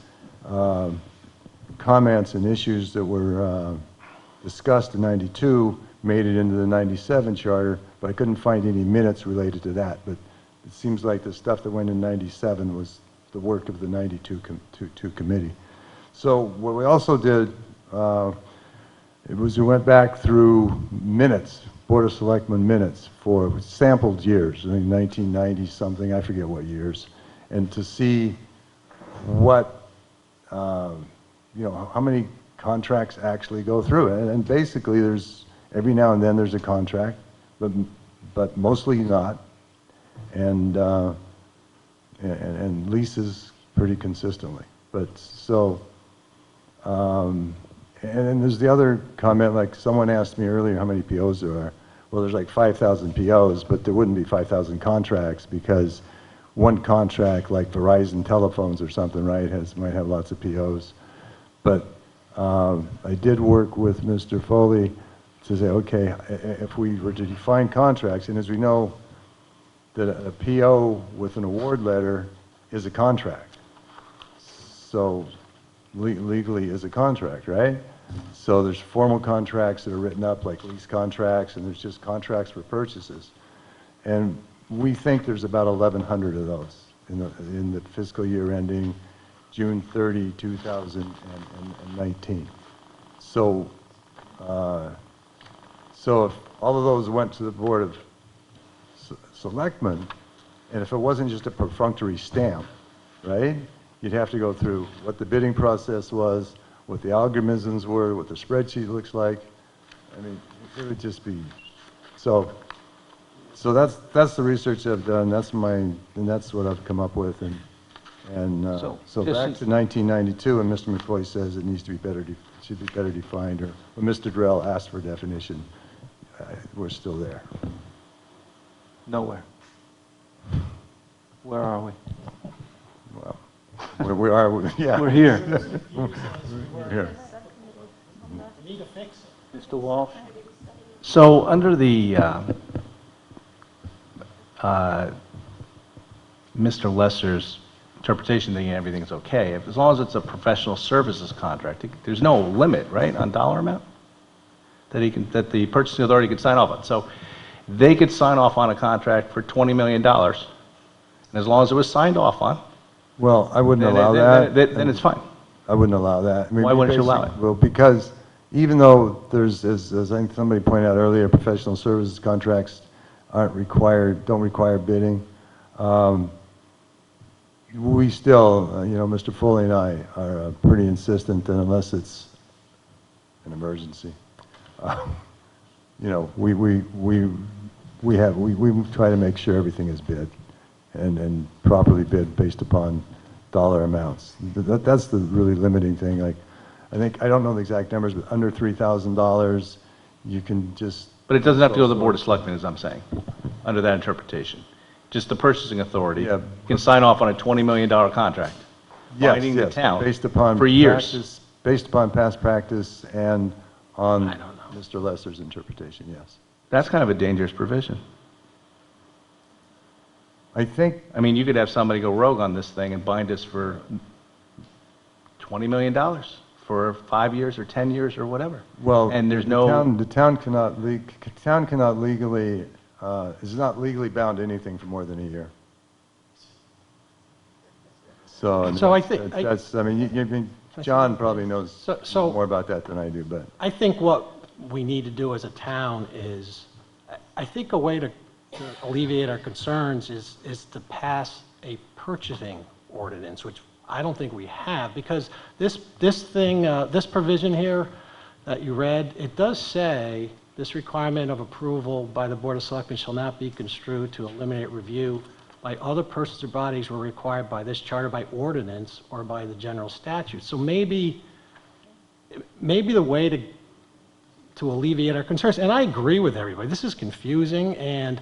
comments and issues that were discussed in '92 made it into the '97 charter, but I couldn't find any minutes related to that. But it seems like the stuff that went in '97 was the work of the '92 committee. So what we also did we went back through minutes, Board of Selectmen minutes for sampled years, I think 1990 something, I forget what years, and to see what, how many contracts actually go through. And basically there's, every now and then there's a contract, but mostly not. And leases pretty consistently. But so, and then there's the other comment, like someone asked me earlier how many POs there are. Well, there's like 5,000 POs, but there wouldn't be 5,000 contracts because one contract, like Verizon Telephones or something, right, might have lots of POs. But I did work with Mr. Foley to say, okay, if we were to define contracts, and as we know, that a PO with an award letter is a contract. So legally is a contract, right? So there's formal contracts that are written up like lease contracts, and there's just contracts for purchases. And we think there's about 1,100 of those in the fiscal year ending June 30, 2019. So, so if all of those went to the Board of Selectmen, and if it wasn't just a perfunctory stamp, right, you'd have to go through what the bidding process was, what the algorithms were, what the spreadsheet looks like. I mean, it would just be, so that's the research I've done. And that's what I've come up with. And so back to 1992, and Mr. McCoy says it needs to be should be better defined, or when Mr. Durrell asked for definition, we're still there. Nowhere. Where are we? Well, we are, yeah. We're here. We're here. Mr. Walsh? So under the, Mr. Lesser's interpretation, thinking everything's okay, as long as it's a professional services contract, there's no limit, right, on dollar amount? That he can, that the purchasing authority could sign off on. So they could sign off on a contract for $20 million, and as long as it was signed off on, Well, I wouldn't then, allow then, that. then it's fine. I wouldn't allow that. I mean, Why wouldn't you allow basic- it? Well, because even though there's, as I think somebody pointed out earlier, professional services contracts aren't required, don't require bidding, we still, Mr. Foley and I are pretty insistent that unless it's an emergency, we try to make sure everything is bid and properly bid based upon dollar amounts. That's the really limiting thing. Like, I don't know the exact numbers, but under $3,000, you can just. But it doesn't have to go to the Board of Selectmen, as I'm saying, under that interpretation. Just the purchasing authority Yeah. can sign off on a $20 million contract, Yes, binding the yes, town based upon for years. practice- Based upon past practice and on Mr. Lesser's interpretation, yes. That's kind of a dangerous provision. I think, I mean, you could have somebody go rogue on this thing and bind us for $20 million for 5 years or 10 years or whatever. well, And there's the no, town cannot legally, is not legally bound to anything for more than a year. So So I think- that's, I mean, John probably knows So- more about that than I do, but. I think what we need to do as a town is, I think a way to alleviate our concerns is to pass a purchasing ordinance, which I don't think we have, because this provision here that you read, it does say, this requirement of approval by the Board of Selectmen shall not be construed to eliminate review by other persons or bodies were required by this charter by ordinance or by the general statute. So maybe the way to alleviate our concerns, and I agree with everybody, this is confusing, and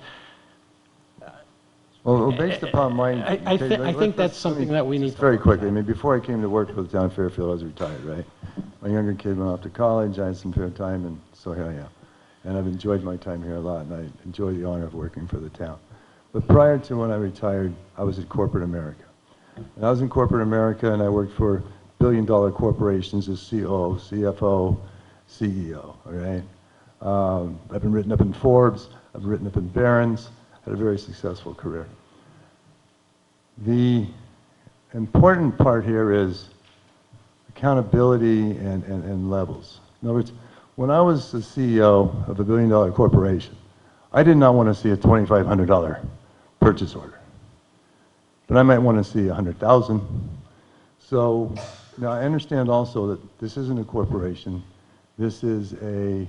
Well, based upon my. I think that's something that we need Just to very work quickly, I mean, before I came to work for the town of Fairfield, I was retired, right? My younger kid went off to college, I had some fair time, and so here I am. And I've enjoyed my time here a lot, and I enjoy the honor of working for the town. But prior to when I retired, I was at corporate America. And I was in corporate America, and I worked for billion-dollar corporations as COO, CFO, CEO, all right? I've been written up in Forbes, I've been written up in Barron's, had a very successful career. The important part here is accountability and levels. In other words, when I was the CEO of a billion-dollar corporation, I did not want to see a $2,500 purchase order. But I might want to see 100,000. So now I understand also that this isn't a corporation. This is a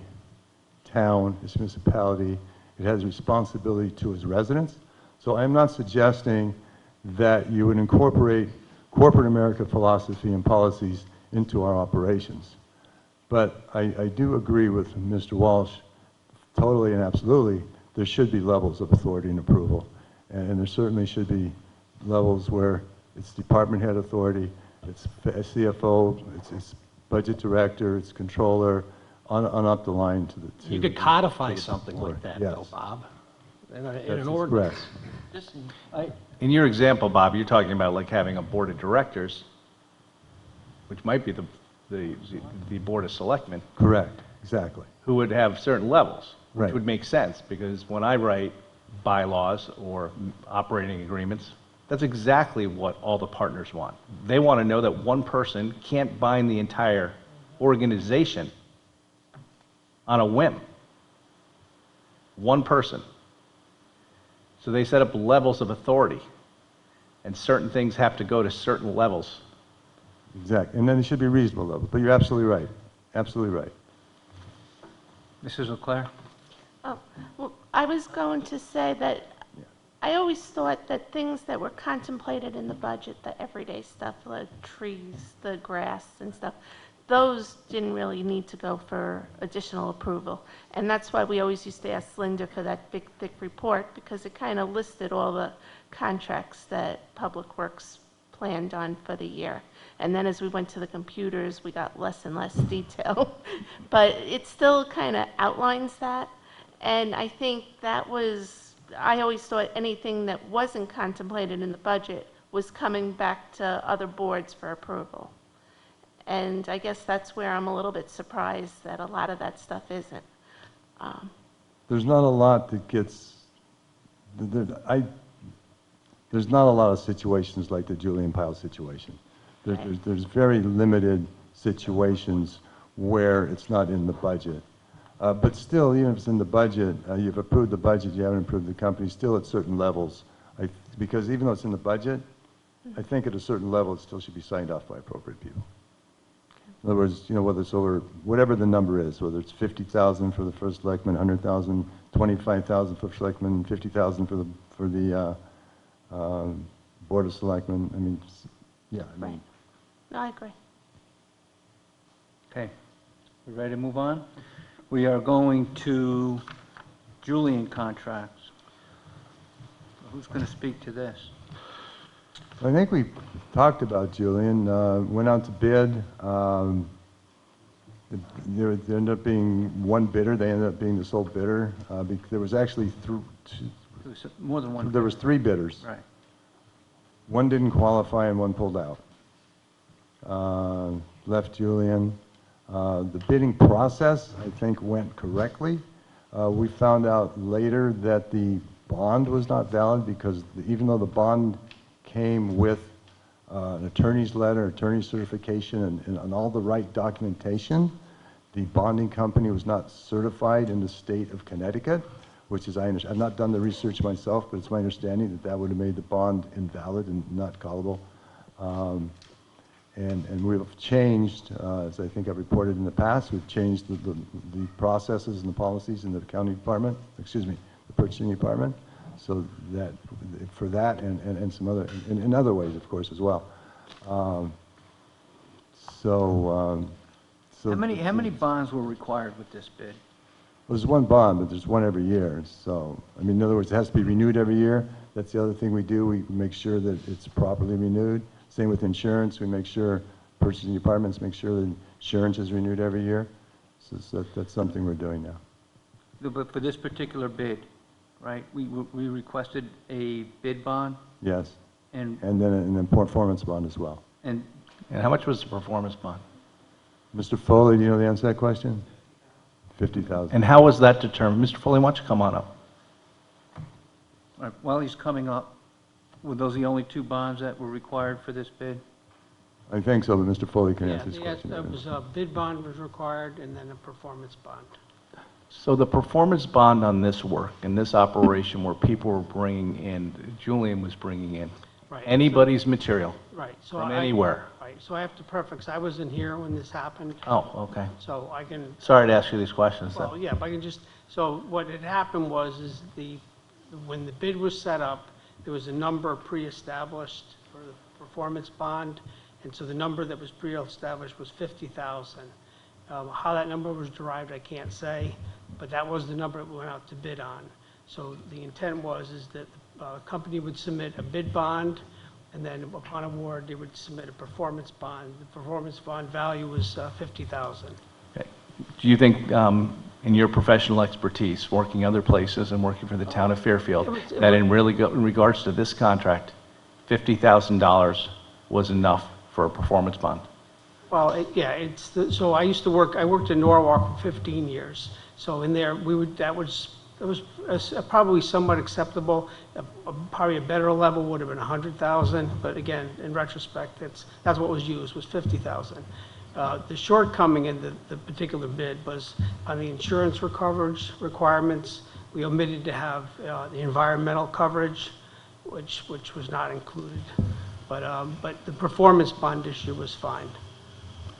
town, it's a municipality. It has responsibility to its residents. So I'm not suggesting that you would incorporate corporate America philosophy and policies into our operations. But I do agree with Mr. Walsh, totally and absolutely, there should be levels of authority and approval. And there certainly should be levels where it's department head authority, it's CFO, it's budget director, it's controller, on up the line to the. you could codify something like that, though, Yes. Bob, in an That's ordinance. correct. in your example, Bob, you're talking about like having a board of directors, which might be the Board of Selectmen, Correct, exactly. who would have certain levels, which Right. would make sense, because when I write bylaws or operating agreements, that's exactly what all the partners want. They want to know that one person can't bind the entire organization on a whim. One person. So they set up levels of authority, and certain things have to go to certain levels. Exactly, and then it should be reasonable level, but you're absolutely right, absolutely right. Mrs. Leclerc? Oh, well, I was going to say that I always thought that things that were contemplated in the budget, the everyday stuff, the trees, the grass and stuff, those didn't really need to go for additional approval. And that's why we always used to ask Linda for that big, thick report, because it kind of listed all the contracts that Public Works planned on for the year. And then as we went to the computers, we got less and less detail. But it still kind of outlines that. And I think that was, I always thought anything that wasn't contemplated in the budget was coming back to other boards for approval. And I guess that's where I'm a little bit surprised that a lot of that stuff isn't. There's not a lot that gets, there's not a lot of situations like the Julian Pyle situation. There's very limited situations where it's not in the budget. But still, even if it's in the budget, you've approved the budget, you haven't approved the company, still at certain levels. Because even though it's in the budget, I think at a certain level, it still should be signed off by appropriate people. In other words, whether it's over, whatever the number is, whether it's 50,000 for the first selectman, 100,000, 25,000 for selectmen, 50,000 for the Board of Selectmen. I mean, yeah, I mean. Right. No, I agree. Okay, we ready to move on? We are going to Julian contracts. Who's going to speak to this? I think we talked about Julian, went out to bid. There ended up being one bidder. They ended up being the sole bidder. There was actually More than one. there was 3 bidders. Right. One didn't qualify and one pulled out. Left Julian. The bidding process, I think, went correctly. We found out later that the bond was not valid because even though the bond came with an attorney's letter, attorney's certification, and all the right documentation, the bonding company was not certified in the state of Connecticut, which is, I've not done the research myself, but it's my understanding that that would have made the bond invalid and not callable. And we've changed, as I think I've reported in the past, we've changed the processes and the policies in the accounting department, the purchasing department, so that, for that and some other, in other ways, of course, as well. So How many bonds were required with this bid? There's one bond, but there's one every year. So, I mean, in other words, it has to be renewed every year. That's the other thing we do. We make sure that it's properly renewed. Same with insurance. We make sure, purchasing departments make sure that insurance is renewed every year. So that's something we're doing now. But for this particular bid, right, we requested a bid bond? Yes. And then performance bond as well. And how much was the performance bond? Mr. Foley, do you know the answer to that question? 50,000. And how was that determined? Mr. Foley, why don't you come on up? right, while he's coming up, were those the only 2 bonds that were required for this bid? I think so, but Mr. Foley can Yeah, answer this question. that was a bid bond was required, and then a performance bond. So the performance bond on this work, in this operation where people were bringing in, Julian was bringing in, Right. anybody's material Right. So from anywhere. Right, so I have to perfect, I wasn't here when this happened, Oh, okay. so I can, Sorry to ask you these questions then. well, yeah, if I can just, so what had happened was, when the bid was set up, there was a number pre-established for the performance bond, and so the number that was pre-established was 50,000. How that number was derived, I can't say, but that was the number that we went out to bid on. So the intent is that the company would submit a bid bond, and then upon award, they would submit a performance bond. The performance bond value was 50,000. Okay. Do you think, in your professional expertise, working other places and working for the town of Fairfield, that in regards to this contract, $50,000 was enough for a performance bond? Well, so I worked in Norwalk for 15 years. So in there, it was probably somewhat acceptable. Probably a better level would have been 100,000, but again, in retrospect, that's what was used, was 50,000. The shortcoming in the particular bid was on the insurance coverage requirements. We omitted to have the environmental coverage, which was not included. But the performance bond issue was fine,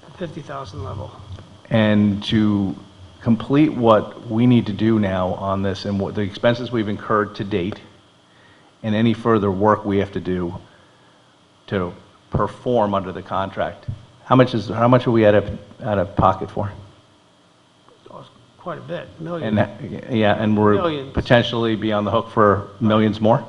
the 50,000 level. And to complete what we need to do now on this and what the expenses we've incurred to date and any further work we have to do to perform under the contract, How much are we out of pocket for? Quite a bit, And, million. yeah, and we're Millions. potentially be on the hook for millions more?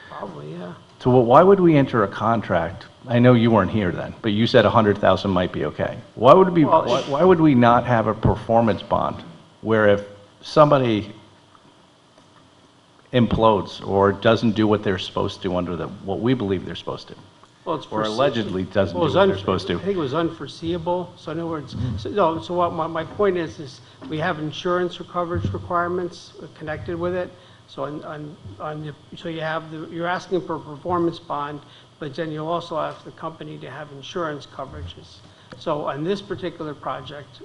Probably, yeah. So why would we enter a contract? I know you weren't here then, but you said 100,000 might be okay. Why would it be, Well, why would we not have a performance bond where if somebody implodes or doesn't do what they're supposed to under what we believe they're supposed to, Well, it's or foresee- allegedly doesn't do well, it's what they're supposed to? I think it was unforeseeable, so in other words, Mm-hmm. so what my point is we have insurance or coverage requirements connected with it. So so you're asking for a performance bond, but then you'll also ask the company to have insurance coverages. So on this particular project,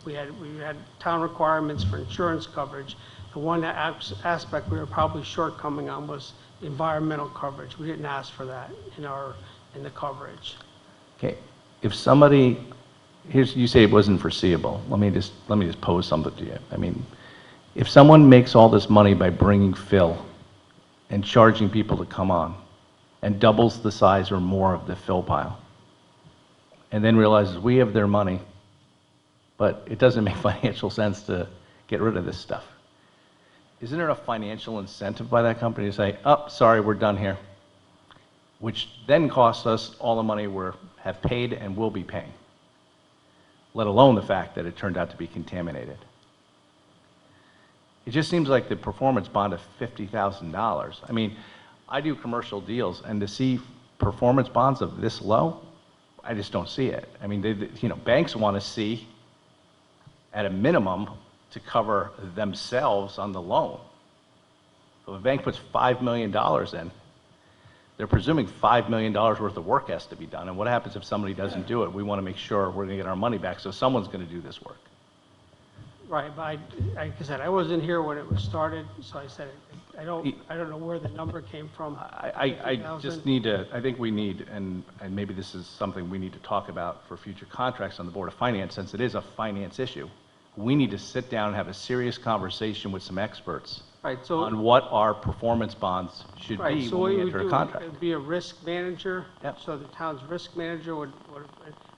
we had town requirements for insurance coverage. The one aspect we were probably shortcoming on was environmental coverage. We didn't ask for that in the coverage. Okay, if somebody, you say it wasn't foreseeable. Let me just pose something to you. I mean, if someone makes all this money by bringing fill and charging people to come on and doubles the size or more of the fill pile, and then realizes we have their money, but it doesn't make financial sense to get rid of this stuff, isn't there a financial incentive by that company to say, oh, sorry, we're done here? Which then costs us all the money we have paid and will be paying, let alone the fact that it turned out to be contaminated. It just seems like the performance bond of $50,000. I mean, I do commercial deals, and to see performance bonds of this low, I just don't see it. I mean, banks want to see, at a minimum, to cover themselves on the loan. So if a bank puts $5 million in, they're presuming $5 million worth of work has to be done. And what happens if somebody doesn't do it? We want to make sure we're going to get our money back, so someone's going to do this work. Right, but like I said, I wasn't here when it was started, so I said, I don't know where the number came from. I just need to, I think we need, and maybe this is something we need to talk about for future contracts on the Board of Finance, since it is a finance issue. We need to sit down and have a serious conversation with some experts Right, so. on what our performance bonds should Right, be so when what we you would enter a do, contract. it'd be a risk manager. Yep. So the town's risk manager would,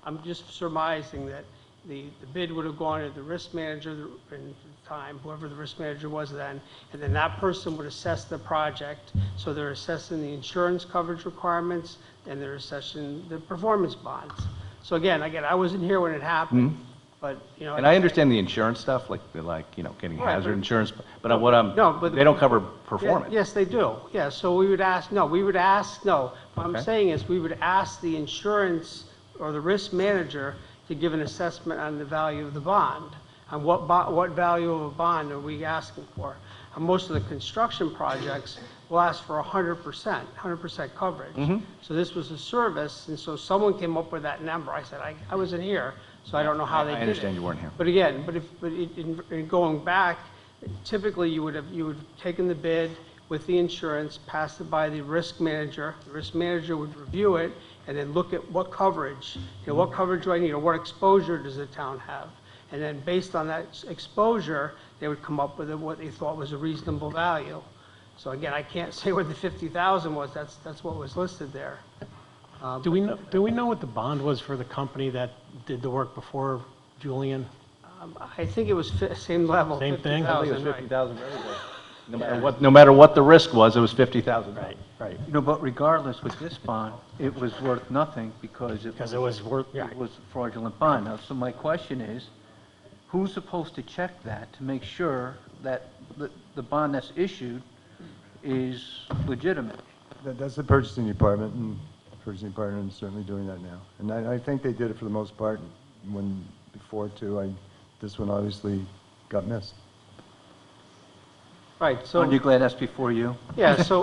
I'm just surmising that the bid would have gone to the risk manager in the time, whoever the risk manager was then, and then that person would assess the project. So they're assessing the insurance coverage requirements, and they're assessing the performance bonds. So again, I wasn't here when it happened, but, And I understand the insurance stuff, like getting Right, hazard but- insurance, but No, but- they don't cover Yeah, performance. yes, they do. Yeah, so what I'm Okay. saying is we would ask the insurance or the risk manager to give an assessment on the value of the bond. And what value of a bond are we asking for? On most of the construction projects, we'll ask for 100% coverage. Mm-hmm. So this was a service, and so someone came up with that number. I said, I wasn't here, so I don't know how they did it. I understand you weren't here. But again, in going back, typically you would have taken the bid with the insurance, passed it by the risk manager. The risk manager would review it and then look at what coverage, what coverage do I need, or what exposure does the town have? And then based on that exposure, they would come up with what they thought was a reasonable value. So again, I can't say what the 50,000 was. That's what was listed there. Do we know what the bond was for the company that did the work before Julian? I think it was same level. Same thing? I think it was 50,000, right. 50,000 for everybody. No matter what the risk was, it was 50,000. Right. But regardless, with this bond, it was worth nothing because it was a fraudulent bond. Now, so my question is, who's supposed to check that to make sure that the bond that's issued is legitimate? That's the purchasing department, and the purchasing department is certainly doing that now. And I think they did it for the most part. Before too, this one obviously got missed. Right, so. Aren't you glad that's before you? Yeah, so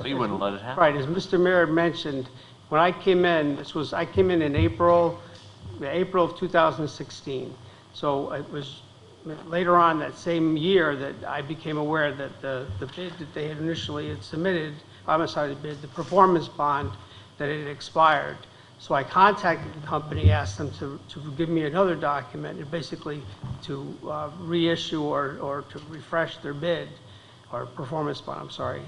You wouldn't let it happen. right, as Mr. Mayor mentioned, when I came in, I came in April of 2016. So it was later on that same year that I became aware that the bid that they had initially submitted, the performance bond, that it had expired. So I contacted the company, asked them to give me another document, and basically to reissue or to refresh their bid or performance bond, I'm sorry.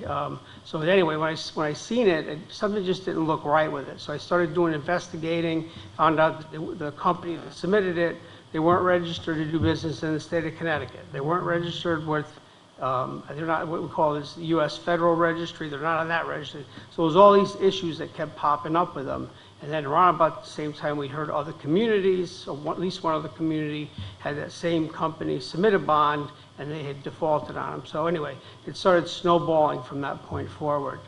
So anyway, when I seen it, something just didn't look right with it. So I started doing investigating, found out that the company that submitted it, they weren't registered to do business in the state of Connecticut. They weren't registered with, they're not what we call this U.S. Federal Registry. They're not on that registry. So it was all these issues that kept popping up with them. And then around about the same time, we heard other communities, or at least one other community, had that same company submit a bond, and they had defaulted on them. So anyway, it started snowballing from that point forward.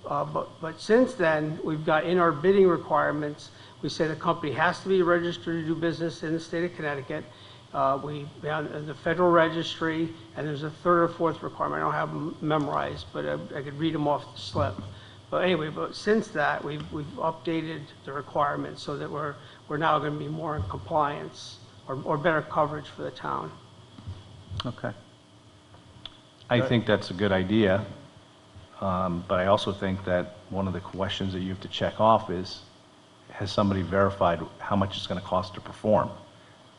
But since then, we've got in our bidding requirements, we say the company has to be registered to do business in the state of Connecticut. We have the Federal Registry, and there's a third or fourth requirement. I don't have them memorized, but I could read them off the slip. But anyway, since that, we've updated the requirements so that we're now going to be more in compliance or better coverage for the town. Okay. I think that's a good idea, but I also think that one of the questions that you have to check off is, has somebody verified how much it's going to cost to perform?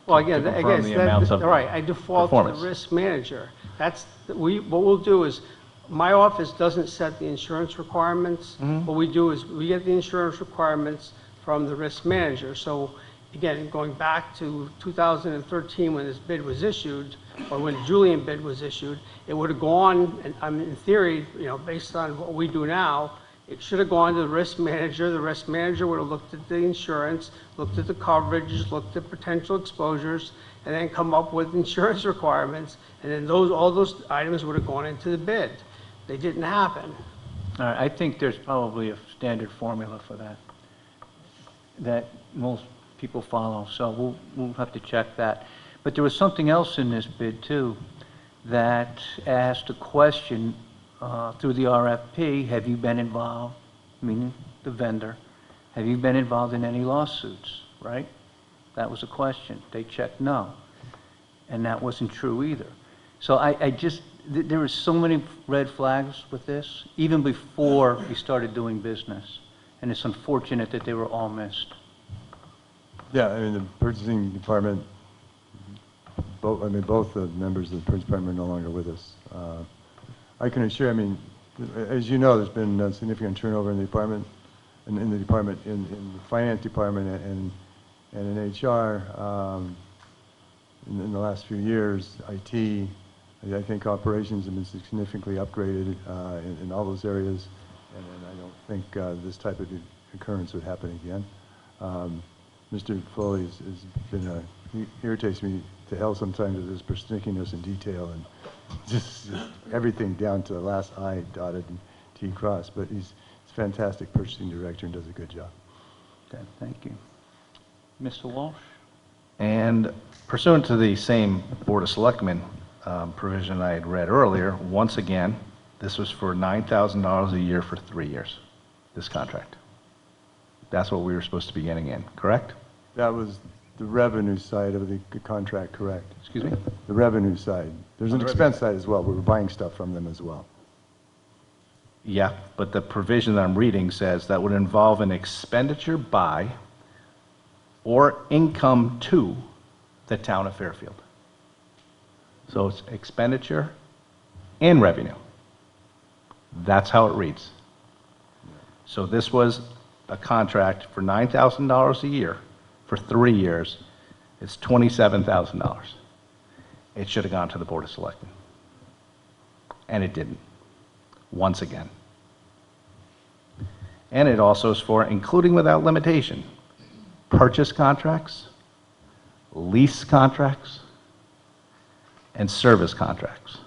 Well, again, confirm the amounts of all right, I default to performance. the risk manager. What we'll do is, my office doesn't set the insurance requirements. What we do is we get the insurance requirements from the risk manager. So again, going back to 2013 when this bid was issued, or when the Julian bid was issued, it would have gone, and I mean, in theory, based on what we do now, it should have gone to the risk manager. The risk manager would have looked at the insurance, looked at the coverages, looked at potential exposures, and then come up with insurance requirements. And then all those items would have gone into the bid. They didn't happen. All right, I think there's probably a standard formula for that most people follow, so we'll have to check that. But there was something else in this bid too that asked a question through the RFP, have you been involved, meaning the vendor, have you been involved in any lawsuits, right? That was a question. They checked no, and that wasn't true either. So there were so many red flags with this, even before we started doing business. And it's unfortunate that they were all missed. Yeah, I mean, the purchasing department, both the members of the purchasing department are no longer with us. I can assure, as you know, there's been significant turnover in the department, in the finance department and in HR. In the last few years, IT, I think operations have been significantly upgraded in all those areas, and I don't think this type of occurrence would happen again. Mr. Foley has been, he irritates me to hell sometimes with his persnickety in detail and just everything down to the last I dotted and T crossed, but he's a fantastic purchasing director and does a good job. Okay, thank you. Mr. Walsh? And pursuant to the same Board of Selectmen provision I had read earlier, once again, this was for $9,000 a year for 3 years, this contract. That's what we were supposed to be getting in, correct? That was the revenue side of the contract, correct? Excuse me? The revenue side. There's an the expense side as well. We were buying stuff from them as well. Yeah, but the provision that I'm reading says that would involve an expenditure by or income to the town of Fairfield. So it's expenditure and revenue. That's how it reads. So this was a contract for $9,000 a year for 3 years. It's $27,000. It should have gone to the Board of Selectmen. And it didn't, once again. And it also is for, including without limitation, purchase contracts, lease contracts, and service contracts.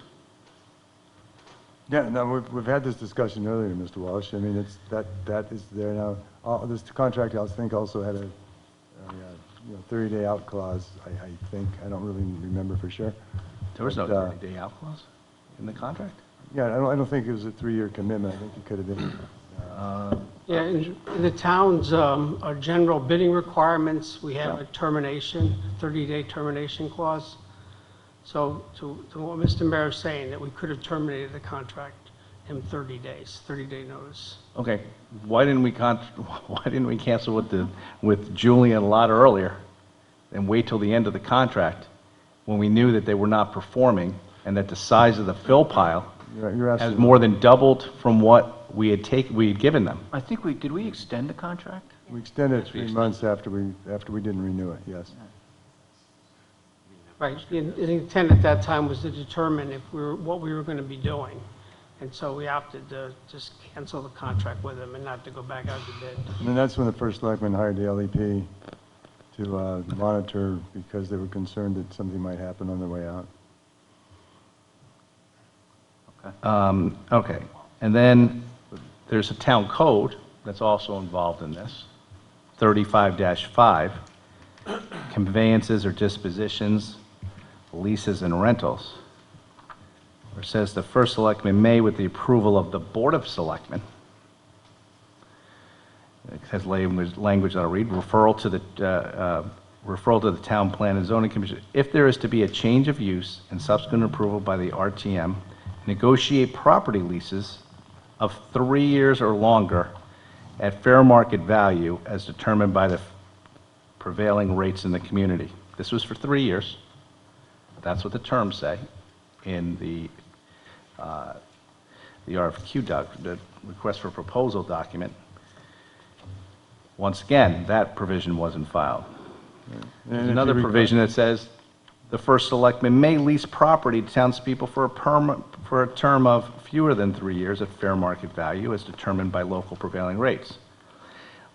Yeah, no, we've had this discussion earlier, Mr. Walsh. I mean, that is there now. This contract, I think, also had a 30-day out clause, I think. I don't really remember for sure. There was no 30-day out clause in the contract? Yeah, I don't think it was a 3-year commitment. I think it could have been. Yeah, in the town's our general bidding requirements, we have a termination, 30-day termination clause. So to what Mr. Mayor is saying, that we could have terminated the contract in 30 days, 30-day notice. Okay, why didn't we cancel with Julian a lot earlier and wait till the end of the contract when we knew that they were not performing and that the size of the fill pile You're has absolutely more than doubled from what we had given them. I think did we extend the contract? We extended it 3 months after we didn't renew it, yes. Right, the intent at that time was to determine what we were going to be doing. And so we opted to just cancel the contract with them and not to go back out to bid. And then that's when the first selectman hired the LEP to monitor because they were concerned that something might happen on their way out. Okay, and then there's a town code that's also involved in this, 35-5, conveyances or dispositions, leases and rentals, where it says the first selectman may, with the approval of the Board of Selectmen, it has language I'll read, referral to the Town Plan and Zoning Commission, if there is to be a change of use and subsequent approval by the RTM, negotiate property leases of 3 years or longer at fair market value as determined by the prevailing rates in the community. This was for 3 years. That's what the terms say in the RFQ the request for proposal document. Once again, that provision wasn't filed. There's another provision that says the first selectman may lease property to townspeople for a term of fewer than 3 years at fair market value as determined by local prevailing rates.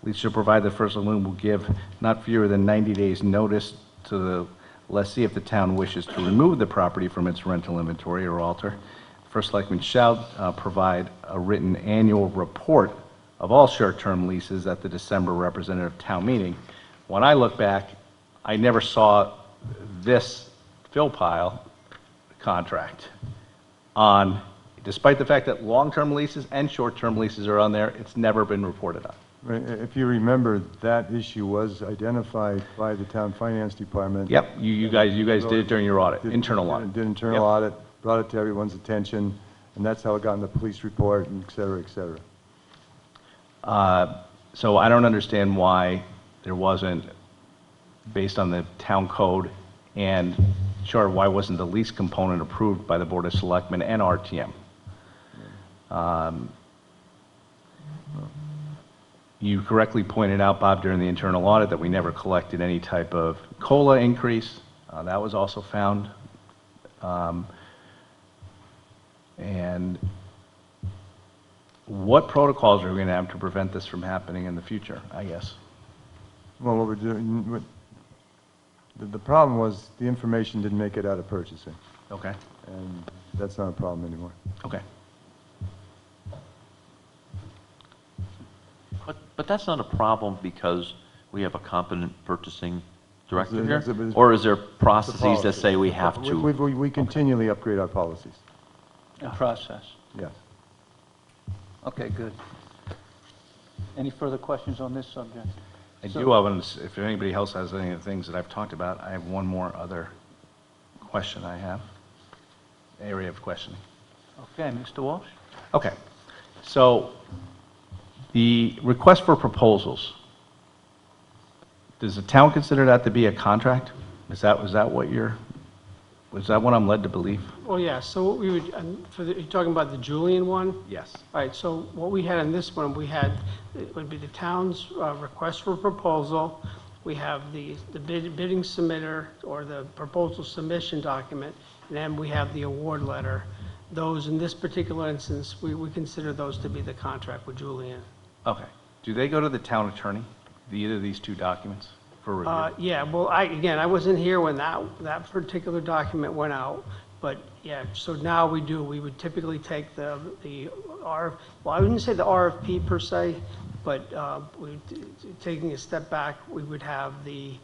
Lease shall provide the first selectman will give not fewer than 90 days notice to the lessee if the town wishes to remove the property from its rental inventory or alter. The first selectman shall provide a written annual report of all short-term leases at the December representative town meeting. When I look back, I never saw this fill pile contract on, despite the fact that long-term leases and short-term leases are on there, it's never been reported on. Right, if you remember, that issue was identified by the town finance department. Yep, you guys did it during your audit, internal audit. Did internal audit, brought it to everyone's attention, and that's how it got in the police report, and et cetera, et cetera. So I don't understand why there wasn't, based on the town code, and sure, why wasn't the lease component approved by the Board of Selectmen and RTM? You correctly pointed out, Bob, during the internal audit that we never collected any type of COLA increase. That was also found. And what protocols are we going to have to prevent this from happening in the future, I guess? Well, what we're doing, the problem was the information didn't make it out of purchasing, Okay, and that's not a problem anymore. okay. But that's not a problem because we have a competent purchasing director It's a- here? Or is there It's a processes that policy. say we have to? We continually upgrade our policies, The process. yes. Okay, good. Any further questions on this subject? I do have, if anybody else has any of the things that I've talked about, I have one more other question I have, area of questioning. Okay, Mr. Walsh? Okay, so the request for proposals, does the town consider that to be a contract? Was that what I'm led to believe? Well, yeah, so what we would, you're talking about the Julian one? Yes. All right, so what we had in this one, it would be the town's request for proposal. We have the bidding submitter or the proposal submission document, and then we have the award letter. Those, in this particular instance, we consider those to be the contract with Julian. Okay. Do they go to the town attorney, either of these two documents, for review? Yeah, well, I wasn't here when that particular document went out, but yeah, so now we would typically take the well, I wouldn't say the RFP per se, but taking a step back, we would have the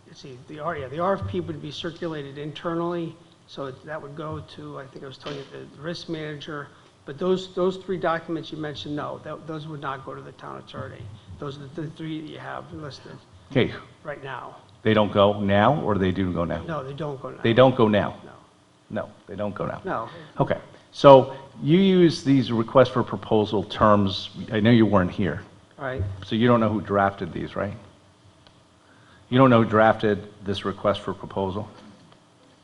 RFP would be circulated internally, so that would go to, I think I was telling you, the risk manager. But those three documents you mentioned, no, those would not go to the town attorney. Those are the three that you have listed Okay, right now. they don't go now, or they do go now? No, they don't go now. They don't go now? No. No, they don't go now? No. Okay, so you use these request for proposal terms, I know you weren't here, All right. so you don't know who drafted these, right? You don't know who drafted this request for proposal?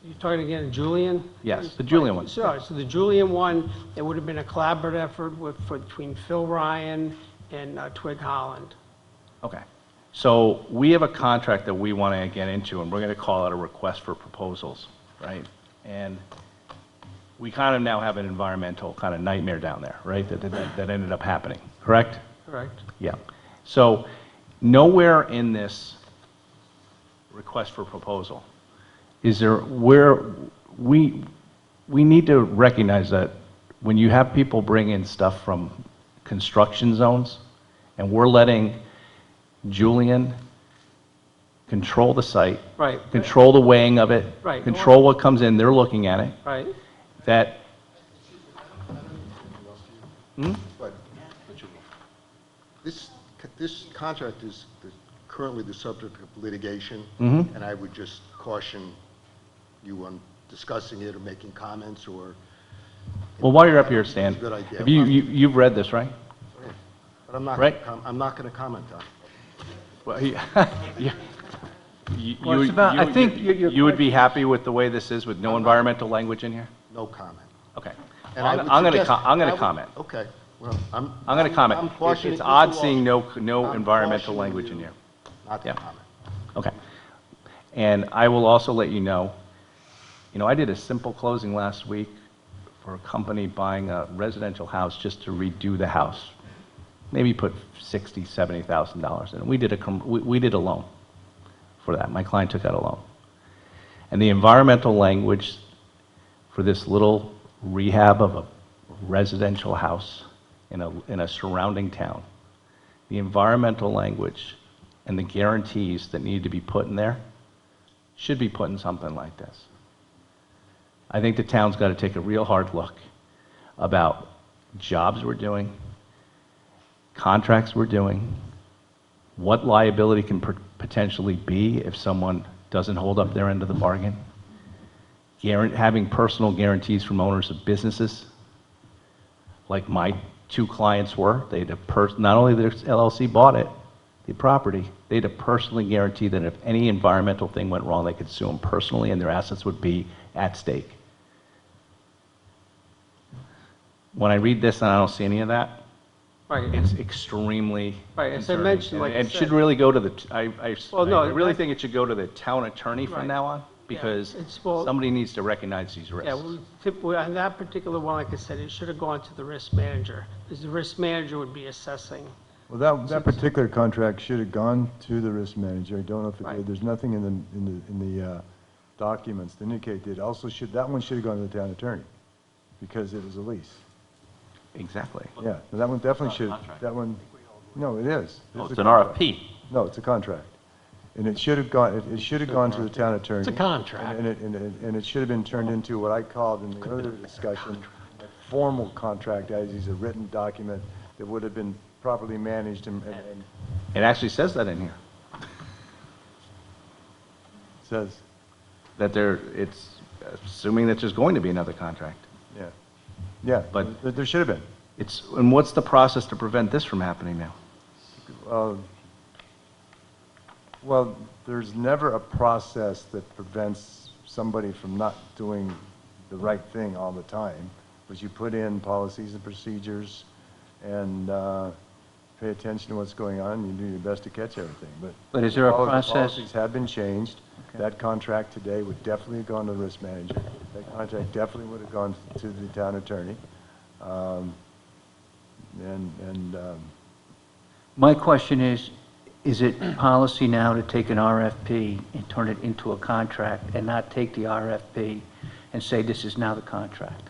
You're talking again, Julian? Yes, the Julian one. So the Julian one, it would have been a collaborative effort between Phil Ryan and Twig Holland. Okay. So we have a contract that we want to get into, and we're going to call it a request for proposals, right? And we kind of now have an environmental kind of nightmare down there, right, that ended up happening, correct? Correct. Yeah. So nowhere in this request for proposal is there where we need to recognize that when you have people bring in stuff from construction zones, and we're letting Julian control the site, Right. control the weighing of it, Right. control what comes in, they're looking at it, Right. that, But this contract is currently the subject of litigation, and I would just caution you on discussing it or making comments or... well, while you're up here, Stan, It's a good idea. have you've read this, right? But I'm not, Right. I'm not going to comment on it. Well, Well, it's about- I think your you would be happy with the way this is with no environmental language in here? No comment. Okay. And I would I'm going suggest- to I would- comment. Okay, well, I'm... I'm going to comment. I'm cautioning It's Mr. odd Walsh. seeing no I'm environmental cautioning language you in here. Not to Yeah. comment. Okay. And I will also let you know, I did a simple closing last week for a company buying a residential house just to redo the house. Maybe put $60,000, $70,000 in it. We did a loan for that. My client took out a loan. And the environmental language for this little rehab of a residential house in a surrounding town, the environmental language and the guarantees that need to be put in there should be put in something like this. I think the town's got to take a real hard look about jobs we're doing, contracts we're doing, what liability can potentially be if someone doesn't hold up their end of the bargain, having personal guarantees from owners of businesses, like my two clients were. Not only their LLC bought it, the property, they had to personally guarantee that if any environmental thing went wrong, they could sue them personally and their assets would be at stake. When I read this and I don't see any of that, Right. it's extremely Right, as I concerning. mentioned, like I And it should said- really go to the, Well, no, I really that's- think it should go to the town attorney from Right. now on, because well- somebody needs to recognize these risks. Yeah, well, on that particular one, like I said, it should have gone to the risk manager, because the risk manager would be assessing. Well, that particular contract should have gone to the risk manager. I don't know if it Right. did. There's nothing in the documents to indicate that. Also, that one should have gone to the town attorney, because it was a lease. Exactly. Yeah, so that one definitely It's should, not a contract. that one, no, it is. Oh, a it's an contract. RFP. No, it's a contract. And it should have gone, it should have gone to the town attorney. It's a contract. And it should have been turned into what I called in the earlier discussion, a formal contract, as is a written document that would have been properly managed and It actually says that in here, says, that it's assuming that there's going to be another contract. yeah. Yeah, But- but there should have been. And what's the process to prevent this from happening now? Well, there's never a process that prevents somebody from not doing the right thing all the time, but you put in policies and procedures and pay attention to what's going on, and you do your best to catch everything. But is there a all of the process? policies have been changed. That contract today would definitely have gone to the risk manager. That contract definitely would have gone to the town attorney. My question is it policy now to take an RFP and turn it into a contract and not take the RFP and say this is now the contract?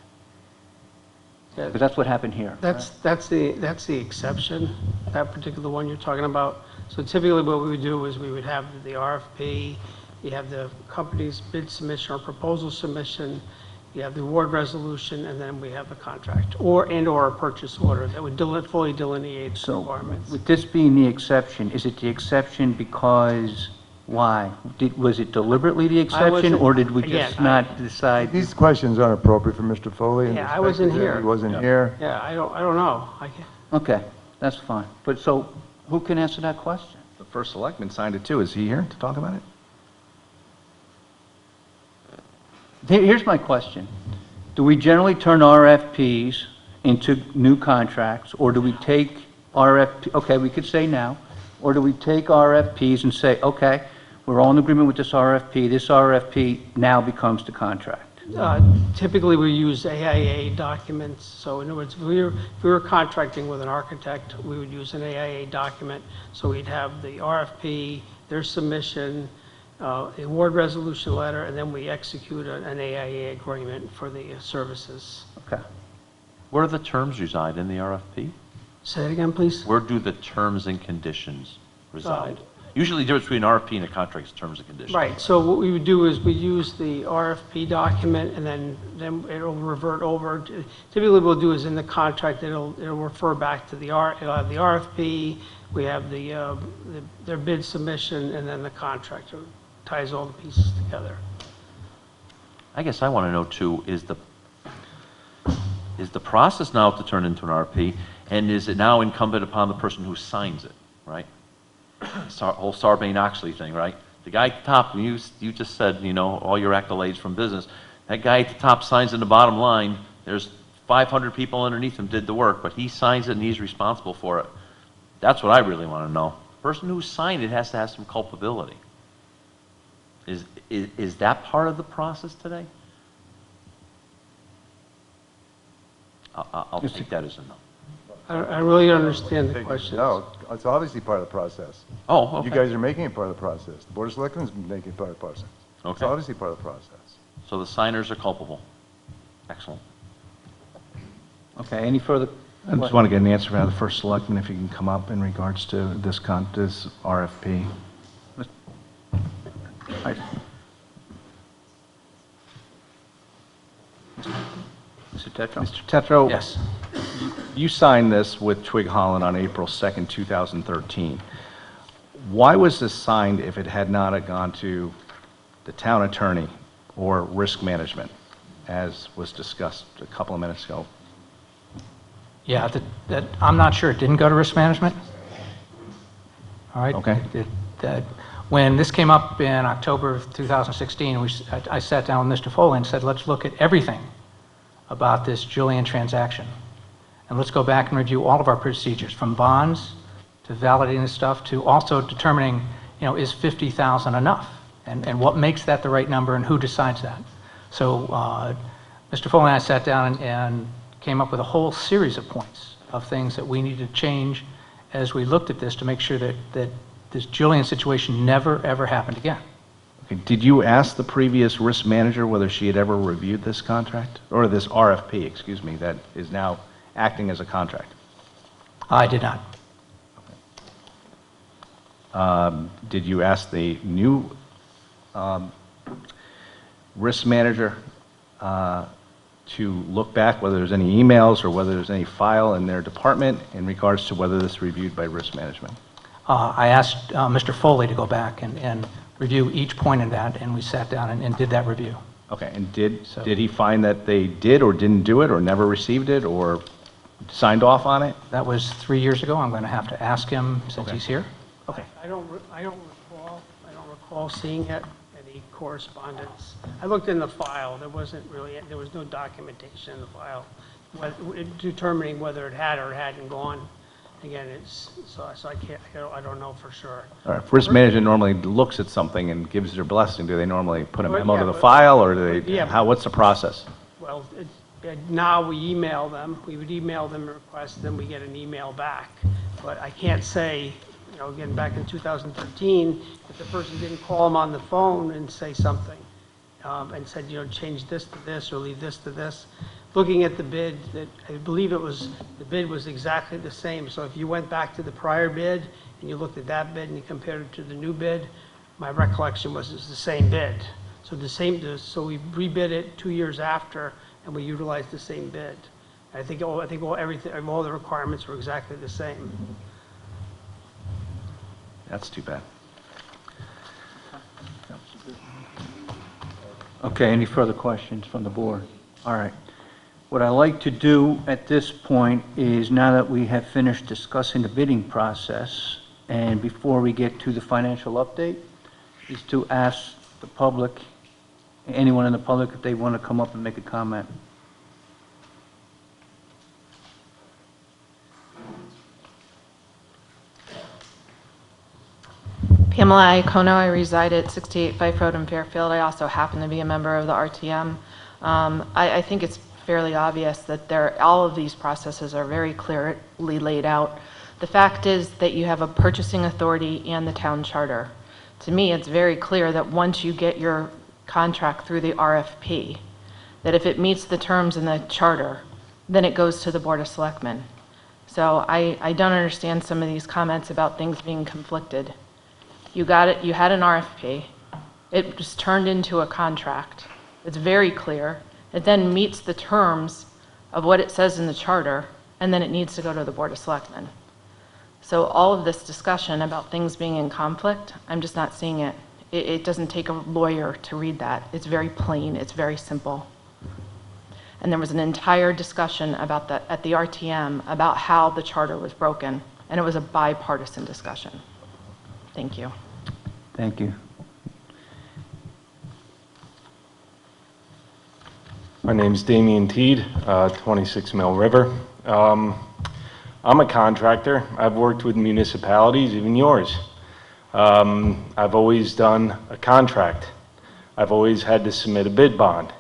Because that's what happened here. That's the exception, that particular one you're talking about. So typically what we would do is we would have the RFP, you have the company's bid submission or proposal submission, you have the award resolution, and then we have the contract, or a purchase order that would fully delineate the So requirements. with this being the exception, is it the exception because, why? Was it deliberately the exception, wasn't- or did we again, just not decide? These questions aren't appropriate for Mr. Foley. and Yeah, I wasn't respect to him, here. He wasn't here. Yeah, I don't know. Okay, that's fine. But so, who can answer that question? The first selectman signed it too. Is he here to talk about it? Here's my question. Do we generally turn RFPs into new contracts, or do we take okay, we could say now, or do we take RFPs and say, okay, we're all in agreement with this RFP now becomes the contract? Typically, we use AIA documents, so in other words, if we were contracting with an architect, we would use an AIA document, so we'd have the RFP, their submission, award resolution letter, and then we execute an AIA agreement for the services. Okay. Where do the terms reside in the RFP? Say that again, please? Where do the terms and conditions reside? Usually the difference between an RFP and a contract is terms and conditions. Right, so what we would do is we use the RFP document, and then it'll revert over. Typically what we'll do is in the contract, it'll refer back to it'll have the RFP, we have their bid submission, and then the contract. So it ties all the pieces together. I guess I want to know too, is the process now to turn into an RFP, and is it now incumbent upon the person who signs it, right? Whole Sarbanes-Oxley thing, right? The guy at the top, you just said, you know, all your accolades from business. That guy at the top signs in the bottom line. There's 500 people underneath him did the work, but he signs it and he's responsible for it. That's what I really want to know. The person who signed it has to have some culpability. Is that part of the process today? I'll take that as a no. I really don't understand the question. No, it's obviously part of the process. Oh, okay. You guys are making it part of the process. The Board of Selectmen is making it part of the process. It's Okay. obviously part of the process. So the signers are culpable. Excellent. Okay, any further? I just want to get an answer out of the first selectman, if you can come up in regards to this RFP. Mr. Tetro? Mr. Tetro? Yes. You signed this with Twig Holland on April 2nd, 2013. Why was this signed if it had not gone to the town attorney or risk management, as was discussed a couple of minutes ago? Yeah, I'm not sure it didn't go to risk management. All right? Okay. When this came up in October of 2016, I sat down with Mr. Foley and said, let's look at everything about this Julian transaction. And let's go back and review all of our procedures, from bonds to validating the stuff to also determining, you know, is 50,000 enough? And what makes that the right number and who decides that? So Mr. Foley and I sat down and came up with a whole series of points of things that we needed to change as we looked at this to make sure that this Julian situation never, ever happened again. Okay. Did you ask the previous risk manager whether she had ever reviewed this contract, or this RFP, excuse me, that is now acting as a contract? I did not. Did you ask the new risk manager to look back whether there's any emails or whether there's any file in their department in regards to whether this is reviewed by risk management? I asked Mr. Foley to go back and review each point in that, and we sat down and did that review. Okay, and did he find that they did or didn't do it, or never received it, or signed off on it? That was 3 years ago. I'm going to have to ask him since he's here. Okay. I don't recall seeing it, any correspondence. I looked in the file, there was no documentation in the file determining whether it had or hadn't gone. Again, I don't know for sure. All right, if risk management normally looks at something and gives their blessing, do they normally put a Well, memo yeah, to the but- file, or do they, Yeah, what's the process? Well, now we email them, we would email them a request, then we get an email back. But I can't say, you know, again, back in 2013, if the person didn't call them on the phone and say something, and said, you know, change this to this or leave this to this. Looking at the bid, I believe the bid was exactly the same. So if you went back to the prior bid and you looked at that bid and you compared it to the new bid, my recollection was it's the same bid. So so we rebid it 2 years after, and we utilized the same bid. I think all the requirements were exactly the same. That's too bad. Okay, any further questions from the board? All right. What I like to do at this point is, now that we have finished discussing the bidding process, and before we get to the financial update, is to ask the public anyone in the public if they want to come up and make a comment. Pamela Iacono, I reside at 68 Fife Road in Fairfield. I also happen to be a member of the RTM. I think it's fairly obvious that all of these processes are very clearly laid out. The fact is that you have a purchasing authority and the town charter. To me, it's very clear that once you get your contract through the RFP, that if it meets the terms in the charter, then it goes to the Board of Selectmen. So I don't understand some of these comments about things being conflicted. You got it, you had an RFP, it just turned into a contract. It's very clear. It then meets the terms of what it says in the charter, and then it needs to go to the Board of Selectmen. So all of this discussion about things being in conflict, I'm just not seeing it. It doesn't take a lawyer to read that. It's very plain, it's very simple. And there was an entire discussion about that at the RTM about how the charter was broken, and it was a bipartisan discussion. Thank you. Thank you. My name's Damian Teed, 26 Mill River. I'm a contractor. I've worked with municipalities, even yours. I've always done a contract. I've always had to submit a bid bond,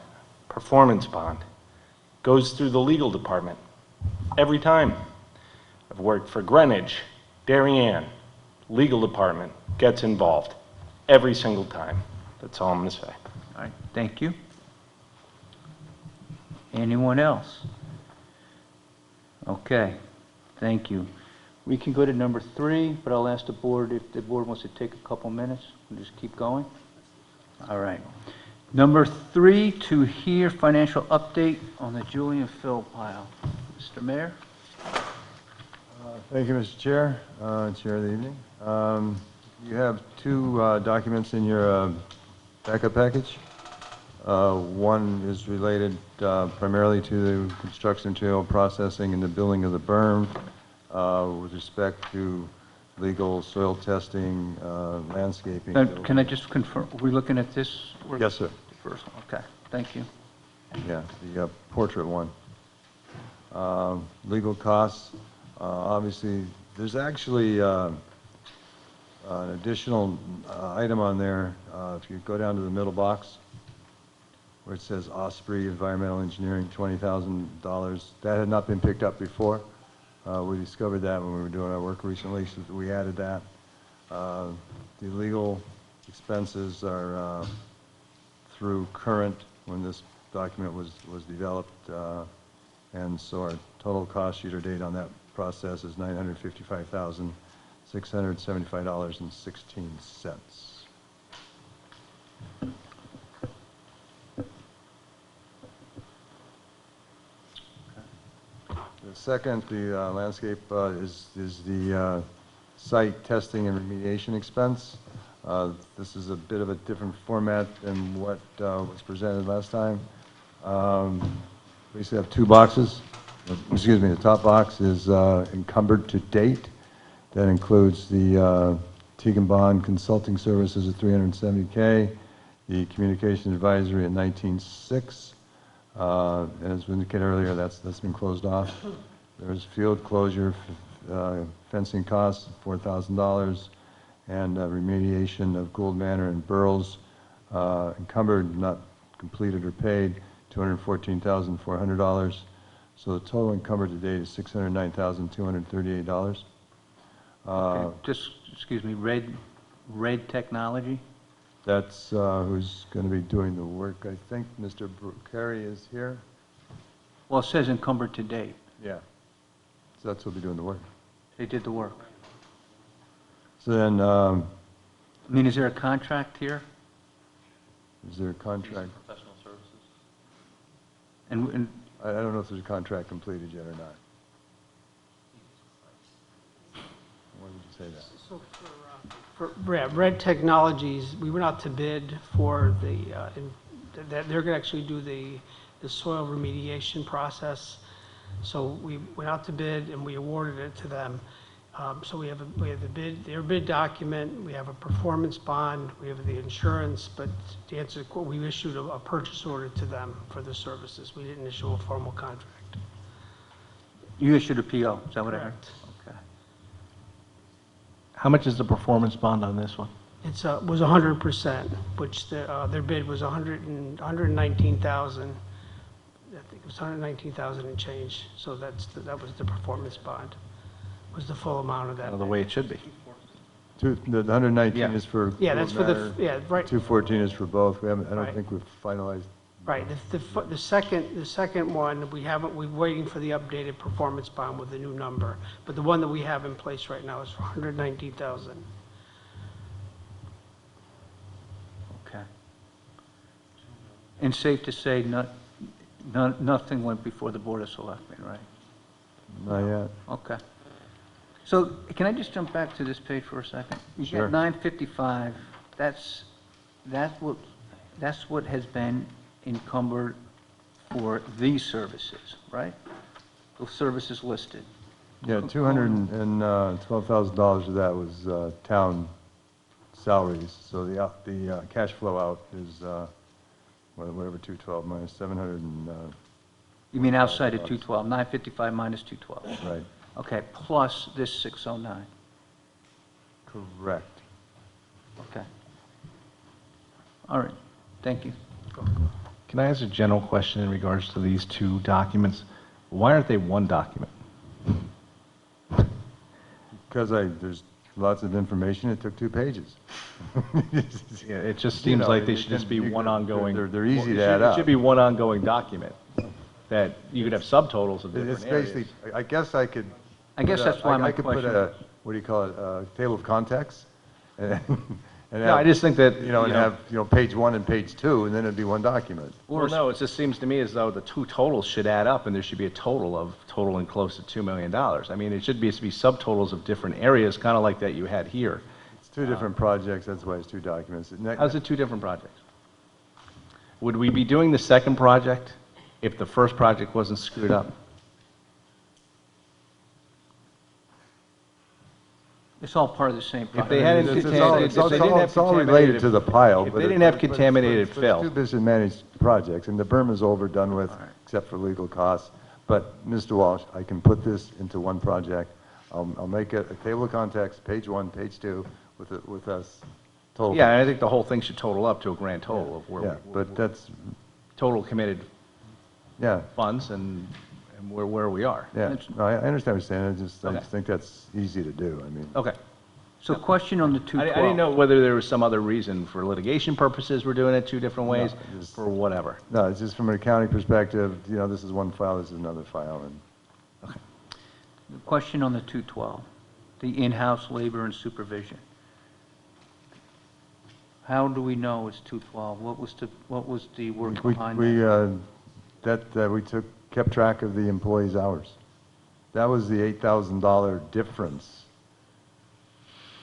performance bond. Goes through the legal department every time. I've worked for Greenwich, Darien, legal department gets involved every single time. That's all I'm going to say. All right, thank you. Anyone else? Okay, thank you. We can go to number 3, but I'll ask the board if the board wants to take a couple minutes and just keep going. All right. Number 3, to hear financial update on the Julian Phil pile. Mr. Mayor? Thank you, Mr. Chair, Chair of the evening. You have 2 documents in your backup package. One is related primarily to the construction material processing and the building of the berm with respect to legal soil testing, landscaping. Can I just confirm, are we looking at this? Yes, sir. The first one, okay, thank you. Yeah, the portrait one. Legal costs, obviously, there's actually an additional item on there. If you go down to the middle box, where it says Osprey Environmental Engineering, $20,000. That had not been picked up before. We discovered that when we were doing our work recently, so we added that. The legal expenses are through current when this document was developed, and so our total cost year to date on that process is $955,675.16. The second, the landscape, is the site testing and remediation expense. This is a bit of a different format than what was presented last time. We basically have 2 boxes. Excuse me, the top box is encumbered to date. That includes the Teagan Bond consulting services at $370K, the communication advisory at $19,600. As we indicated earlier, that's been closed off. There's field closure, fencing costs, $4,000, and remediation of Gould Manor and Burrows, encumbered, not completed or paid, $214,400. So the total encumbered to date is $609,238. Okay, just, excuse me, Red Technology? That's who's going to be doing the work. I think Mr. Carey is here. Well, it says encumbered to date. Yeah. So that's who'll be doing the work. They did the work. So then, I mean, is there a contract here? is there a contract? Professional services. And I don't know if there's a contract completed yet or not. Why would you say that? So for Red Technologies, we went out to bid for they're going to actually do the soil remediation process. So we went out to bid and we awarded it to them. So we have the bid, their bid document, we have a performance bond, we have the insurance, but to answer the question, we issued a purchase order to them for the services. We didn't issue a formal contract. You issued a PO, is that what I heard? Correct. Okay. How much is the performance bond on this one? It's, was 100%, which their bid was 119,000. I think it was 119,000 and change. So that was the performance bond, was the full amount of that. The way it should be. The 119 Yeah. is for. Yeah, that's for the, matter. yeah, right. 214 is for both. We haven't, I don't Right. think we've finalized. Right, the second one, we're waiting for the updated performance bond with the new number. But the one that we have in place right now is for 119,000. Okay. And safe to say, nothing went before the Board of Selectmen, right? Not yet. Okay. So can I just jump back to this page for a second? You Sure. got 955, that's what has been encumbered for these services, right? The services listed. Yeah, $212,000 of that was town salaries. So the cash flow out is whatever 212 minus 700 and, You mean outside of 212, 955 minus 212? right, Okay, plus this 609. correct. Okay. All right, thank you. Can I ask a general question in regards to these two documents? Why aren't they one document? Because there's lots of information, it took 2 pages. Yeah, it just You seems know, like they you should can- just be you one can- ongoing. they're easy It to add should- up. It should be one ongoing document, that you could have subtotals of It's different areas. basically, I guess I could. I guess put a- that's why my I could put question- a, what do you call it, a table of contexts? And No, I just think that, and have, page 1 and page 2, and then it'd be one document. Well, no, it just seems to me as though the two totals should add up, and there should be a total of totaling close to $2 million. I mean, it should be subtotals of different areas, kind of like that you had here. It's 2 different projects, that's why it's 2 documents. How's it 2 different projects? Would we be doing the second project if the first project wasn't screwed up? It's all part of the same project. If they hadn't It's contaminated, if they didn't have it's all related to the pile. If but they it- didn't have but- but contaminated it's fill. 2 business managed projects, and the berm is over, done with, except for legal costs. But, Mr. Walsh, I can put this into one project. I'll make a table of contents, page 1, page 2, with us, total. Yeah, and I think the whole thing should total up to a grand total of where Yeah, but that's, total committed yeah, funds and where we are. yeah. No, I understand what you're saying, I just Okay. think that's easy to do, I mean. Okay. So question on the I 212. didn't know whether there was some other reason for litigation purposes we're doing it 2 different ways, No, just- or whatever. No, it's just from an accounting perspective, this is one file, this is another file, and The question on the 212, the in-house labor and supervision. How do we know it's 212? What was the work behind that? we kept track of the employees' hours. That was the $8,000 difference.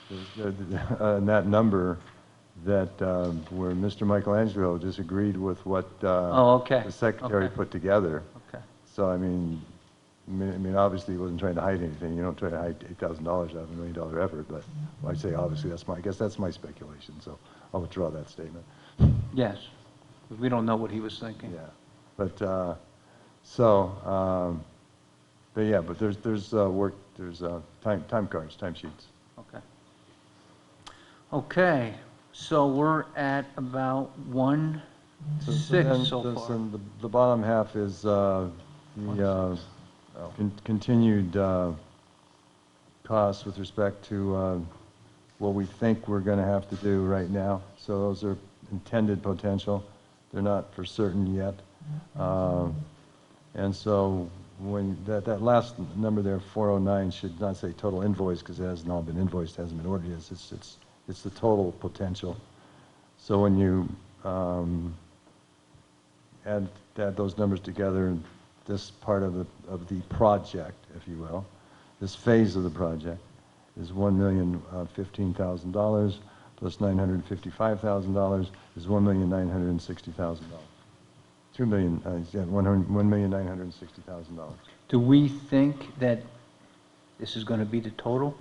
And that number where Mr. Michelangelo disagreed with what Oh, okay. the secretary Okay. put together. Okay. So, I mean, obviously, he wasn't trying to hide anything. You don't try to hide $8,000 out of $1 million effort, but when I say obviously, I guess that's my speculation, so I'll withdraw that statement. Yes, 'cause we don't know what he was thinking. Yeah, but, but yeah, but there's work, there's time cards, time sheets. Okay. Okay, so we're at about 1/6 so far. The bottom half is the continued costs with respect to what we think we're going to have to do right now. So those are intended potential. They're not for certain yet. And so when that last number there, 409, should not say total invoice because it hasn't all been invoiced, hasn't been ordered yet. It's the total potential. So when you add those numbers together, this part of the project, if you will, this phase of the project is $1,015,000 plus $955,000 is $1,960,000. $1,960,000. Do we think that this is going to be the total?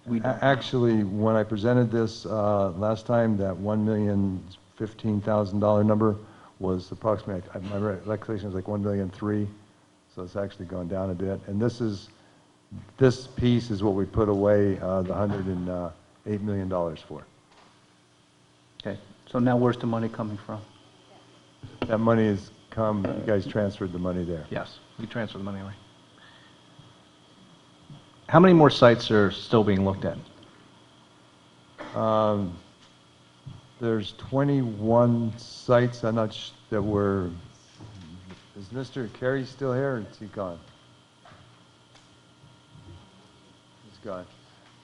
We don't know. Actually, when I presented this last time, that $1,015,000 number was approximately, my recollection was like $1,003,000, so it's actually gone down a bit. And this piece is what we put away the $108 million for. Okay, so now where's the money coming from? That money has come, you guys transferred the money there. Yes, we transfer the money away. How many more sites are still being looked at? There's 21 sites, I'm not that were, is Mr. Carey still here, or is he gone? He's gone.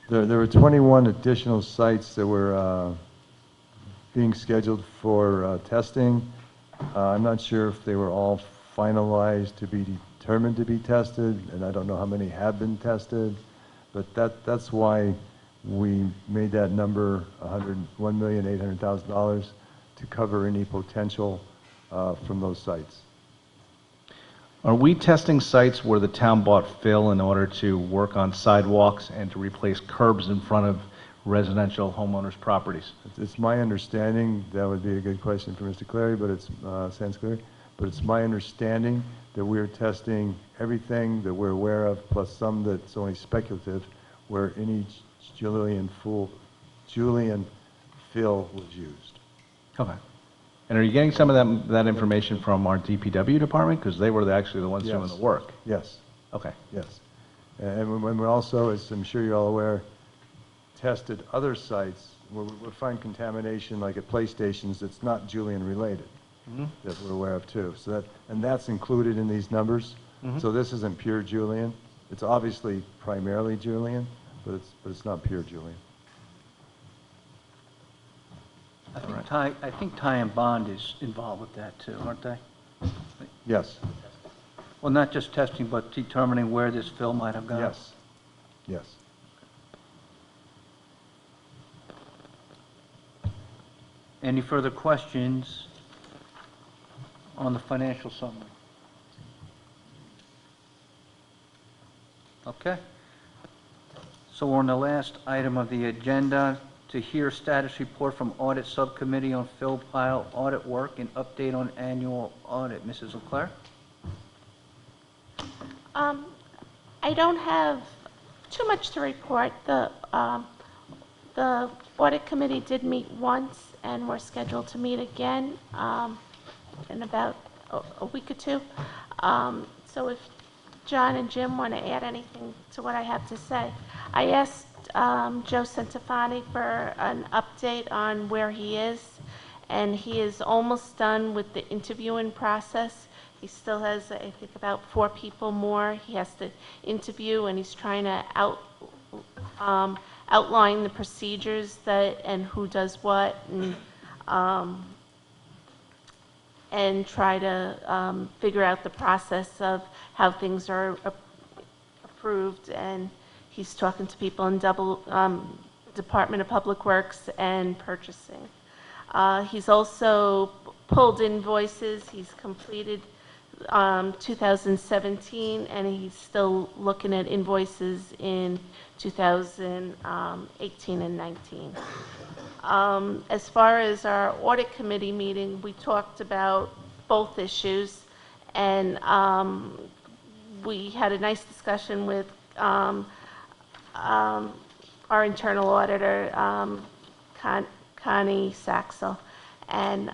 There were 21 additional sites that were being scheduled for testing. I'm not sure if they were all finalized to be determined to be tested, and I don't know how many have been tested, but that's why we made that number $1,800,000 to cover any potential from those sites. Are we testing sites where the town bought fill in order to work on sidewalks and to replace curbs in front of residential homeowners' properties? It's my understanding, that would be a good question for Mr. Clary, but it's, Sans Clary, but it's my understanding that we're testing everything that we're aware of, plus some that's only speculative, where any Julian fill was used. Okay. And are you getting some of that information from our DPW department? Because they were actually the ones doing the work. Yes. Okay. Yes. And when we also, as I'm sure you're all aware, tested other sites where we find contamination, like at PlayStations, that's not Julian related, that we're aware of too. So that's included in these numbers. So this isn't pure Julian. It's obviously primarily Julian, but it's not pure Julian. I think Ty and Bond is involved with that too, aren't they? Yes. Well, not just testing, but determining where this fill might have gone? Yes. Yes. Any further questions on the financial summary? Okay. So we're on the last item of the agenda, to hear status report from Audit Subcommittee on fill pile audit work and update on annual audit. Mrs. LeClaire? I don't have too much to report. The audit committee did meet once, and we're scheduled to meet again in about a week or two. So if John and Jim want to add anything to what I have to say. I asked Joe Centofanti for an update on where he is, and he is almost done with the interviewing process. He still has, I think, about 4 people more he has to interview, and he's trying to outline the procedures and who does what, and try to figure out the process of how things are approved. And he's talking to people in Department of Public Works and Purchasing. He's also pulled invoices. He's completed 2017, and he's still looking at invoices in 2018 and 19. As far as our audit committee meeting, we talked about both issues, and we had a nice discussion with our internal auditor, Connie Saxel, and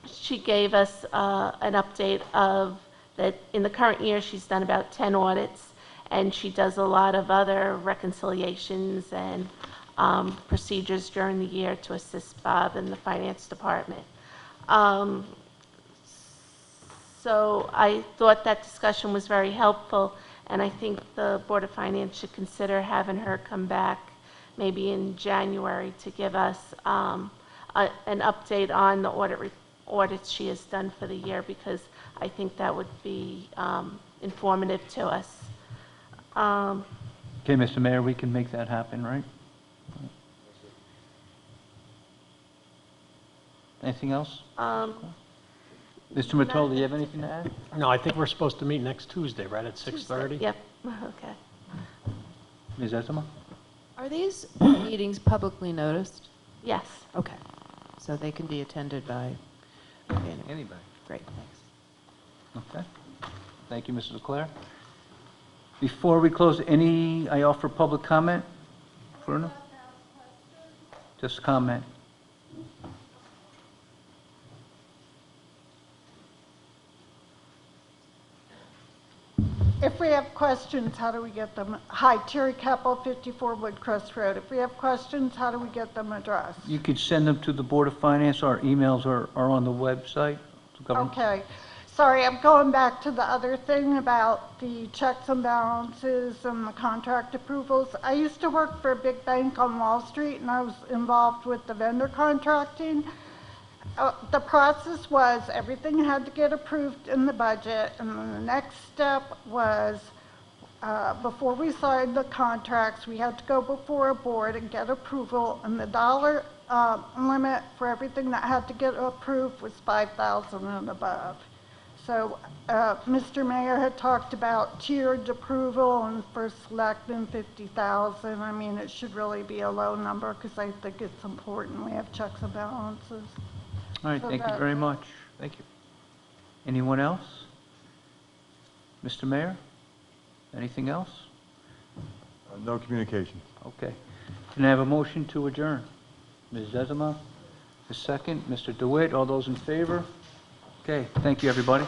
she gave us an update of that in the current year she's done about 10 audits, and she does a lot of other reconciliations and procedures during the year to assist Bob in the finance department. So I thought that discussion was very helpful, and I think the Board of Finance should consider having her come back maybe in January to give us an update on the audits she has done for the year, because I think that would be informative to us. Okay, Mr. Mayor, we can make that happen, right? Anything else? Mr. Mottola, do you have anything to add? No, I think we're supposed to meet next Tuesday, right, at 6:30? Yep, okay. Ms. Ezema? Are these meetings publicly noticed? Yes. Okay, so they can be attended by Anybody? Great, thanks. Okay. Thank you, Mrs. Leclerc. Before we close, I offer public comment? Bruno? Just comment. If we have questions, how do we get them? Hi, Terry Keppel, 54 Woodcrest Road. If we have questions, how do we get them addressed? You could send them to the Board of Finance. Our emails are on the website. Okay. Sorry, I'm going back to the other thing about the checks and balances and the contract approvals. I used to work for a big bank on Wall Street, and I was involved with the vendor contracting. The process was everything had to get approved in the budget, and then the next step was before we signed the contracts, we had to go before a board and get approval, and the dollar limit for everything that had to get approved was $5,000 and above. So Mr. Mayor had talked about tiered approval, and for selectmen, $50,000. I mean, it should really be a low number because I think it's important we have checks and balances. All right, thank you very much. Thank you. Anyone else? Mr. Mayor? Anything else? No communication. Okay. Can I have a motion to adjourn? Ms. Zezima, the second. Mr. DeWitt, all those in favor? Okay, thank you, everybody.